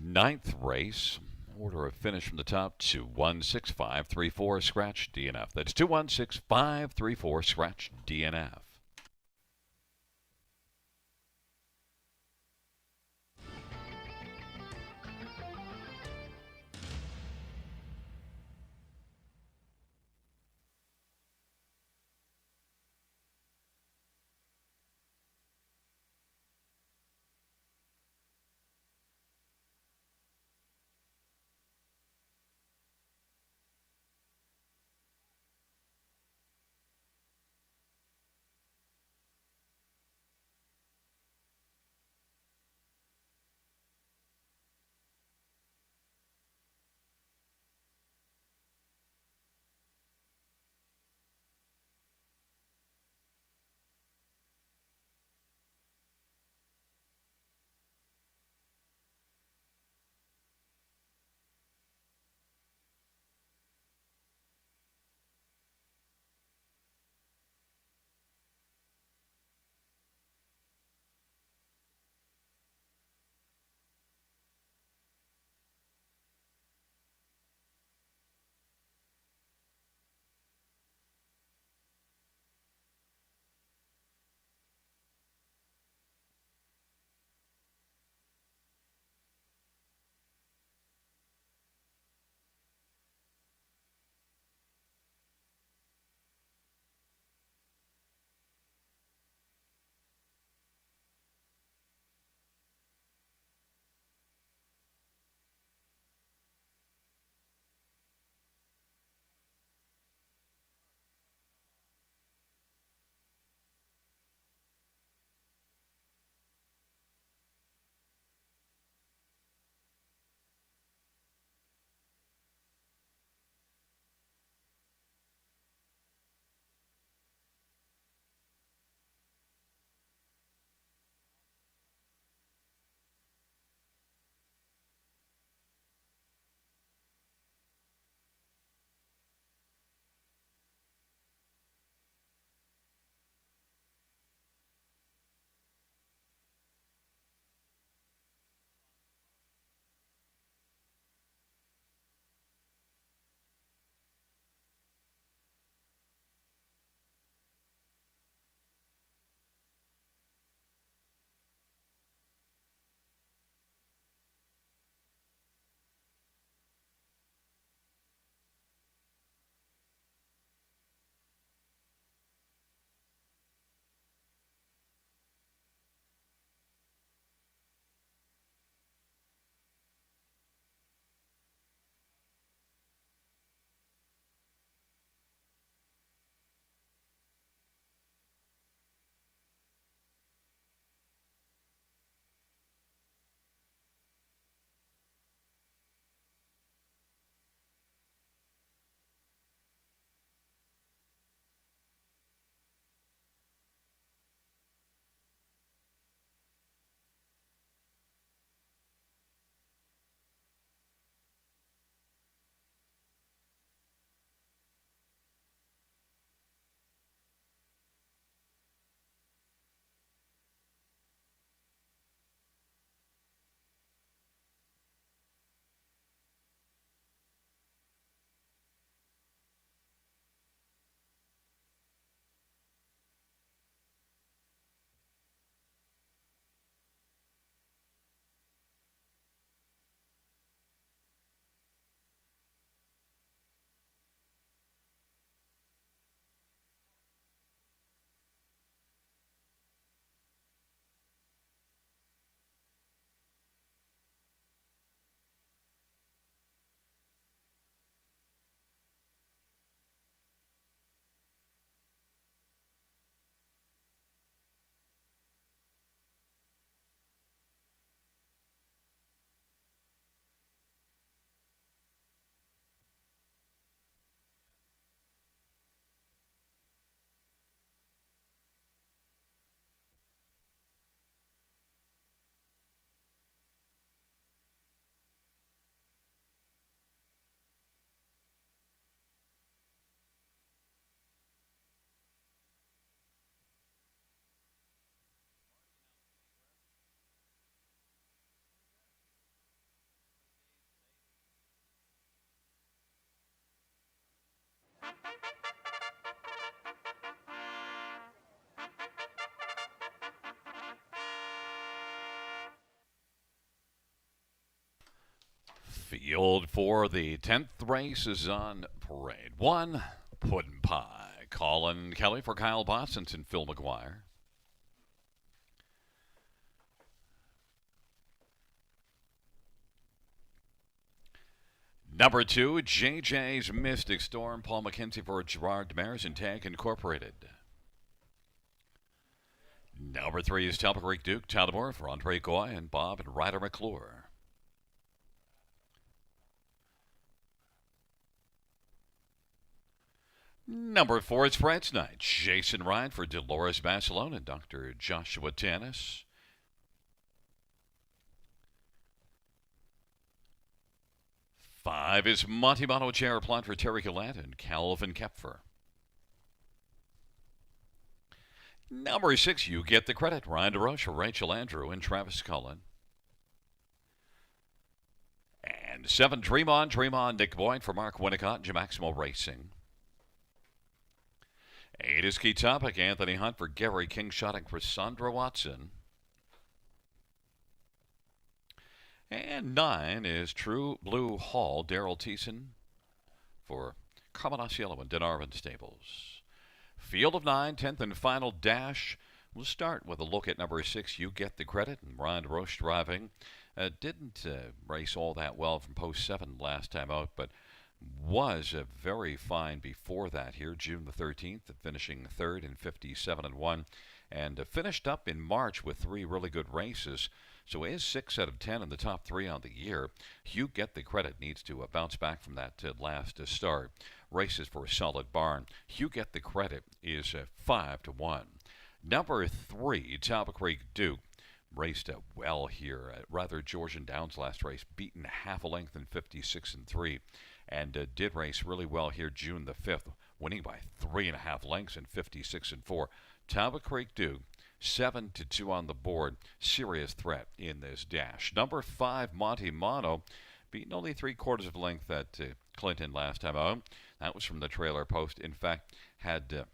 Ninth race. Order of finish from the top: 216534 scratch DNF. That's 216534 scratch DNF. Field for the 10th race is on parade. 1, Puddin' Pie. Colin Kelly for Kyle Bossens and Phil McGuire. Number 2, JJ's Mystic Storm. Paul McKenzie for Gerard Demers and Tank Incorporated. Number 3 is Talbot Creek Duke. Talbot for Andre Goy and Bob and Ryder McClure. Number 4 is Fred's Night. Jason Ryan for Dolores Barcelona and Dr. Joshua Tanis. Five is Monty Mono Chair Plot for Terry Gillette and Calvin Kepfer. Number 6, You Get the Credit. Ryan DeRoche for Rachel Andrew and Travis Cullen. And 7, Dream On, Nick Boyd for Mark Winnicott and Gemaximo Racing. 8 is Key Topic, Anthony Hunt for Gary King Shotting for Sandra Watson. And 9 is True Blue Hall, Daryl Thiessen for Carmen Osceola and Denarvin Stables. Field of 9, 10th and final dash. We'll start with a look at number 6, You Get the Credit, and Ryan Roche driving. Didn't race all that well from post 7 last time out, but was very fine before that here, June the 13th, finishing 3rd in 57-1, and finished up in March with 3 really good races. So is 6 out of 10 in the top 3 on the year. You Get the Credit needs to bounce back from that last start. Races for a solid barn. You Get the Credit is 5-1. Number 3, Talbot Creek Duke. Raced well here. Rather Georgian Downs last race, beaten half a length in 56-3. And did race really well here June the 5th, winning by 3.5 lengths in 56-4. Talbot Creek Duke, 7-2 on the board. Serious threat in this dash. Number 5, Monty Mono, beaten only 3/4 of a length at Clinton last time out. That was from the trailer post. In fact, had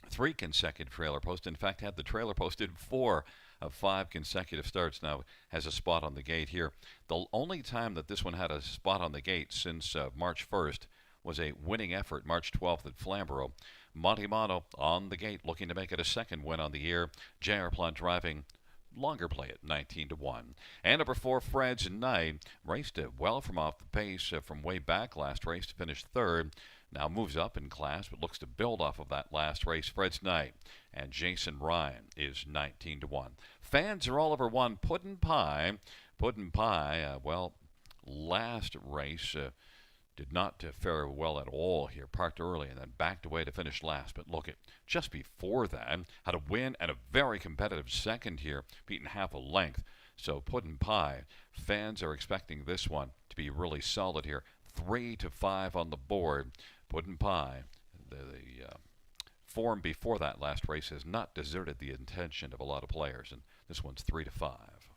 3 consecutive trailer posts. In fact, had the trailer post in 4 of 5 consecutive starts. Now has a spot on the gate here. The only time that this one had a spot on the gate since March 1st was a winning effort March 12th at Flamborough. Monty Mono on the gate, looking to make it a second win on the year. J.R. Plant driving. Longer play at 19-1. And number 4, Fred's Night, raced well from off the pace from way back last race to finish 3rd. Now moves up in class, but looks to build off of that last race. Fred's Night and Jason Ryan is 19-1. Fans are all over 1. Puddin' Pie. Puddin' Pie, last race did not fare well at all here. Parked early and then backed away to finish last. But look at just before that, had a win and a very competitive second here, beaten half a length. So Puddin' Pie, fans are expecting this one to be really solid here. 3-5 on the board. Puddin' Pie, the form before that last race has not deserted the attention of a lot of players, and this one's 3-5.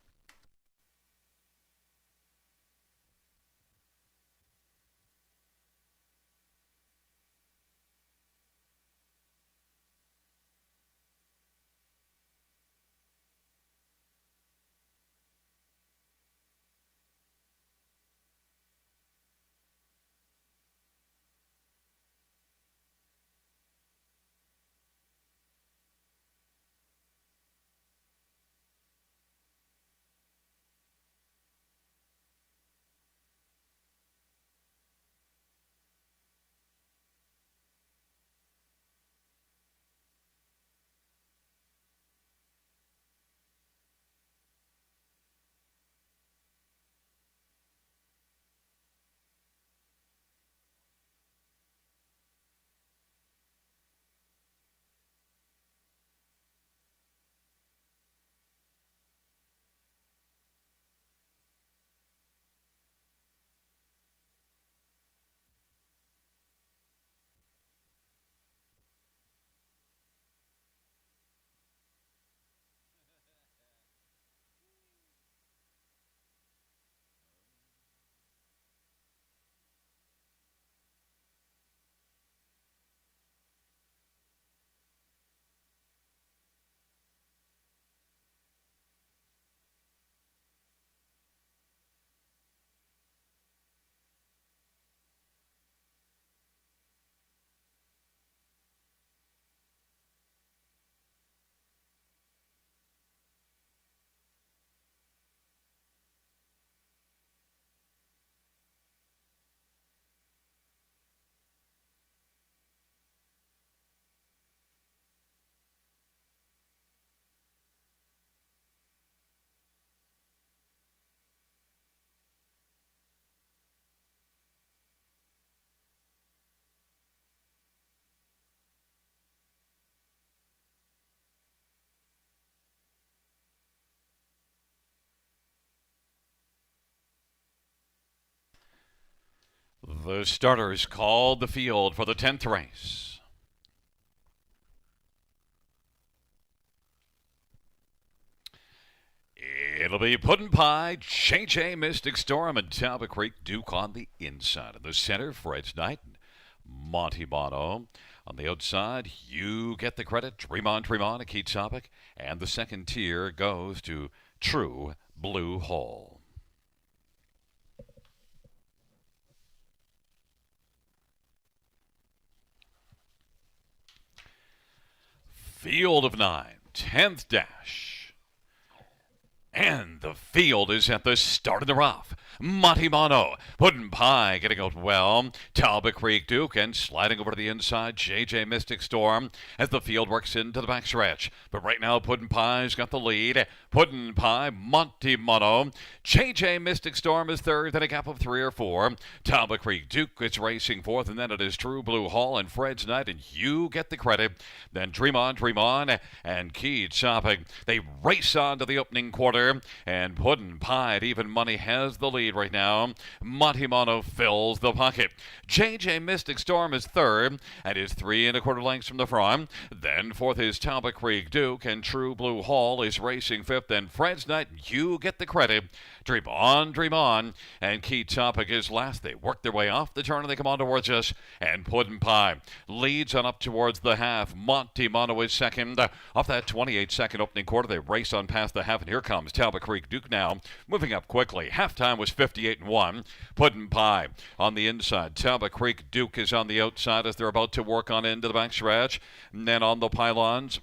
The starters called the field for the 10th race. It'll be Puddin' Pie, JJ Mystic Storm, and Talbot Creek Duke on the inside. In the center, Fred's Knight and Monty Bono. On the outside, you get the credit. Dream On, a key topic. And the second tier goes to True Blue Hole. Field of 9, 10th dash. And the field is at the start of the rough. Monty Mono, Puddin' Pie getting out well. Talbot Creek Duke and sliding over to the inside. JJ Mystic Storm as the field works into the backstretch. But right now, Puddin' Pie's got the lead. Puddin' Pie, Monty Mono. JJ Mystic Storm is third, then a gap of 3 or 4. Talbot Creek Duke is racing fourth, and then it is True Blue Hall and Fred's Knight, and you get the credit. Then Dream On, and Key Topic. They race on to the opening quarter, and Puddin' Pie at even money has the lead right now. Monty Mono fills the pocket. JJ Mystic Storm is third and is 3 1/4 lengths from the front. Then fourth is Talbot Creek Duke, and True Blue Hall is racing fifth. And Fred's Knight, you get the credit. Dream On, and Key Topic is last. They work their way off the turn and they come on towards us. And Puddin' Pie leads on up towards the half. Monty Mono is second. Off that 28-second opening quarter, they race on past the half, and here comes Talbot Creek Duke now, moving up quickly. Halftime was 58-1. Puddin' Pie on the inside. Talbot Creek Duke is on the outside as they're about to work on into the backstretch. And then on the pylons,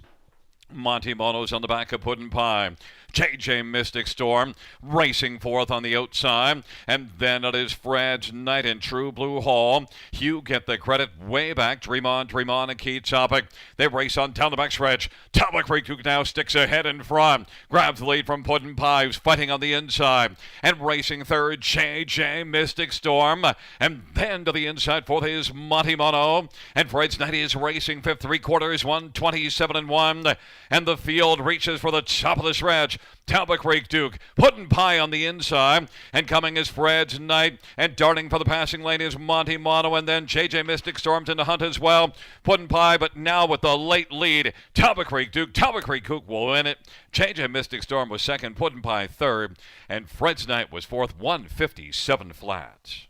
Monty Mono's on the back of Puddin' Pie. JJ Mystic Storm racing fourth on the outside. And then it is Fred's Knight and True Blue Hall. You get the credit way back. Dream On, and Key Topic. They race on down the backstretch. Talbot Creek Duke now sticks ahead in front. Grabs the lead from Puddin' Pie, who's fighting on the inside. And racing third, JJ Mystic Storm. And then to the inside, fourth is Monty Mono. And Fred's Knight is racing fifth, 3/4, 1:27-1. And the field reaches for the top of the stretch. Talbot Creek Duke, Puddin' Pie on the inside, and coming is Fred's Knight, and darting for the passing lane is Monty Mono, and then JJ Mystic Storm's in the hunt as well. Puddin' Pie, but now with the late lead, Talbot Creek Duke will win it. JJ Mystic Storm was second, Puddin' Pie third, and Fred's Knight was fourth, 157 flat.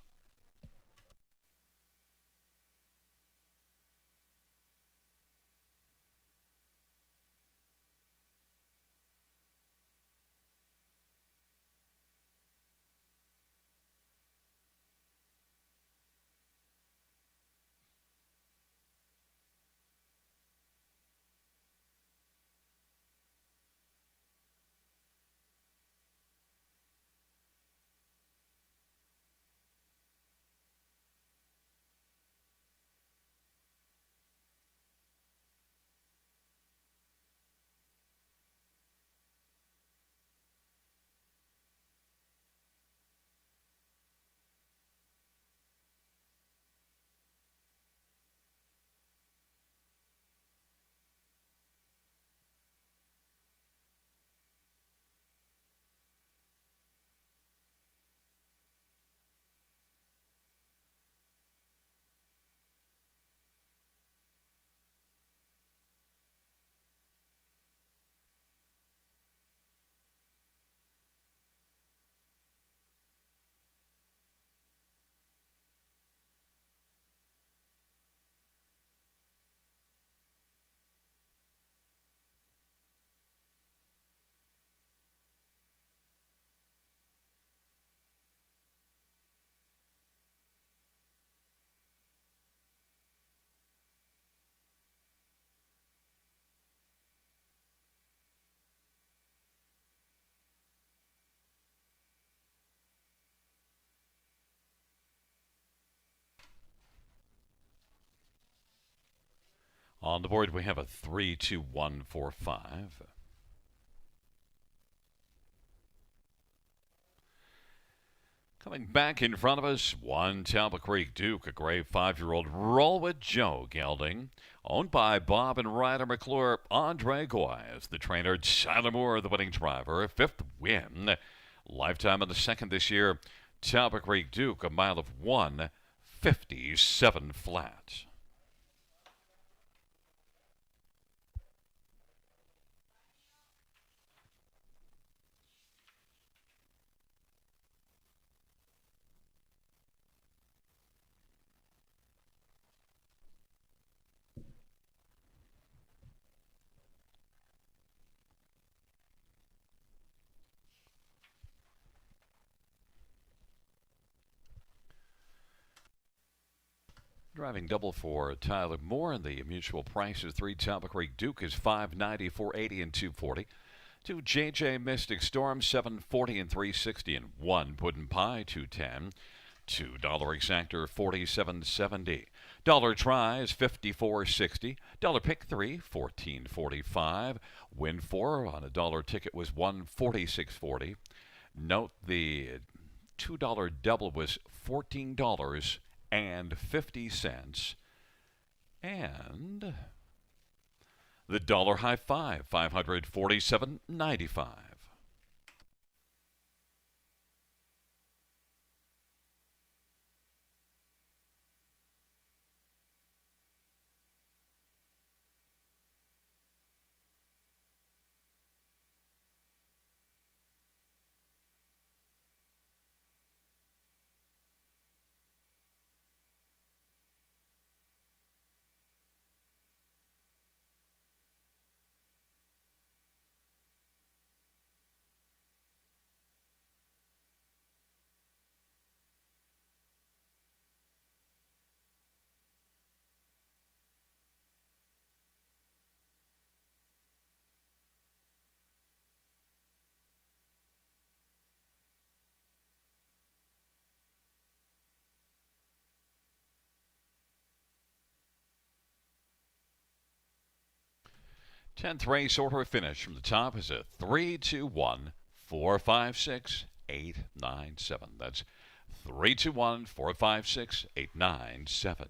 On the board, we have a 3-2-1-4-5. Coming back in front of us, one Talbot Creek Duke, a gray 5-year-old roll with Joe gelding, owned by Bob and Ryder McClure. Andre Goy is the trainer. Tyler Moore, the winning driver. 5th win. Lifetime in the second this year. Talbot Creek Duke, a mile of 1:56. 57 flat. Driving double for Tyler Moore, and the mutual prices 3 Talbot Creek Duke is $590, $480, and $240. 2 JJ Mystic Storm $740 and $360, and 1 Puddin' Pie $210. $2 Exactor $47.70. Dollar Try is $54.60. Dollar Pick 3 $14.45. Win 4 on a dollar ticket was $146.40. Note the $2 double was $14.50. And the dollar high five, $547.95. Tenth race order finish from the top is a 3, 2, 1, 4, 5, 6, 8, 9, 7. That's 3, 2, 1, 4, 5, 6, 8, 9, 7.